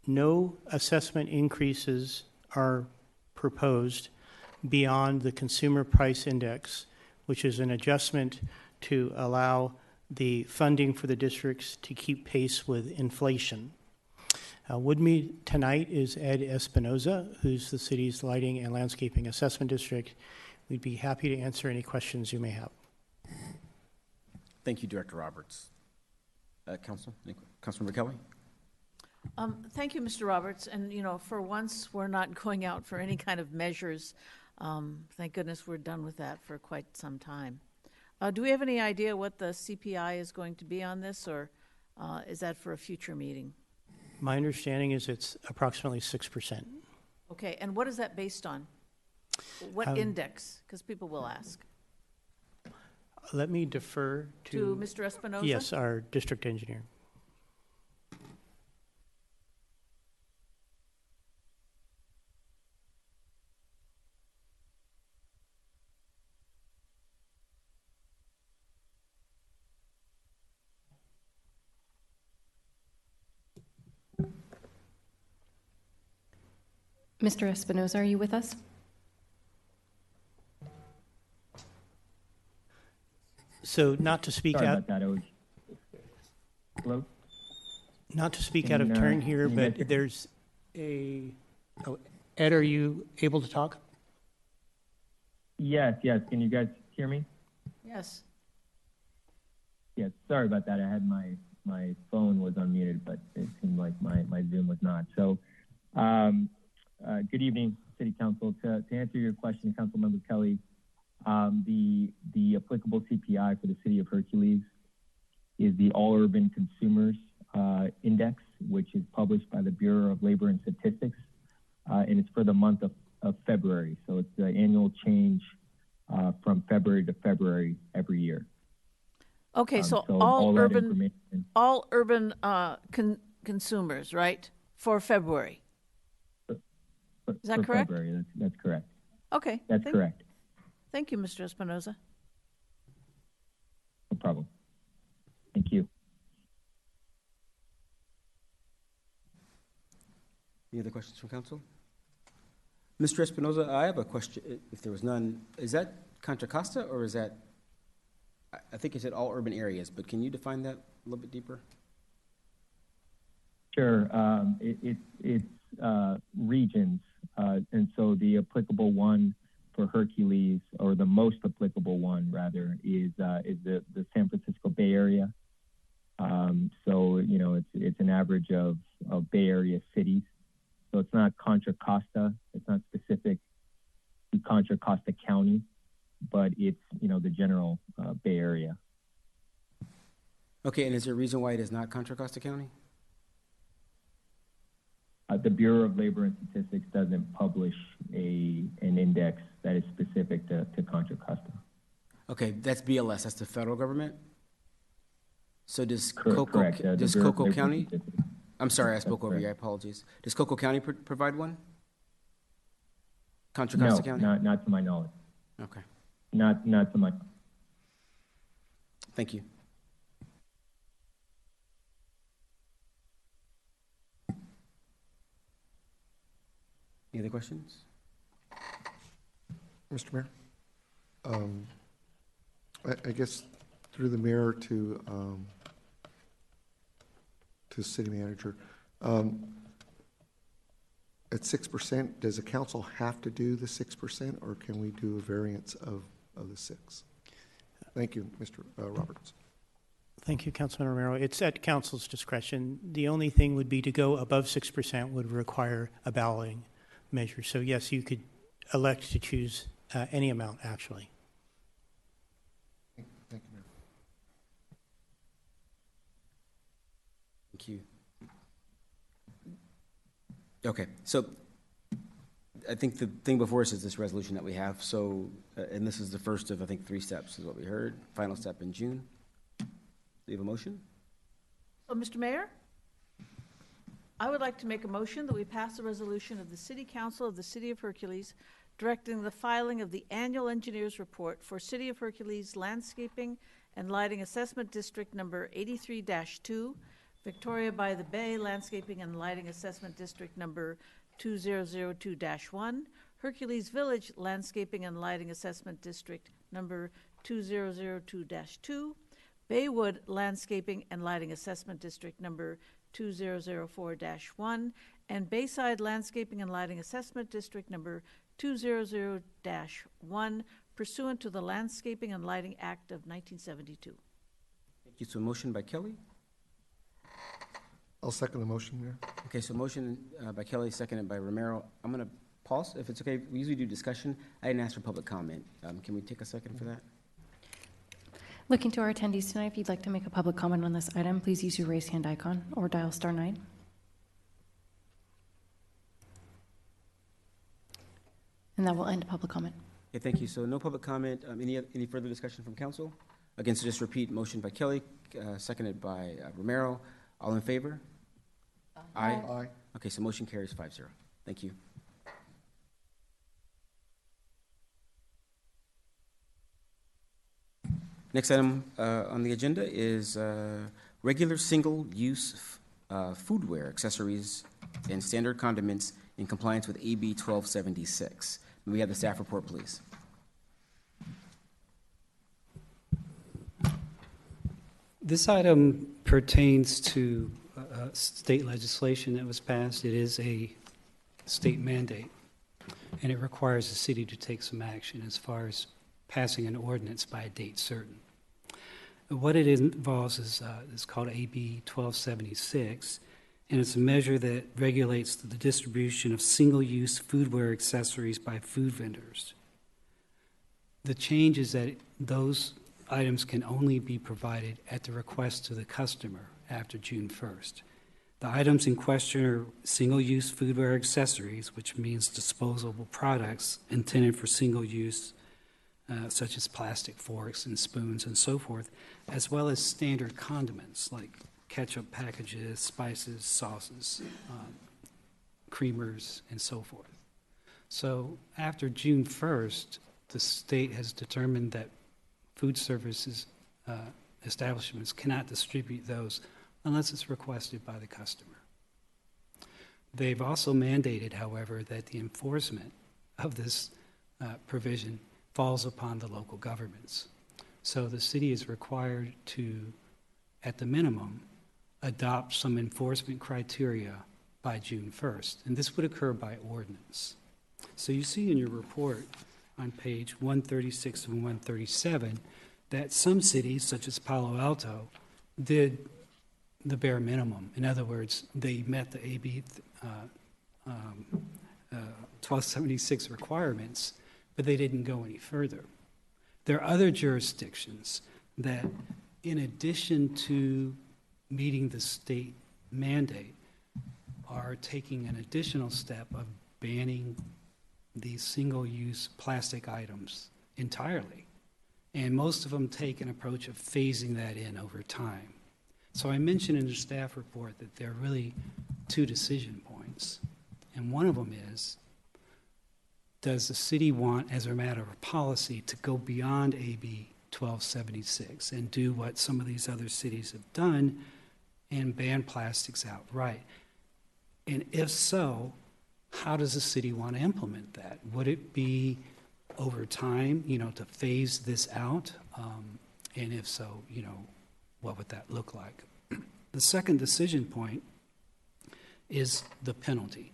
no assessment increases are proposed beyond the consumer price index, which is an adjustment to allow the funding for the districts to keep pace with inflation. With me tonight is Ed Espinoza, who's the city's Lighting and Landscaping Assessment District. We'd be happy to answer any questions you may have. Thank you, Director Roberts. Councilmember Kelly? Thank you, Mr. Roberts. And, for once, we're not going out for any kind of measures. Thank goodness we're done with that for quite some time. Do we have any idea what the CPI is going to be on this, or is that for a future meeting? My understanding is it's approximately 6%. Okay, and what is that based on? What index? Because people will ask. Let me defer To Mr. Espinoza? Yes, our district engineer. Mr. Espinoza, are you with us? So not to speak Sorry out. about that. I was... Hello? Not to speak out of turn here, but there's a. Oh, Ed, are you able to talk? Yes. Can you guys hear me? Yes. Yes. Sorry about that. I had my phone was unmuted, but it seemed like my Zoom was not. So, good evening, City Council. To answer your question, Councilmember Kelly, the applicable CPI for the City of Hercules is the All Urban Consumers Index, which is published by the Bureau of Labor and Statistics, and it's for the month of February. So it's the annual change from February to February every year. Okay, so all urban consumers, right, for February. Is that correct? February, that's correct. Okay. That's correct. Thank you, Mr. Espinoza. No problem. Thank you. Any other questions from council? Mr. Espinoza, I have a question, if there was none. Is that Contra Costa, or is that, I think you said all urban areas, but can you define that a little bit deeper? Sure. It's regions, and so the applicable one for Hercules, or the most applicable one rather, is the San Francisco Bay Area. So it's an average of Bay Area cities. So it's not Contra Costa. It's not specific to Contra Costa County, but it's the general Bay Area. Okay, and is there a reason why it is not Contra Costa County? The Bureau of Labor and Statistics doesn't publish an index that is specific to Contra Costa. Okay, that's BLS. That's the federal government. So does Correct. Does Coco County? I'm sorry, I spoke over you. I apologize. Does Coco County provide one? Contra Costa County? No, not to my knowledge. Okay. Not to my. Thank you. Any other questions? Mr. Mayor? I guess through the mayor to city manager. At 6%, does the council have to do the 6%, or can we do a variance of the 6? Thank you, Mr. Roberts. Thank you, Councilman Romero. It's at council's discretion. The only thing would be to go above 6% would require a balloting measure. So yes, you could elect to choose any amount, actually. Thank you, Mayor. Thank you. Okay, so I think the thing before us is this resolution that we have. So, and this is the first of, I think, 3 steps is what we heard. Final step in June. Do you have a motion? So, Mr. Mayor, I would like to make a motion that we pass a resolution of the City Council of the City of Hercules directing the filing of the annual engineer's report for City of Hercules Landscaping and Lighting Assessment District number 83-2, Victoria by the Bay Landscaping and Lighting Assessment District number 2002-1, Hercules Village Landscaping and Lighting Assessment District number 2002-2, Baywood Landscaping and Lighting Assessment District number 2004-1, and Bayside Landscaping and Lighting Assessment District number 200-1 pursuant to the Landscaping and Lighting Act of 1972. Thank you. So motion by Kelly. I'll second the motion, Mayor. Okay, so motion by Kelly, seconded by Romero. I'm going to pause, if it's okay. We usually do discussion. I didn't ask for public comment. Can we take a second for that? Looking to our attendees tonight, if you'd like to make a public comment on this item, please use your raised hand icon or dial *9. And that will end public comment. Okay, thank you. So no public comment. Any further discussion from council? Again, so just repeat, motion by Kelly, seconded by Romero. All in favor? Aye. Aye. Okay, so motion carries 5-0. Thank you. Next item on the agenda is regular single-use foodware, accessories, and standard condiments in compliance with AB 1276. May we have the staff report, please? This item pertains to state legislation that was passed. It is a state mandate, and it requires the city to take some action as far as passing an ordinance by a date certain. What it involves is called AB 1276, and it's a measure that regulates the distribution of single-use foodware accessories by food vendors. The change is that those items can only be provided at the request of the customer after June 1st. The items in question are single-use foodware accessories, which means disposable products intended for single use, such as plastic forks and spoons and so forth, as well as standard condiments like ketchup packages, spices, sauces, creamers, and so forth. So after June 1st, the state has determined that food services establishments cannot distribute those unless it's requested by the customer. They've also mandated, however, that the enforcement of this provision falls upon the local governments. So the city is required to, at the minimum, adopt some enforcement criteria by June 1st, and this would occur by ordinance. So you see in your report on page 136 and 137 that some cities, such as Palo Alto, did the bare minimum. In other words, they met the AB 1276 requirements, but they didn't go any further. There are other jurisdictions that, in addition to meeting the state mandate, are taking an additional step of banning these single-use plastic items entirely. And most of them take an approach of phasing that in over time. So I mentioned in the staff report that there are really two decision points. And one of them is, does the city want, as a matter of policy, to go beyond AB 1276 and do what some of these other cities have done and ban plastics outright? And if so, how does the city want to implement that? Would it be over time, to phase this out? And if so, what would that look like? The second decision point is the penalty.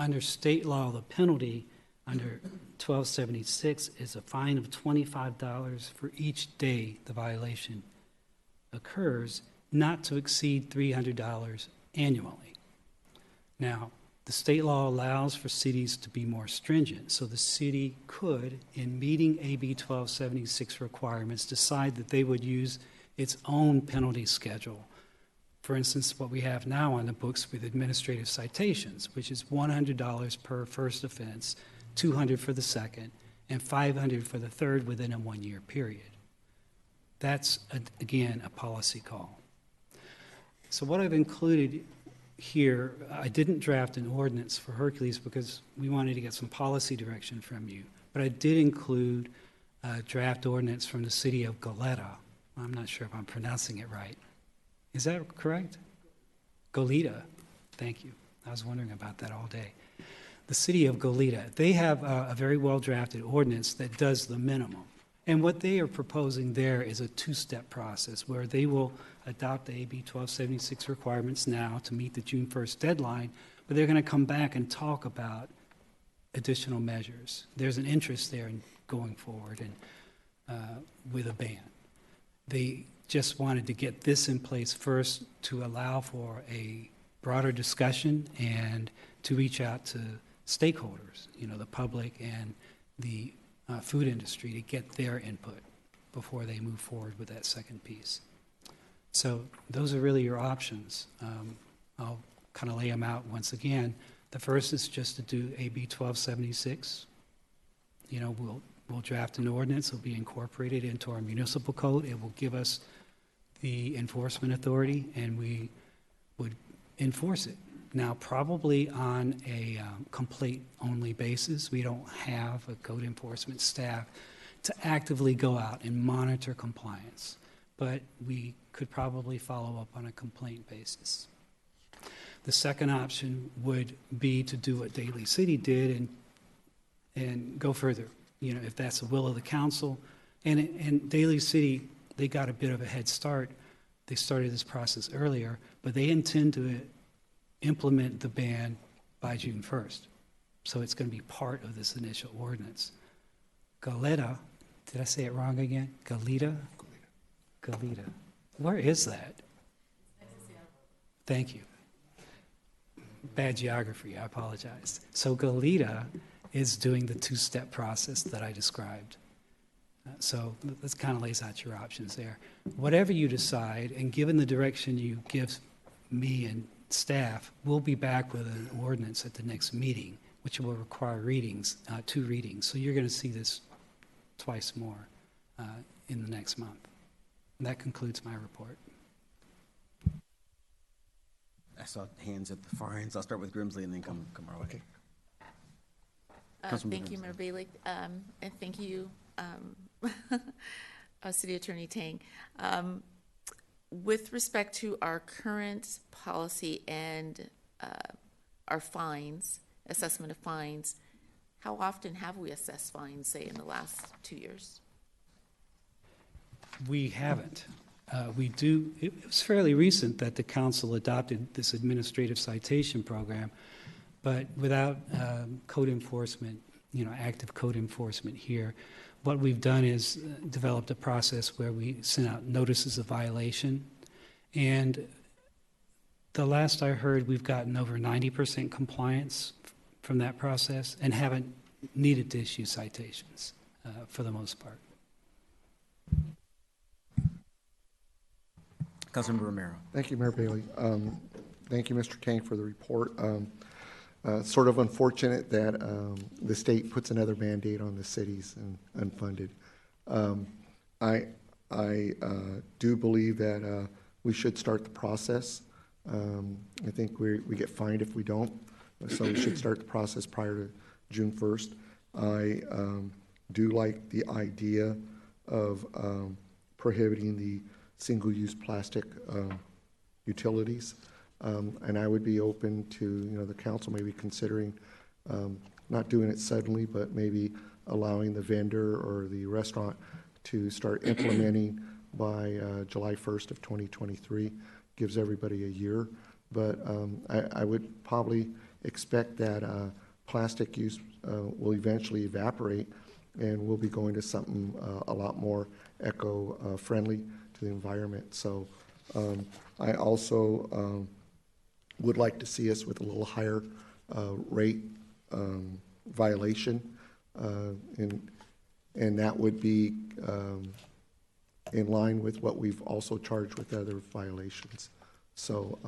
Under state law, the penalty under 1276 is a fine of $25 for each day the violation occurs, not to exceed $300 annually. Now, the state law allows for cities to be more stringent, so the city could, in meeting AB 1276 requirements, decide that they would use its own penalty schedule. For instance, what we have now on the books with administrative citations, which is $100 per first offense, $200 for the second, and $500 for the third within a 1-year period. That's, again, a policy call. So what I've included here, I didn't draft an ordinance for Hercules because we wanted to get some policy direction from you, but I did include a draft ordinance from the city of Goleta. I'm not sure if I'm pronouncing it right. Is that correct? Goleta. Thank you. I was wondering about that all day. The city of Goleta, they have a very well-drafted ordinance that does the minimum. And what they are proposing there is a two-step process where they will adopt the AB 1276 requirements now to meet the June 1st deadline, but they're going to come back and talk about additional measures. There's an interest there in going forward and with a ban. They just wanted to get this in place first to allow for a broader discussion and to reach out to stakeholders, the public and the food industry, to get their input before they move forward with that second piece. So those are really your options. I'll kind of lay them out once again. The first is just to do AB 1276. We'll draft an ordinance. It'll be incorporated into our municipal code. It will give us the enforcement authority, and we would enforce it. Now, probably on a complaint-only basis. We don't have a code enforcement staff to actively go out and monitor compliance, but we could probably follow up on a complaint basis. The second option would be to do what Daly City did and go further, if that's the will of the council. And Daly City, they got a bit of a head start. They started this process earlier, but they intend to implement the ban by June 1st. So it's going to be part of this initial ordinance. Goleta, did I say it wrong again? Goleta? Goleta. Where is that? Thank you. Bad geography, I apologize. So Goleta is doing the two-step process that I described. So this kind of lays out your options there. Whatever you decide, and given the direction you give me and staff, we'll be back with an ordinance at the next meeting, which will require readings, 2 readings. So you're going to see this twice more in the next month. And that concludes my report. I saw hands at the far ends. I'll start with Grimsley and then come our way. Okay. Thank you, Mayor Bailey, and thank you, City Attorney Tang. With respect to our current policy and our fines, assessment of fines, how often have we assessed fines, say, in the last 2 years? We haven't. We do. It was fairly recent that the council adopted this administrative citation program, but without code enforcement, active code enforcement here, what we've done is developed a process where we send out notices of violation. And the last I heard, we've gotten over 90% compliance from that process and haven't needed to issue citations for the most part. Councilmember Romero. Thank you, Mayor Bailey. Thank you, Mr. Tang, for the report. Sort of unfortunate that the state puts another mandate on the cities and unfunded. I do believe that we should start the process. I think we get fined if we don't, so we should start the process prior to June 1st. I do like the idea of prohibiting the single-use plastic utilities. And I would be open to, the council maybe considering not doing it suddenly, but maybe allowing the vendor or the restaurant to start implementing by July 1st of 2023. Gives everybody a year. But I would probably expect that plastic use will eventually evaporate, and we'll be going to something a lot more eco-friendly to the environment. So I also would like to see us with a little higher rate violation, and that would be in line with what we've also charged with other violations. So,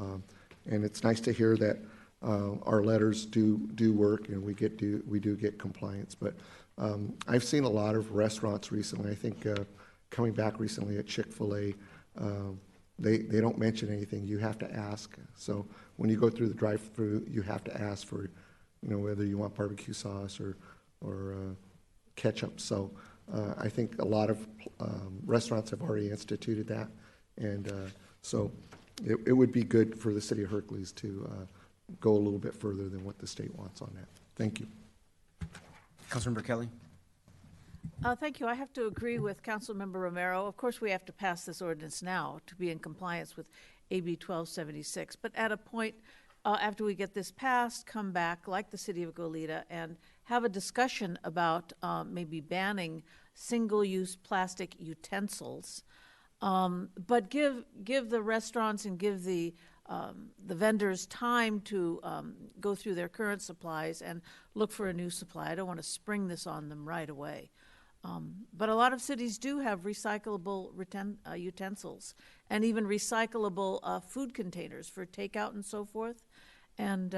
and it's nice to hear that our letters do work, and we do get compliance. But I've seen a lot of restaurants recently. I think coming back recently at Chick-fil-A, they don't mention anything. You have to ask. So when you go through the drive-through, you have to ask for, whether you want barbecue sauce or ketchup. So I think a lot of restaurants have already instituted that, and so it would be good for the city of Hercules to go a little bit further than what the state wants on that. Thank you. Councilmember Kelly. Thank you. I have to agree with Councilmember Romero. Of course, we have to pass this ordinance now to be in compliance with AB 1276. But at a point after we get this passed, come back, like the city of Goleta, and have a discussion about maybe banning single-use plastic utensils. But give the restaurants and give the vendors time to go through their current supplies and look for a new supply. I don't want to spring this on them right away. But a lot of cities do have recyclable utensils and even recyclable food containers for takeout and so forth. And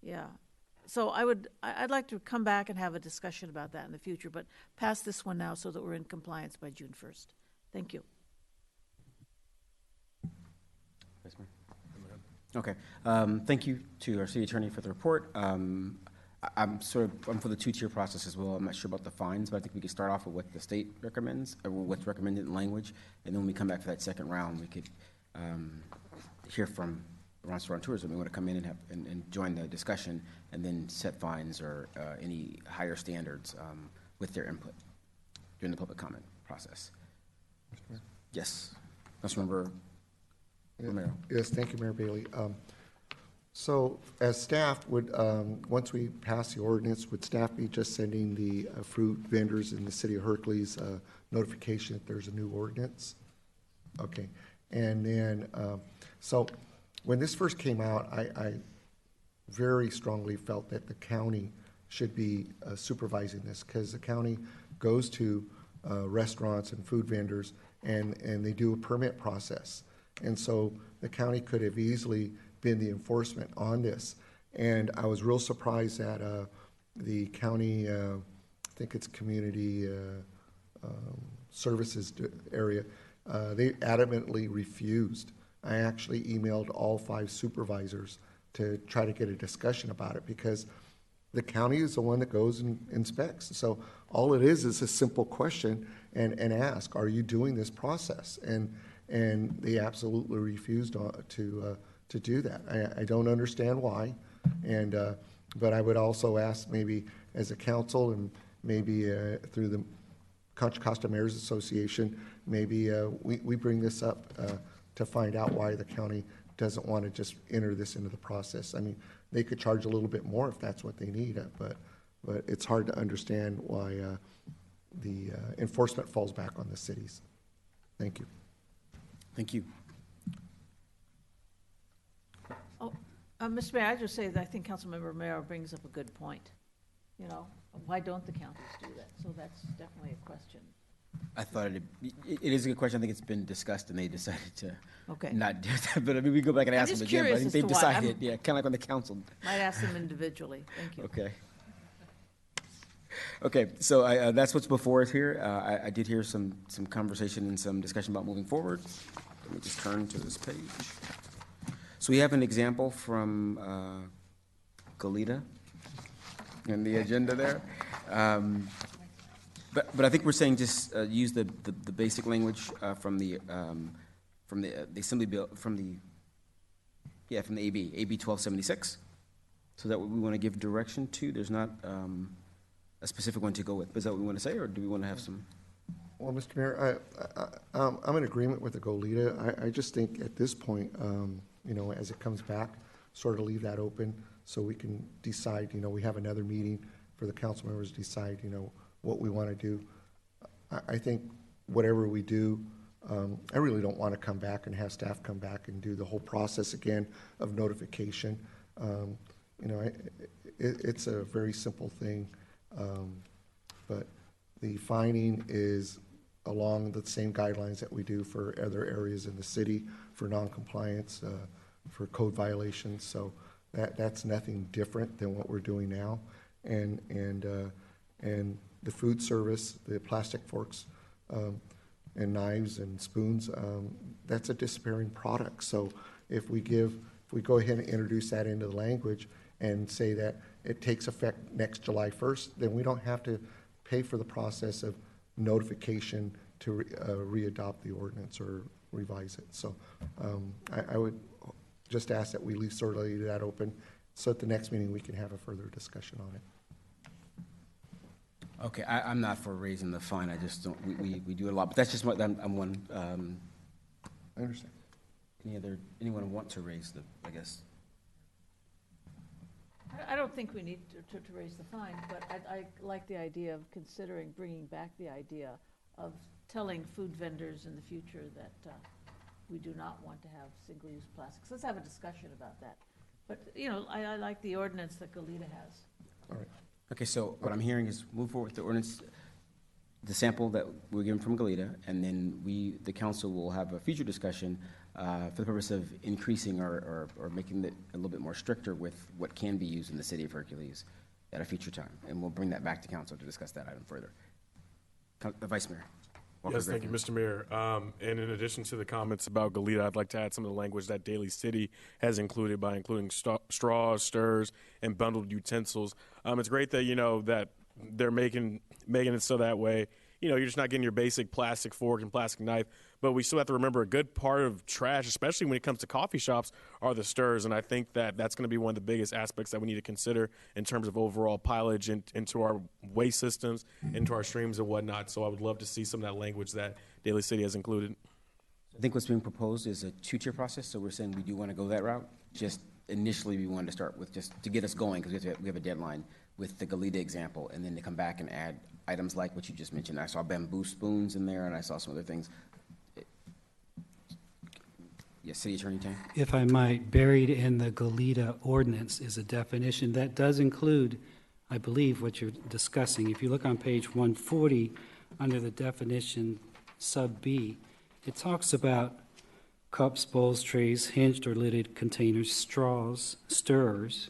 yeah, so I'd like to come back and have a discussion about that in the future, but pass this one now so that we're in compliance by June 1st. Thank you. Yes, ma'am. Okay. Thank you to our city attorney for the report. I'm for the two-tier process as well. I'm not sure about the fines, but I think we could start off with what the state recommends, or what's recommended in language, and then when we come back for that second round, we could hear from restaurant tourism. We want to come in and join the discussion, and then set fines or any higher standards with their input during the public comment process. Yes, Councilmember Romero. Yes, thank you, Mayor Bailey. So as staff would, once we pass the ordinance, would staff be just sending the fruit vendors in the city of Hercules notification that there's a new ordinance? Okay. And then, so when this first came out, I very strongly felt that the county should be supervising this, because the county goes to restaurants and food vendors and they do a permit process. And so the county could have easily been the enforcement on this. And I was real surprised that the county, I think it's community services area, they adamantly refused. I actually emailed all 5 supervisors to try to get a discussion about it, because the county is the one that goes and inspects. So all it is a simple question and ask, are you doing this process? And they absolutely refused to do that. I don't understand why, and but I would also ask, maybe as a council and maybe through the Contra Costa Mayors Association, maybe we bring this up to find out why the county doesn't want to just enter this into the process. I mean, they could charge a little bit more if that's what they need, but it's hard to understand why the enforcement falls back on the cities. Thank you. Thank you. Oh, Mr. Mayor, I just say that I think Councilmember Romero brings up a good point. You know, why don't the counties do that? So that's definitely a question. I thought it is a good question. I think it's been discussed, and they decided to Okay. not do that. But I mean, we go back and ask them again. But I think they've decided, yeah, kind of like on the council. Might ask them individually. Thank you. Okay. Okay, so that's what's before us here. I did hear some conversation and some discussion about moving forward. Let me just turn to this page. So we have an example from Goleta in the agenda there. But I think we're saying just use the basic language from the Assembly bill, from the AB 1276. So that what we want to give direction to. There's not a specific one to go with. Is that what we want to say, or do we want to have some? Well, Mr. Mayor, I'm in agreement with the Goleta. I just think at this point, you know, as it comes back, sort of leave that open so we can decide, you know, we have another meeting for the council members to decide, you know, what we want to do. I think whatever we do, I really don't want to come back and have staff come back and do the whole process again of notification. You know, it's a very simple thing, but the fining is along the same guidelines that we do for other areas in the city for noncompliance, for code violations. So that's nothing different than what we're doing now. And the food service, the plastic forks and knives and spoons, that's a disappearing product. So if we go ahead and introduce that into the language and say that it takes effect next July 1st, then we don't have to pay for the process of notification to re-adopt the ordinance or revise it. So I would just ask that we leave that open so at the next meeting we can have a further discussion on it. Okay, I'm not for raising the fine. I just don't, we do it a lot, but that's just what, I'm one, I understand. anyone want to raise the, I guess? I don't think we need to raise the fine, but I like the idea of considering bringing back the idea of telling food vendors in the future that we do not want to have single-use plastics. Let's have a discussion about that. But, you know, I like the ordinance that Goleta has. All right. Okay, so what I'm hearing is move forward with the ordinance, the sample that we're given from Goleta, and then the council will have a future discussion for the purpose of increasing or making it a little bit more stricter with what can be used in the city of Hercules at a future time. And we'll bring that back to council to discuss that item further. The Vice Mayor. Walker Yes, thank you, Griffin. Mr. Mayor. And in addition to the comments about Goleta, I'd like to add some of the language that Daly City has included by including straws, stirs, and bundled utensils. It's great that, that they're making it so that way, you're just not getting your basic plastic fork and plastic knife, but we still have to remember a good part of trash, especially when it comes to coffee shops, are the stirs. And I think that that's going to be one of the biggest aspects that we need to consider in terms of overall pileage into our waste systems, into our streams and whatnot. So I would love to see some of that language that Daly City has included. I think what's being proposed is a two-tier process, so we're saying we do want to go that route. Just initially, we wanted to start with just to get us going, because we have a deadline with the Goleta example, and then to come back and add items like what you just mentioned. I saw bamboo spoons in there, and I saw some other things. Yes, City Attorney Tang? If I might, buried in the Goleta ordinance is a definition that does include, I believe, what you're discussing. If you look on page 140, under the definition sub B, it talks about cups, bowls, trays, hinged or lidded containers, straws, stirrers,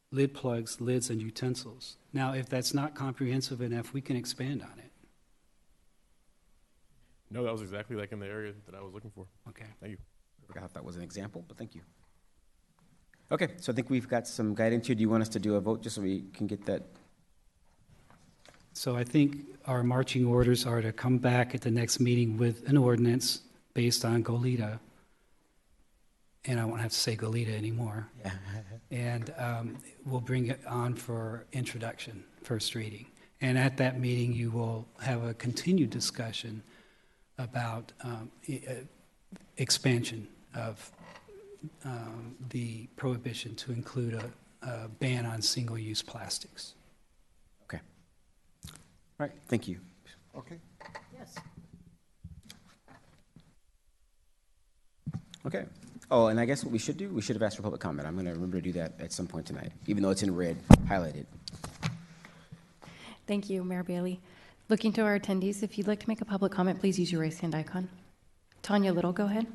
lid plugs, lids, and utensils. Now, if that's not comprehensive enough, we can expand on it. No, that was exactly like in the area that I was looking for. Okay. Thank you. I forgot that was an example, but thank you. Okay, so I think we've got some guidance here. Do you want us to do a vote just so we can get that? So I think our marching orders are to come back at the next meeting with an ordinance based on Goleta. And I won't have to say Goleta anymore. Yeah. And we'll bring it on for introduction, first reading. And at that meeting, you will have a continued discussion about expansion of the prohibition to include a ban on single-use plastics. Okay. All right, thank you. Okay. Yes. Okay. Oh, and I guess what we should do, we should have asked for public comment. I'm going to remember to do that at some point tonight, even though it's in red, highlighted. Thank you, Mayor Bailey. Looking to our attendees, if you'd like to make a public comment, please use your raise hand icon. Tanya Little, go ahead.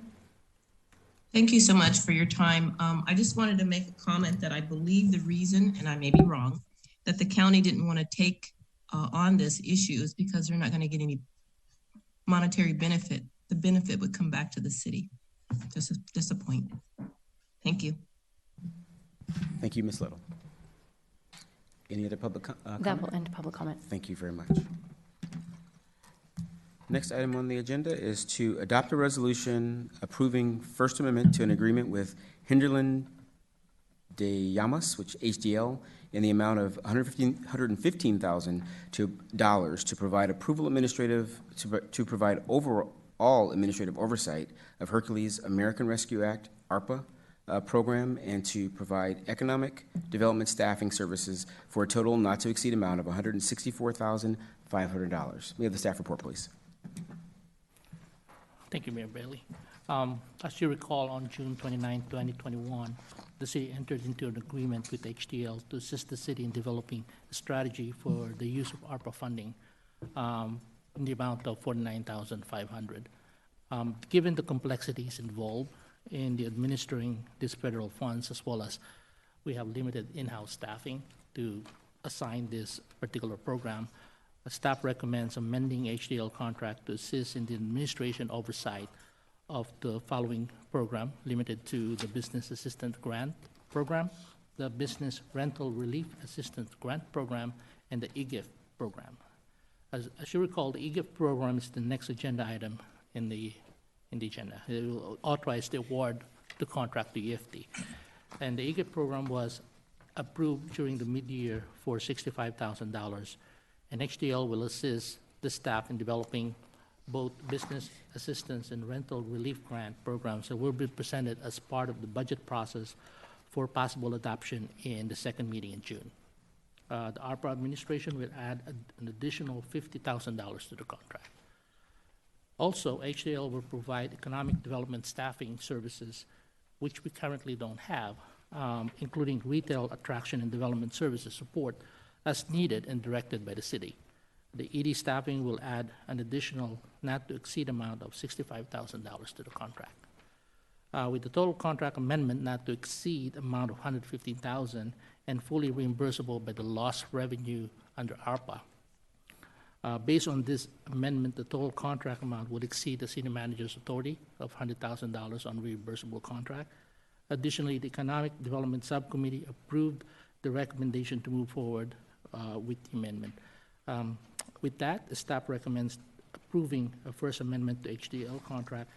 Thank you so much for your time. I just wanted to make a comment that I believe the reason, and I may be wrong, that the county didn't want to take on this issue is because they're not going to get any monetary benefit. The benefit would come back to the city. Just a point. Thank you. Thank you, Ms. Little. Any other public comment? That will end public comment. Thank you very much. Next item on the agenda is to adopt a resolution approving First Amendment to an agreement with Hinderland de Llamas, which HDL, in the amount of $115,000 to provide to provide overall administrative oversight of Hercules American Rescue Act (ARPA) program, and to provide economic development staffing services for a total not to exceed amount of $164,500. We have the staff report, please. Thank you, Mayor Bailey. As you recall, on June 29, 2021, the city entered into an agreement with HDL to assist the city in developing a strategy for the use of ARPA funding in the amount of $49,500. Given the complexities involved in the administering these federal funds, as well as we have limited in-house staffing to assign this particular program, staff recommends amending HDL contract to assist in the administration oversight of the following program, limited to the Business Assistant Grant Program, the Business Rental Relief Assistance Grant Program, and the eGift program. As you recall, the eGift program is the next agenda item in the agenda. It will authorize the award the contract to EFT. And the eGift program was approved during the mid-year for $65,000 and HDL will assist the staff in developing both business assistance and rental relief grant programs that will be presented as part of the budget process for possible adoption in the second meeting in June. The ARPA administration will add an additional $50,000 to the contract. Also, HDL will provide economic development staffing services, which we currently don't have, including retail attraction and development services support as needed and directed by the city. The ED staffing will add an additional not to exceed amount of $65,000 to the contract. With the total contract amendment not to exceed amount of $115,000 and fully reimbursable by the lost revenue under ARPA. Based on this amendment, the total contract amount would exceed the city manager's authority of $100,000 on reimbursable contract. Additionally, the Economic Development Subcommittee approved the recommendation to move forward with the amendment. With that, the staff recommends approving a first amendment to HDL contract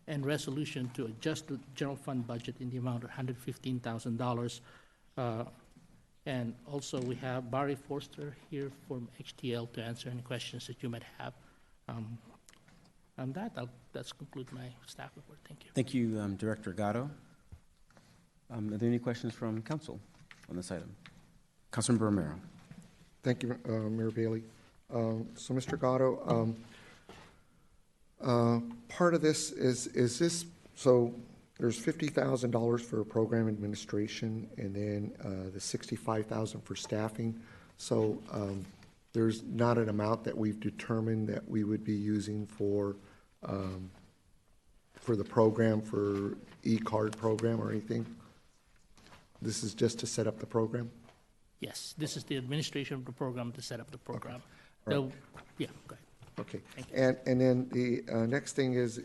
and resolution to adjust the general fund budget in the amount of $115,000. And also, we have Barry Forster here from HDL to answer any questions that you might have. On that, that's conclude my staff report. Thank you. Thank you, Director Gatto. Are there any questions from council on this item? Councilmember Romero. Thank you, Mayor Bailey. So, Mr. Gatto, part of this is this, so there's $50,000 for program administration and then the $65,000 for staffing. So there's not an amount that we've determined that we would be using for the program, for e-card program or anything? This is just to set up the program? Yes, this is the administration of the program to set up the program. Okay. Right. So, yeah, go ahead. Okay. And then the next thing is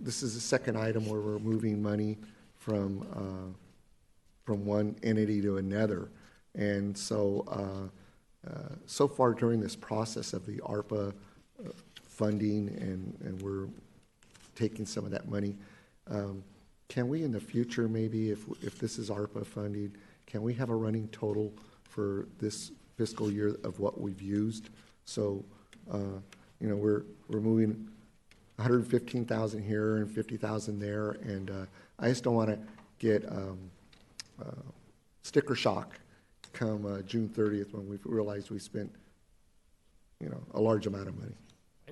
this is the second item where we're moving money from one entity to another. And so so far during this process of the ARPA funding and we're taking some of that money, can we in the future, maybe if this is ARPA funding, can we have a running total for this fiscal year of what we've used? So, we're moving 115,000 here and 50,000 there, and I just don't want to get sticker shock come June 30th when we've realized we spent, a large amount of money.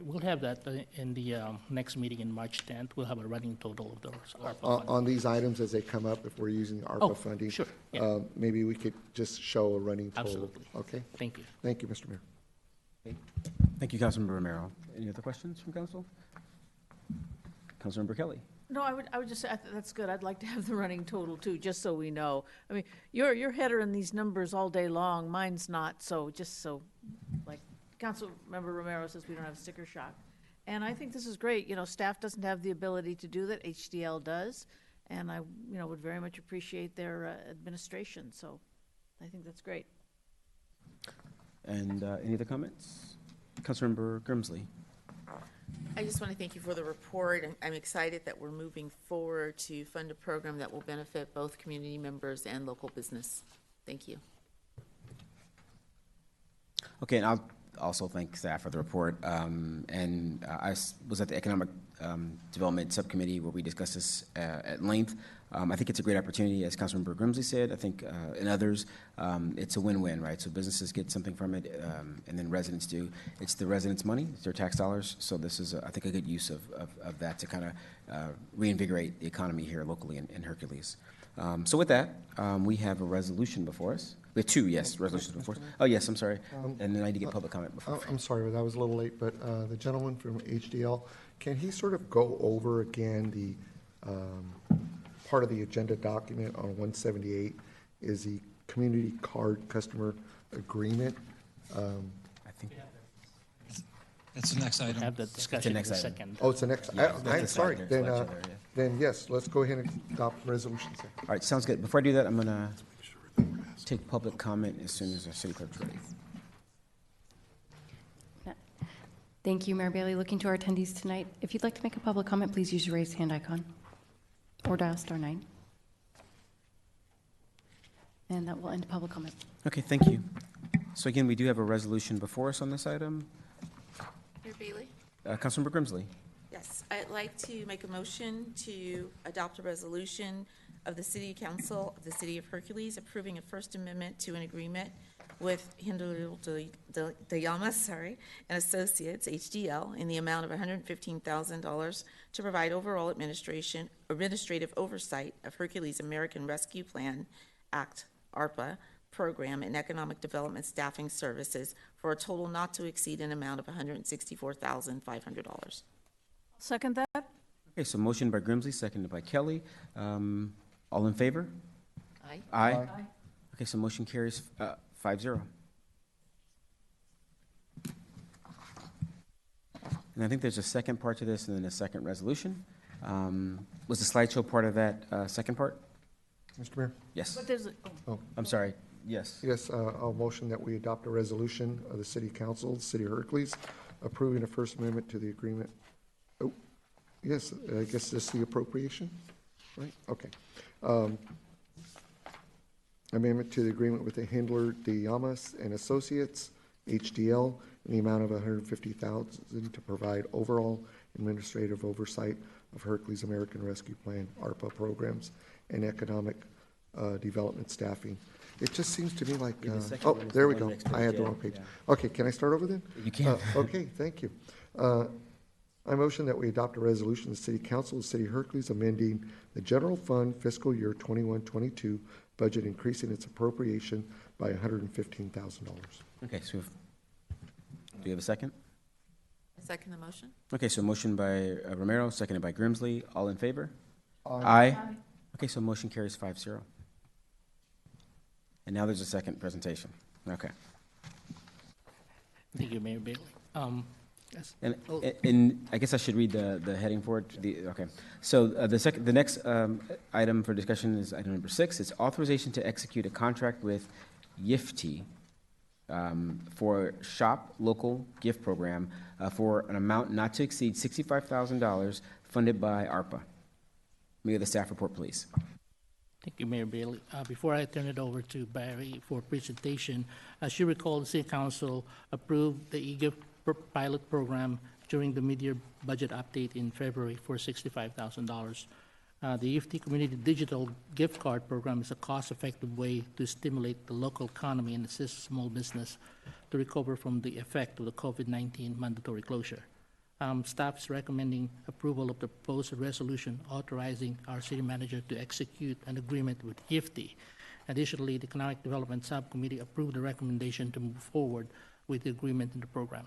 We'll have that in the next meeting in March 10th. We'll have a running total of those ARPA On these items as they come up, if we're using the ARPA funding, sure. Yeah. Maybe we could just show a running total. Absolutely. Okay? Thank you. Thank you, Mr. Mayor. Okay. Thank you, Councilmember Romero. Any other questions from council? Councilmember Kelly. No, I would just say that's good. I'd like to have the running total too, just so we know. I mean, you're headering these numbers all day long. Mine's not. So just so, like Councilmember Romero says, we don't have sticker shock, and I think this is great. Staff doesn't have the ability to do that. HDL does, and I would very much appreciate their administration. So I think that's great. And any other comments? Councilmember Grimsley. I just want to thank you for the report. I'm excited that we're moving forward to fund a program that will benefit both community members and local business. Thank you. Okay, and I'll also thank staff for the report. I was at the Economic Development Subcommittee where we discussed this at length. I think it's a great opportunity, as Councilmember Grimsley said. I think, and others, it's a win-win, right? So businesses get something from it, and then residents do. It's the residents' money, it's their tax dollars. So this is, I think, a good use of that to kind of reinvigorate the economy here locally in Hercules. So with that, we have a resolution before us. We have two, yes, resolutions before us. Oh, yes, I'm sorry. And then I need to get public comment before. I'm sorry, that was a little late, but the gentleman from HDL, can he sort of go over again the part of the agenda document on 178 is the community card customer agreement? I think it's the next item. Have that discussion in a second. Oh, it's the next. I'm sorry. Then yes, let's go ahead and adopt resolutions. All right, sounds good. Before I do that, I'm going to take public comment as soon as our city clerk's ready. Thank you, Mayor Bailey. Looking to our attendees tonight, if you'd like to make a public comment, please use your raised hand icon or dial *9. And that will end public comment. Okay, thank you. So again, we do have a resolution before us on this item. Mayor Bailey? Councilmember Grimsley. Yes, I'd like to make a motion to adopt a resolution of the City Council of the City of Hercules approving a First Amendment to an agreement with Hindle de Llamas, and Associates, HDL, in the amount of $115,000 to provide overall administrative oversight of Hercules American Rescue Plan Act, ARPA, program and economic development staffing services for a total not to exceed an amount of $164,500. Second that? Okay, so motion by Grimsley, seconded by Kelly. All in favor? Aye. Aye. Okay, so motion carries 5-0. And I think there's a second part to this and then a second resolution. Was the slideshow part of that second part? Mr. Mayor? Yes. But there's Oh. I'm sorry. Yes. Yes, I'll motion that we adopt a resolution of the City Council, City of Hercules, approving a First Amendment to the agreement. Oh, yes, I guess this is the appropriation, right? Okay. Amendment to the agreement with the Hindler de Llamas and Associates, HDL, in the amount of $150,000 to provide overall administrative oversight of Hercules American Rescue Plan, ARPA programs, and economic development staffing. It just seems to me like, Yeah, the second oh, one is there the we one go. next I page, had the yeah, wrong page. yeah. Okay, can I start over then? You can. Okay, thank you. I motion that we adopt a resolution of the City Council of the City of Hercules amending the general fund fiscal year 21-22 budget, increasing its appropriation by $115,000. Okay, so do you have a second? I second the motion. Okay, so motion by Romero, seconded by Grimsley. All in favor? Aye. Okay, so motion carries 5-0. And now there's a second presentation. Okay. Thank you, Mayor Bailey. Yes. And I guess I should read the heading for it. Okay. So the next item for discussion is item number 6. It's authorization to execute a contract with YIFT for Shop Local Gift Program for an amount not to exceed $65,000 funded by ARPA. May the staff report, please. Thank you, Mayor Bailey. Before I turn it over to Barry for presentation, as you recall, the City Council approved the e-gift pilot program during the mid-year budget update in February for $65,000. The EFT Community Digital Gift Card Program is a cost-effective way to stimulate the local economy and assist small business to recover from the effect of the COVID-19 mandatory closure. Staff is recommending approval of the proposed resolution authorizing our city manager to execute an agreement with YIFT. Additionally, the Economic Development Subcommittee approved the recommendation to move forward with the agreement in the program.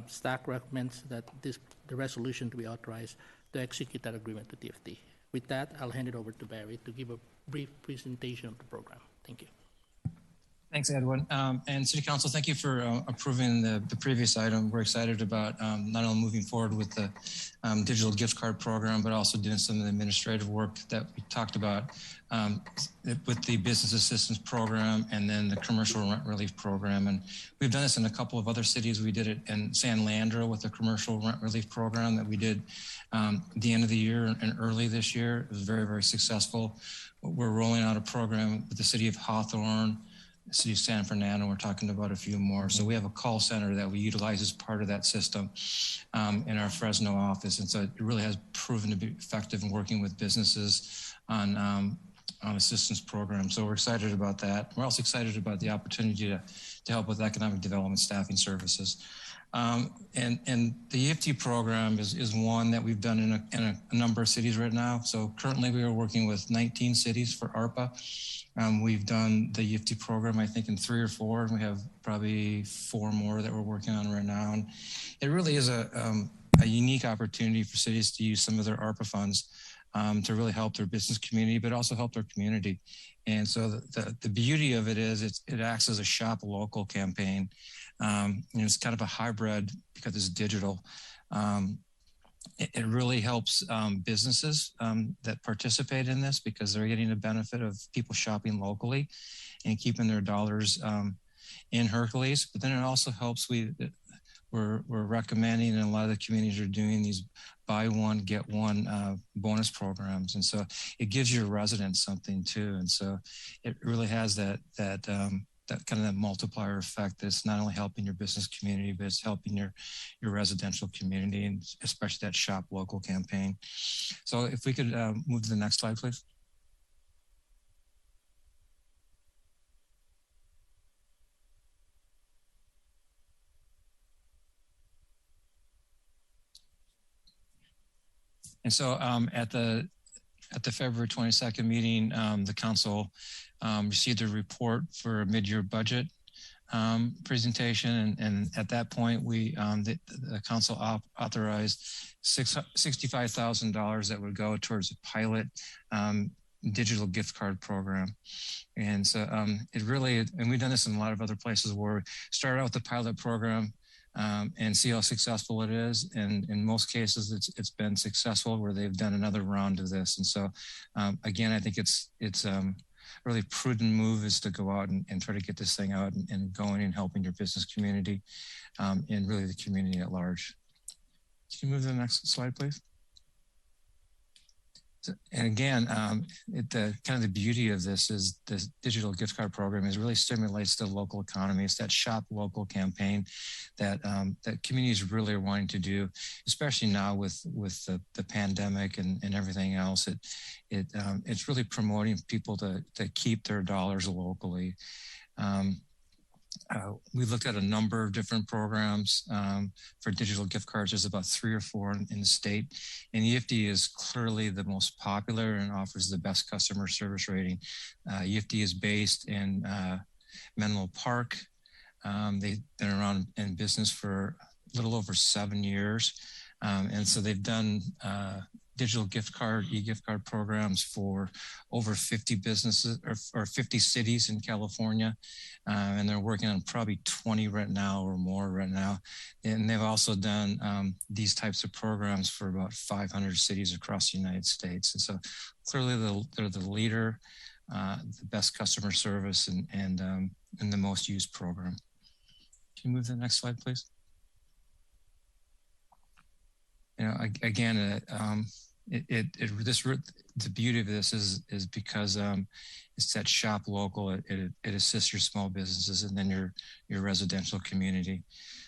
Staff recommends that the resolution to be authorized to execute that agreement with YIFT. With that, I'll hand it over to Barry to give a brief presentation of the program. Thank you. Thanks, Edwin. And City Council, thank you for approving the previous item. We're excited about not only moving forward with the digital gift card program, but also doing some of the administrative work that we talked about with the business assistance program and then the commercial rent relief program. And we've done this in a couple of other cities. We did it in San Leandro with the commercial rent relief program that we did at the end of the year and early this year. It was very, very successful. We're rolling out a program with the city of Hawthorne, the city of San Fernando. We're talking about a few more. So we have a call center that we utilize as part of that system in our Fresno office. And so it really has proven to be effective in working with businesses on assistance programs. So we're excited about that. We're also excited about the opportunity to help with economic development staffing services. And the EFT program is one that we've done in a number of cities right now. So currently we are working with 19 cities for ARPA. We've done the EFT program, I think, in 3 or 4, and we have probably 4 more that we're working on right now. And it really is a unique opportunity for cities to use some of their ARPA funds to really help their business community, but also help their community. And so the beauty of it is it acts as a shop local campaign. It's kind of a hybrid because it's digital. It really helps businesses that participate in this because they're getting the benefit of people shopping locally and keeping their dollars in Hercules. But then it also helps we're recommending, and a lot of the communities are doing these buy one, get one bonus programs. And so it gives your residents something too. And so it really has that that kind of that multiplier effect that's not only helping your business community, but it's helping your residential community, and especially that Shop Local campaign. So if we could move to the next slide, please. And so at the February 22nd meeting, the council received a report for a mid-year budget presentation, and at that point, the council authorized $65,000 that would go towards a pilot digital gift card program. And so it really, and we've done this in a lot of other places where we start out with the pilot program and see how successful it is. And in most cases, it's been successful where they've done another round of this. And so, again, I think it's a really prudent move is to go out and try to get this thing out and going and helping your business community and really the community at large. Can you move to the next slide, please? And again, kind of the beauty of this is the digital gift card program is really stimulates the local economy. It's that Shop Local campaign that that communities really are wanting to do, especially now with the pandemic and everything else. It's really promoting people to keep their dollars locally. We looked at a number of different programs for digital gift cards. There's about 3 or 4 in the state. And EFT is clearly the most popular and offers the best customer service rating. EFT is based in Menlo Park. They've been around in business for a little over 7 years. And so they've done digital gift card, e-gift card programs for over 50 businesses or 50 cities in California. And they're working on probably 20 right now or more right now. And they've also done these types of programs for about 500 cities across the United States. And so clearly they're the leader, the best customer service and the most used program. Can you move to the next slide, please? You know, again, the beauty of this is because it's that Shop Local. It assists your small businesses and then your residential community.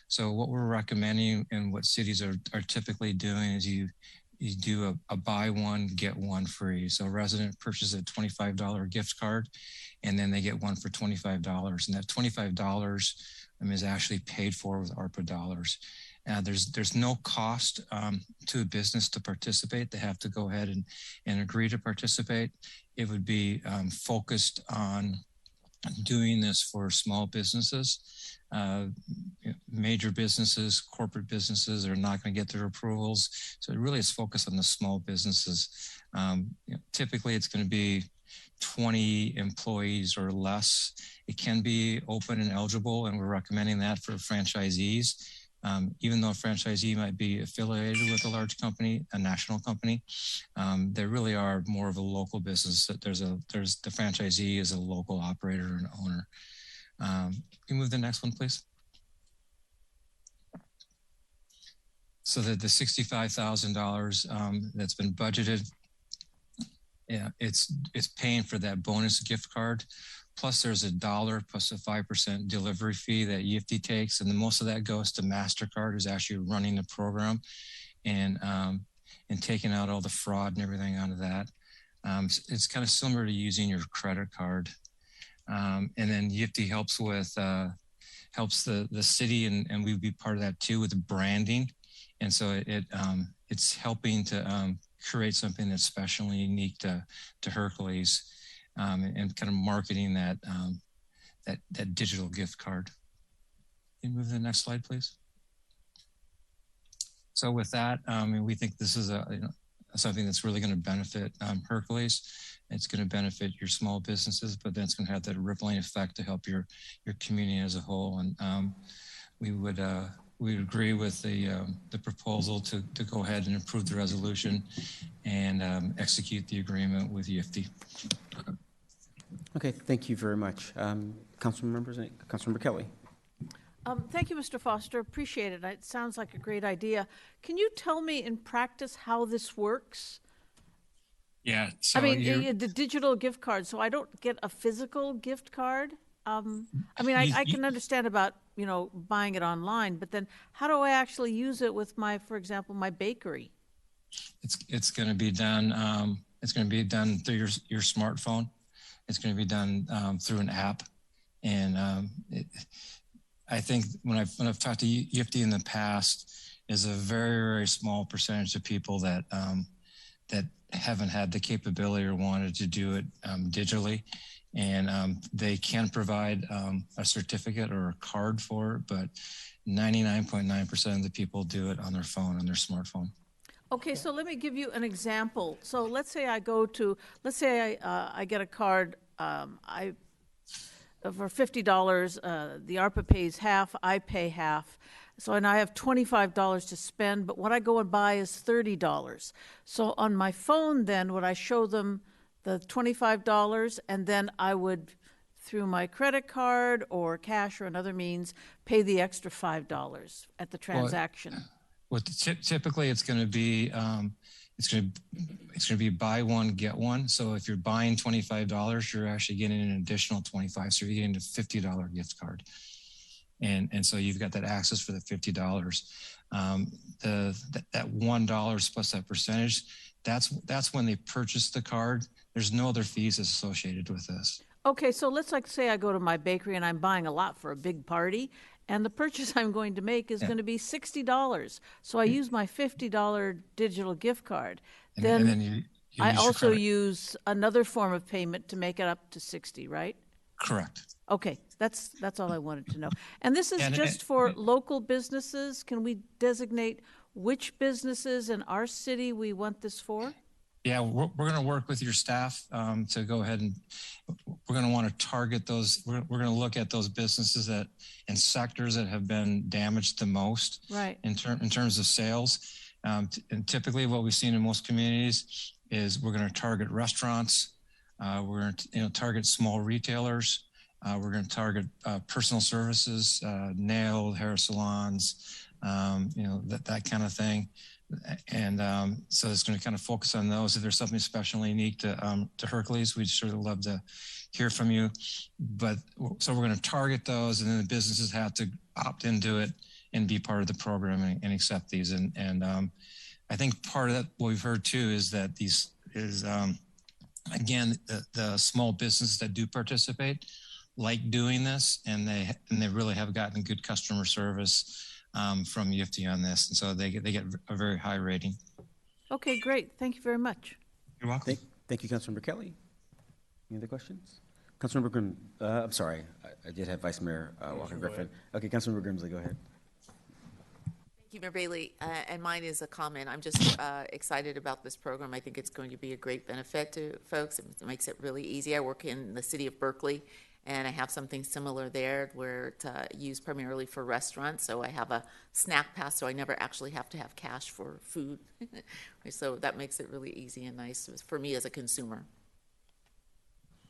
So what we're recommending and what cities are typically doing is you do a buy one, get one free. So a resident purchases a $25 gift card and then they get one for $25. And that $25 is actually paid for with ARPA dollars. There's no cost to a business to participate. They have to go ahead and agree to participate. It would be focused on doing this for small businesses. Major businesses, corporate businesses are not going to get their approvals. So it really is focused on the small businesses. Typically, it's going to be 20 employees or less. It can be open and eligible, and we're recommending that for franchisees. Even though a franchisee might be affiliated with a large company, a national company, they really are more of a local business. There's the franchisee is a local operator and owner. Can you move the next one, please? So the $65,000 that's been budgeted, yeah, it's paying for that bonus gift card. Plus there's $1 plus a 5% delivery fee that EFT takes. And the most of that goes to MasterCard, who's actually running the program and taking out all the fraud and everything out of that. It's kind of similar to using your credit card. And then EFT helps with, helps the city and we'd be part of that too with the branding. And so it's helping to create something that's special and unique to Hercules. And kind of marketing that that digital gift card. Can you move to the next slide, please? So with that, we think this is something that's really going to benefit Hercules. It's going to benefit your small businesses, but then it's going to have that rippling effect to help your community as a whole. And we would agree with the proposal to go ahead and approve the resolution and execute the agreement with EFT. Okay, thank you very much. Council members, Councilmember Kelly. Thank you, Mr. Foster. Appreciate it. It sounds like a great idea. Can you tell me in practice how this works? Yeah. So I mean, the digital gift card. So I don't get a physical gift card? I mean, I can understand about, you know, buying it online, but then how do I actually use it with my, for example, my bakery? It's going to be done. It's going to be done through your smartphone. It's going to be done through an app, and I think when I've talked to UFD in the past, is a very, very small percentage of people that that haven't had the capability or wanted to do it digitally, and they can provide a certificate or a card for it, but 99.9% of the people do it on their phone, on their smartphone. Okay, so let me give you an example. So let's say I go to, let's say I get a card, for $50, the ARPA pays half, I pay half. So, and I have $25 to spend, but what I go and buy is $30. So on my phone then, would I show them the $25 and then I would, through my credit card or cash or another means, pay the extra $5 at the transaction? Well, typically it's going to be it's going to be buy one get one. So if you're buying $25, you're actually getting an additional $25. So you're getting a $50 gift card, and so you've got that access for the $50. That $1 plus that percentage, that's when they purchase the card. There's no other fees associated with this. Okay, so let's like say I go to my bakery and I'm buying a lot for a big party, and the purchase I'm going to make is going to be $60. So I use my $50 digital gift card. Then you I also use another form of payment to make it up to $60, right? Correct. Okay, that's all I wanted to know. And this is just for local businesses. Can we designate which businesses in our city we want this for? Yeah, we're going to work with your staff to go ahead and we're going to want to target those. We're going to look at those businesses that and sectors that have been damaged the most, right? In terms of sales, and typically what we've seen in most communities is we're going to target restaurants. We're going to target small retailers. We're going to target personal services, nail, hair salons, that kind of thing. And so it's going to kind of focus on those. If there's something especially unique to Hercules, we'd sure love to hear from you. But so we're going to target those, and then the businesses have to opt into it and be part of the program and accept these. And I think part of that, what we've heard too, is that again, the small businesses that do participate like doing this, and they really have gotten good customer service from UFD on this, and so they get a very high rating. Okay, great. Thank you very much. You're welcome. Thank you, Councilmember Kelly. Any other questions? Councilmember Grimm, I'm sorry, I did have Vice Mayor Walker Griffin. Okay, Councilmember Grimsley, go ahead. Thank you, Mayor Bailey. And mine is a comment. I'm just excited about this program. I think it's going to be a great benefit to folks. It makes it really easy. I work in the city of Berkeley, and I have something similar there where it's used primarily for restaurants. So I have a snack pass, so I never actually have to have cash for food. So that makes it really easy and nice for me as a consumer.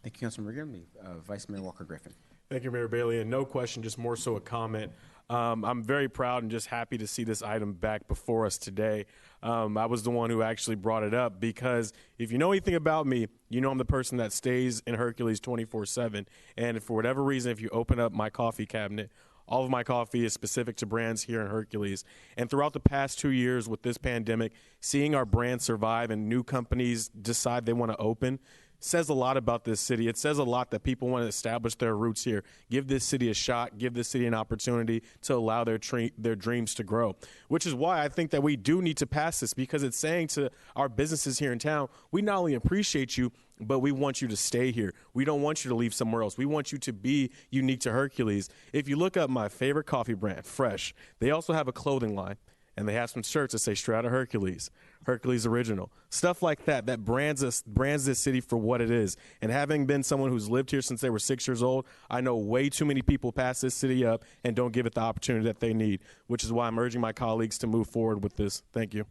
Thank you, Councilmember Grimley. Vice Mayor Walker Griffin. Thank you, Mayor Bailey. And no question, just more so a comment. I'm very proud and just happy to see this item back before us today. I was the one who actually brought it up because if you know anything about me, you know I'm the person that stays in Hercules 24/7. And for whatever reason, if you open up my coffee cabinet, all of my coffee is specific to brands here in Hercules. And throughout the past 2 years with this pandemic, seeing our brand survive and new companies decide they want to open says a lot about this city. It says a lot that people want to establish their roots here, give this city a shot, give this city an opportunity to allow their dreams to grow, which is why I think that we do need to pass this, because it's saying to our businesses here in town, we not only appreciate you, but we want you to stay here. We don't want you to leave somewhere else. We want you to be unique to Hercules. If you look up my favorite coffee brand, Fresh, they also have a clothing line. And they have some shirts that say straight out of Hercules, Hercules Original, stuff like that, that brands this city for what it is. And having been someone who's lived here since they were 6 years old, I know way too many people pass this city up and don't give it the opportunity that they need, which is why I'm urging my colleagues to move forward with this. Thank you.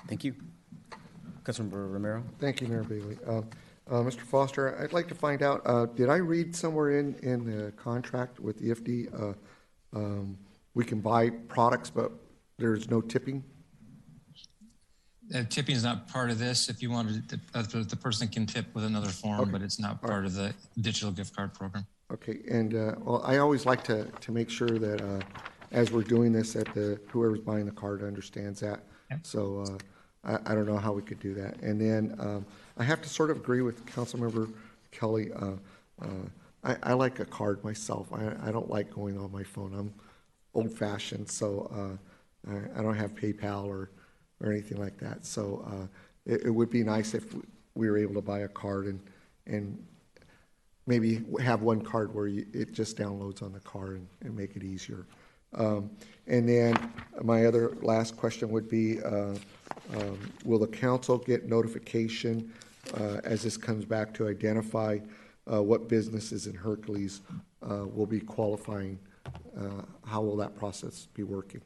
Thank you. Councilmember Romero. Thank you, Mayor Bailey. Mr. Foster, I'd like to find out, did I read somewhere in the contract with the EFD, we can buy products, but there's no tipping? Tipping is not part of this. If you wanted, the person can tip with another form, Okay. but it's not part of the digital gift card program. Okay, and well, I always like to make sure that as we're doing this, that whoever's buying the card understands that. Yep. So I don't know how we could do that. And then I have to sort of agree with Councilmember Kelly. I like a card myself. I don't like going on my phone. I'm old-fashioned, so I don't have PayPal or anything like that. So it would be nice if we were able to buy a card and maybe have one card where it just downloads on the car and make it easier. And then my other last question would be, will the council get notification as this comes back to identify what businesses in Hercules will be qualifying? How will that process be working?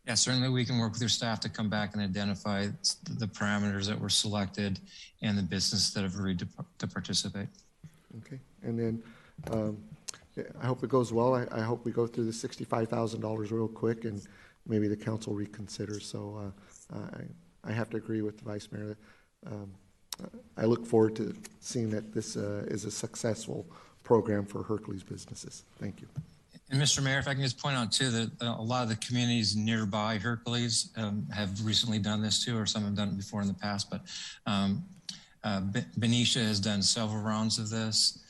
Yeah, certainly we can work with your staff to come back and identify the parameters that were selected and the business that have agreed to participate. Okay, and then I hope it goes well. I hope we go through the $65,000 real quick and maybe the council reconsiders. So I have to agree with the Vice Mayor. I look forward to seeing that this is a successful program for Hercules businesses. Thank you. And Mr. Mayor, if I can just point out too that a lot of the communities nearby Hercules have recently done this too, or some have done it before in the past, but Benicia has done several rounds of this.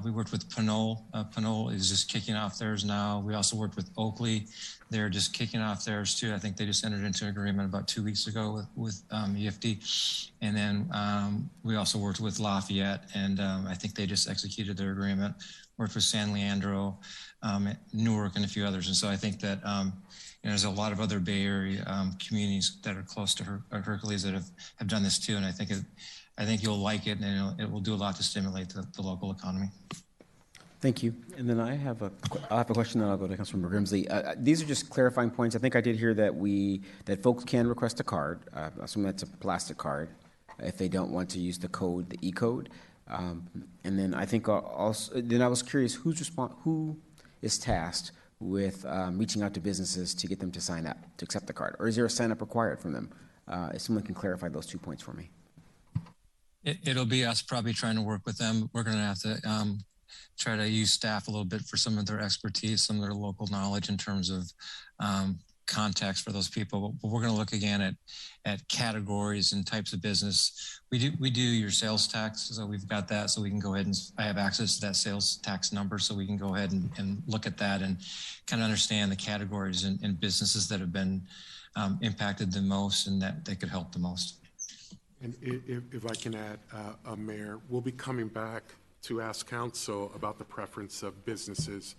We worked with Pinole. Pinole is just kicking off theirs now. We also worked with Oakley. They're just kicking off theirs too. I think they just entered into an agreement about 2 weeks ago with EFD. And then we also worked with Lafayette, and I think they just executed their agreement. Worked with San Leandro, Newark, and a few others. And so I think that there's a lot of other Bay Area communities that are close to Hercules that have done this too. And I think you'll like it, and it will do a lot to stimulate the local economy. Thank you. And then I'll have a question, then I'll go to Councilmember Grimsley. These are just clarifying points. I think I did hear that folks can request a card. I assume that's a plastic card if they don't want to use the code, the E-code. And then I think also, then I was curious who is tasked with reaching out to businesses to get them to sign up, to accept the card? Or is there a sign up required from them? If someone can clarify those 2 points for me. It'll be us probably trying to work with them. We're going to have to try to use staff a little bit for some of their expertise, some of their local knowledge in terms of contacts for those people. But we're going to look again at categories and types of business. We do your sales tax, so we've got that, so we can go ahead and I have access to that sales tax number, so we can go ahead and look at that and kind of understand the categories and businesses that have been impacted the most and that they could help the most. And if I can add, Mayor, we'll be coming back to ask council about the preference of businesses.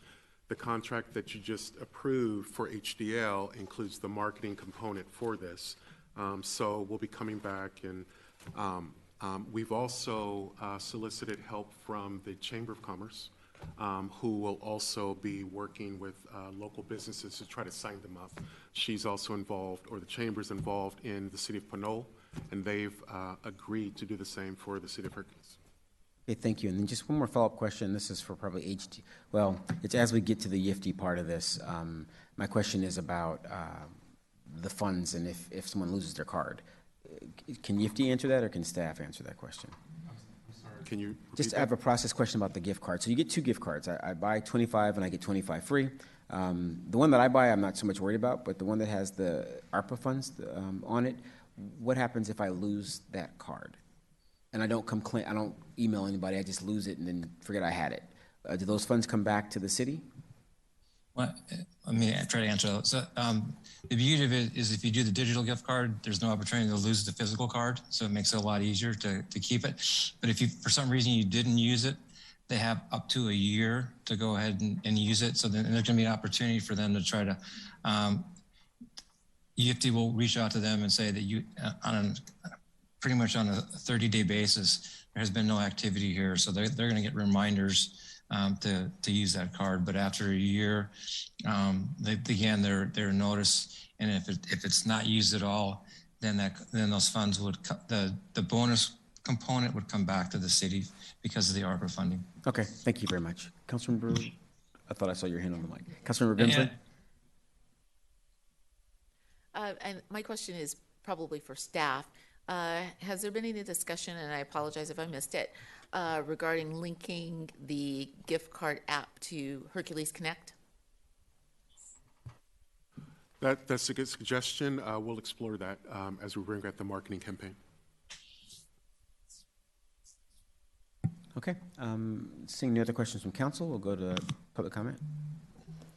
The contract that you just approved for HDL includes the marketing component for this. So we'll be coming back, and we've also solicited help from the Chamber of Commerce, who will also be working with local businesses to try to sign them up. She's also involved, or the Chamber's involved, in the city of Pinole, and they've agreed to do the same for the city of Hercules. Okay, thank you. And then just one more follow-up question. This is for probably HD. Well, it's as we get to the YIFT part of this. My question is about the funds and if someone loses their card. Can YIFT answer that, or can staff answer that question? I'm sorry, can you just I have a process question about the gift card. So you get 2 gift cards. I buy 25 and I get 25 free. The one that I buy, I'm not so much worried about, but the one that has the ARPA funds on it, what happens if I lose that card? And I don't I don't email anybody, I just lose it and then forget I had it. Do those funds come back to the city? Well, let me try to answer that. So the beauty of it is if you do the digital gift card, there's no opportunity to lose the physical card. So it makes it a lot easier to keep it. But if you, for some reason you didn't use it, they have up to a year to go ahead and use it. So then there's going to be an opportunity for them to try to, EFT will reach out to them and say that you, pretty much on a 30-day basis, there has been no activity here. So they're going to get reminders to use that card. But after a year, again, they're notice, and if it's not used at all, then those funds would the bonus component would come back to the city because of the ARPA funding. Okay, thank you very much, Councilmember. I thought I saw your hand on the mic, Councilmember Grimsley. And my question is probably for staff. Has there been any discussion, and I apologize if I missed it, regarding linking the gift card app to Hercules Connect? That's a good suggestion. We'll explore that as we bring out the marketing campaign. Okay. Seeing no other questions from council, we'll go to public comment.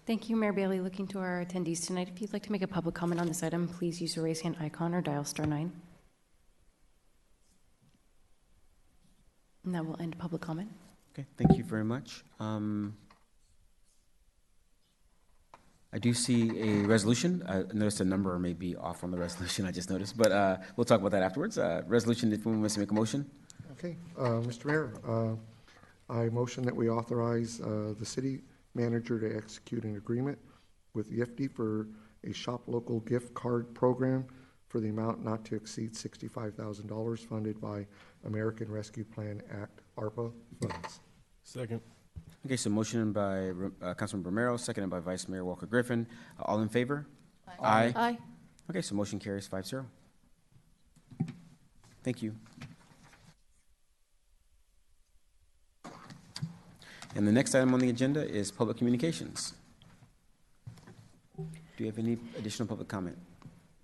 Thank you, Mayor Bailey. Looking to our attendees tonight, if you'd like to make a public comment on this item, please use the raise hand icon or dial *9. And that will end public comment. Okay, thank you very much. I do see a resolution. I noticed a number may be off on the resolution, I just noticed, but we'll talk about that afterwards. Resolution, if anyone wants to make a motion. Okay, Mr. Mayor, I motion that we authorize the city manager to execute an agreement with YIFTI for a Shop Local gift card program for the amount not to exceed $65,000 funded by American Rescue Plan Act, ARPA funds. Second. Okay, so motion by Councilman Romero, seconded by Vice Mayor Walker Griffin. All in favor? Aye. Aye. Okay, so motion carries 5-0. Thank you. And the next item on the agenda is public communications. Do you have any additional public comment?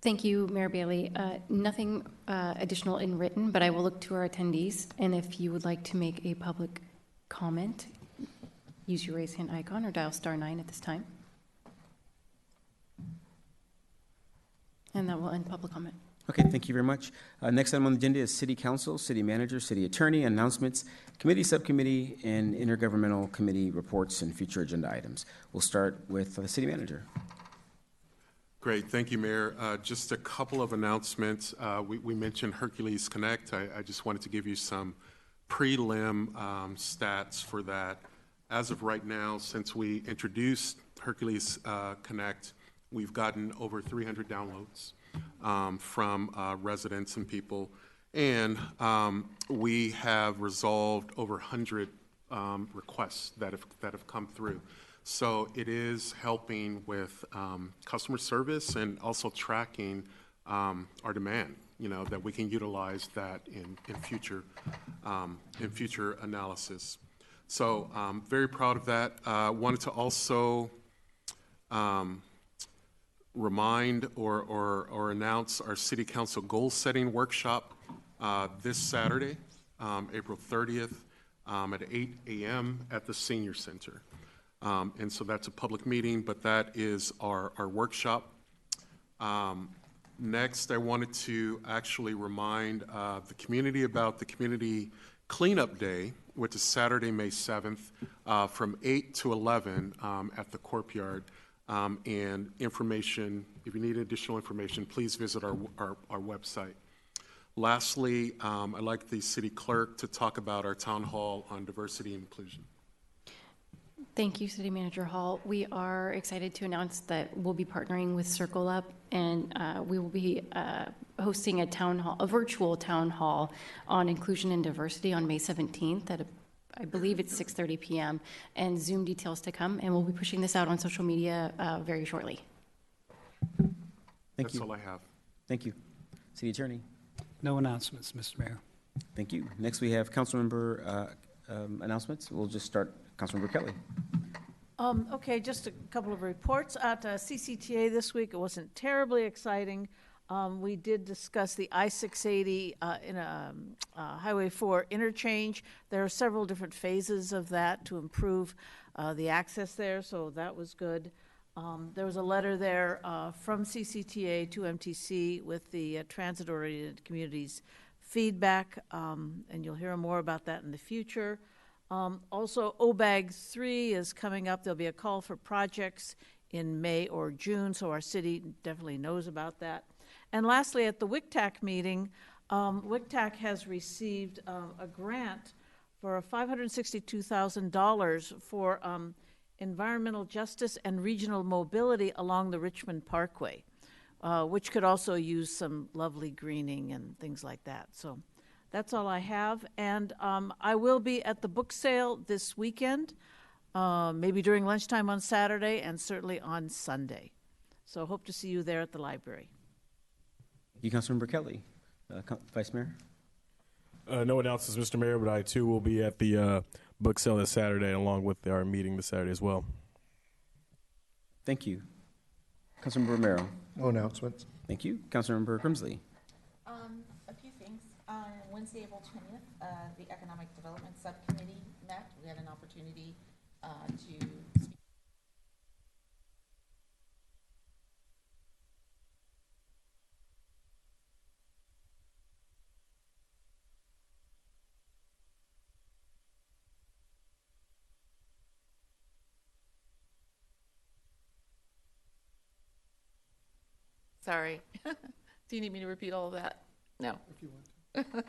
Thank you, Mayor Bailey. Nothing additional in written, but I will look to our attendees. And if you would like to make a public comment, use your raise hand icon or dial *9 at this time. And that will end public comment. Okay, thank you very much. Next item on the agenda is City Council, City Manager, City Attorney, announcements, Committee, Subcommittee, and Intergovernmental Committee reports and future agenda items. We'll start with the City Manager. Great, thank you, Mayor. Just a couple of announcements. We mentioned Hercules Connect. I just wanted to give you some prelim stats for that. As of right now, since we introduced Hercules Connect, we've gotten over 300 downloads from residents and people, and we have resolved over 100 requests that have come through. So it is helping with customer service and also tracking our demand. You know, that we can utilize that in future analysis. So very proud of that. Wanted to also remind or announce our City Council goal setting workshop this Saturday, April 30th at 8 a.m. at the Senior Center. And so that's a public meeting, but that is our workshop. Next, I wanted to actually remind the community about the Community Cleanup Day, which is Saturday, May 7th, from 8 to 11 at the Courtyard. And information, if you need additional information, please visit our website. Lastly, I'd like the city clerk to talk about our town hall on diversity and inclusion. Thank you, City Manager Hall. We are excited to announce that we'll be partnering with Circle Up, and we will be hosting a virtual town hall on inclusion and diversity on May 17th at I believe it's 6:30 p.m. and Zoom details to come, and we'll be pushing this out on social media very shortly. Thank you. That's all I have. Thank you. City Attorney. No announcements, Mr. Mayor. Thank you. Next, we have council member announcements. We'll just start. Councilmember Kelly. Okay, just a couple of reports. At CCTA this week, it wasn't terribly exciting. We did discuss the I-680 in a Highway 4 interchange. There are several different phases of that to improve the access there, so that was good. There was a letter there from CCTA to MTC with the transit-oriented communities feedback, and you'll hear more about that in the future. Also, OBAG 3 is coming up. There'll be a call for projects in May or June, so our city definitely knows about that. And lastly, at the WCTAC meeting, WCTAC has received a grant for $562,000 for environmental justice and regional mobility along the Richmond Parkway, which could also use some lovely greening and things like that. So that's all I have. And I will be at the book sale this weekend, maybe during lunchtime on Saturday and certainly on Sunday. So hope to see you there at the library. You, Councilmember Kelly. Vice Mayor? No announcements, Mr. Mayor, but I too will be at the book sale this Saturday, along with our meeting this Saturday as well. Thank you. Councilmember Romero? No announcements. Thank you. Councilmember Grimsley? A few things. On Wednesday, April 20th, the Economic Development Subcommittee met. We had an opportunity to speak. Sorry. Do you need me to repeat all of that? No. If you want.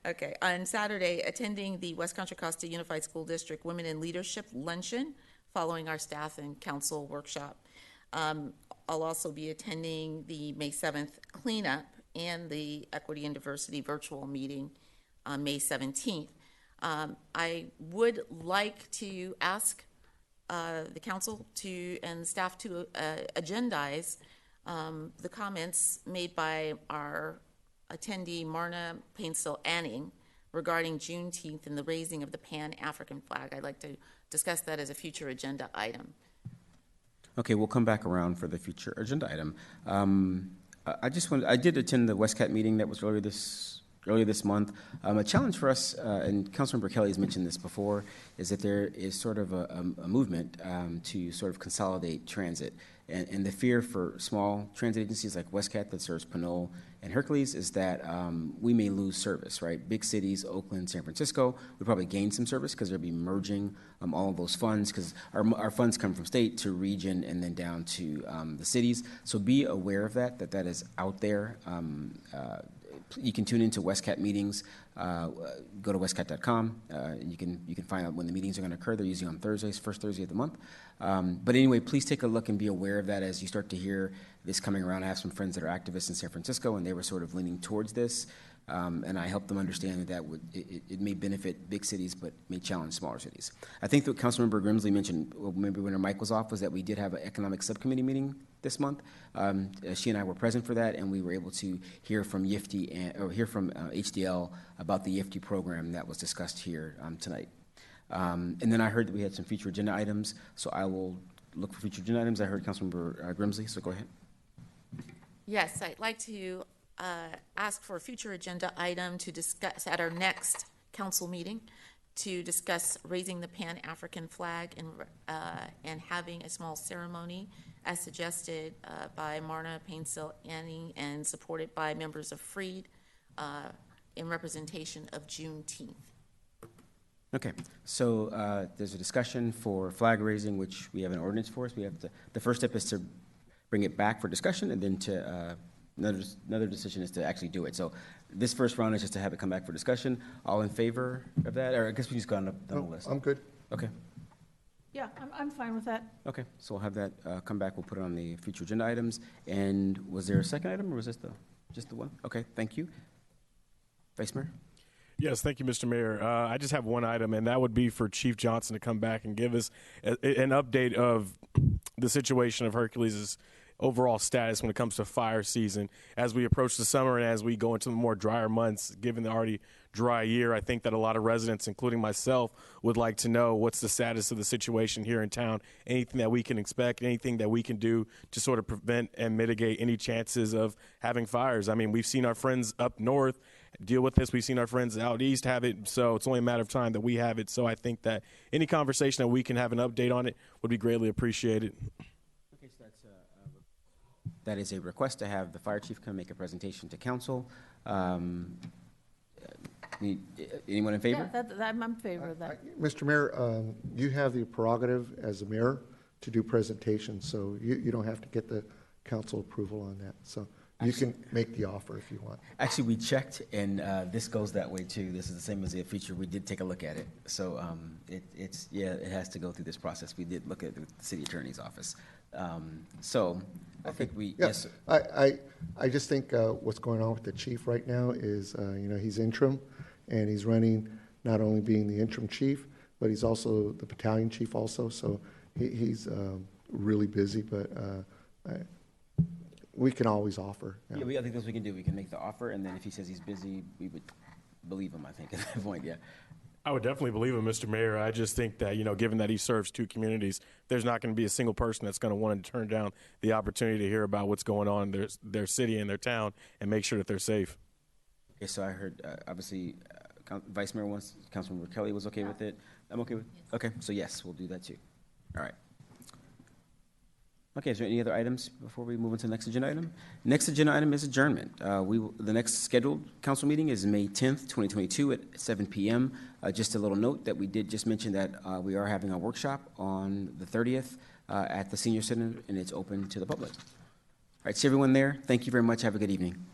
Okay. On Saturday, attending the West Contra Costa Unified School District Women in Leadership Luncheon following our staff and council workshop. I'll also be attending the May 7th cleanup and the Equity and Diversity virtual meeting on May 17th. I would like to ask the council and staff to agendize the comments made by our attendee Marna Painsil Anning regarding Juneteenth and the raising of the Pan-African flag. I'd like to discuss that as a future agenda item. Okay, we'll come back around for the future agenda item. I did attend the WestCat meeting that was earlier this month. A challenge for us, and Councilmember Kelly has mentioned this before, is that there is sort of a movement to sort of consolidate transit. And the fear for small transit agencies like WestCat that serves Pinole and Hercules is that we may lose service, right? Big cities, Oakland, San Francisco, would probably gain some service because they'll be merging all of those funds, because our funds come from state to region and then down to the cities. So be aware of that is out there. You can tune into WestCat meetings. Go to westcat.com. And you can find out when the meetings are going to occur. They're usually on Thursdays, first Thursday of the month. But anyway, please take a look and be aware of that as you start to hear this coming around. I have some friends that are activists in San Francisco, and they were sort of leaning towards this. And I helped them understand that it may benefit big cities, but may challenge smaller cities. I think that Councilmember Grimsley mentioned, maybe when her mic was off, was that we did have an economic subcommittee meeting this month. She and I were present for that, and we were able to hear from YIFTI or hear from HDL about the YIFTI program that was discussed here tonight. And then I heard that we had some future agenda items, so I will look for future agenda items. I heard Councilmember Grimsley, so go ahead. Yes, I'd like to ask for a future agenda item to discuss at our next council meeting, to discuss raising the Pan-African flag and having a small ceremony as suggested by Marna Painsil Anning and supported by members of Freed in representation of Juneteenth. Okay, so there's a discussion for flag raising, which we have an ordinance for us. The first step is to bring it back for discussion, and then to another decision is to actually do it. So this first round is just to have it come back for discussion. All in favor of that? Or I guess we just got on the list. I'm good. Okay. Yeah, I'm fine with that. Okay, so we'll have that come back. We'll put it on the future agenda items. And was there a second item, or was this just the one? Okay, thank you. Vice Mayor? Yes, thank you, Mr. Mayor. I just have one item, and that would be for Chief Johnson to come back and give us an update of the situation of Hercules' overall status when it comes to fire season. As we approach the summer and as we go into the more drier months, given the already dry year, I think that a lot of residents, including myself, would like to know what's the status of the situation here in town, anything that we can expect, anything that we can do to sort of prevent and mitigate any chances of having fires. I mean, we've seen our friends up north deal with this. We've seen our friends out east have it, so it's only a matter of time that we have it. So I think that any conversation that we can have an update on it would be greatly appreciated. Okay, so that is a request to have the fire chief come make a presentation to council. Anyone in favor? Yeah, I'm in favor of that. Mr. Mayor, you have the prerogative as a mayor to do presentations, so you don't have to get the council approval on that. So you can make the offer if you want. Actually, we checked, and this goes that way too. This is the same as the feature. We did take a look at it. So it has to go through this process. We did look at the city attorney's office. So I think we, yes. I just think what's going on with the chief right now is, he's interim, and he's running, not only being the interim chief, but he's also the battalion chief also. So he's really busy, but we can always offer. Yeah, I think that's what we can do. We can make the offer, and then if he says he's busy, we would believe him, I think, at that point, yeah. I would definitely believe him, Mr. Mayor. I just think that, given that he serves two communities, there's not going to be a single person that's going to want to turn down the opportunity to hear about what's going on in their city and their town and make sure that they're safe. Okay, so I heard, obviously, Vice Mayor wants, Councilmember Kelly was okay with it. I'm okay with, okay, so yes, we'll do that too. All right. Okay, is there any other items before we move into the next agenda item? Next agenda item is adjournment. The next scheduled council meeting is May 10th, 2022 at 7 p.m. Just a little note that we did just mention that we are having a workshop on the 30th at the Senior Center, and it's open to the public. All right, see everyone there. Thank you very much. Have a good evening.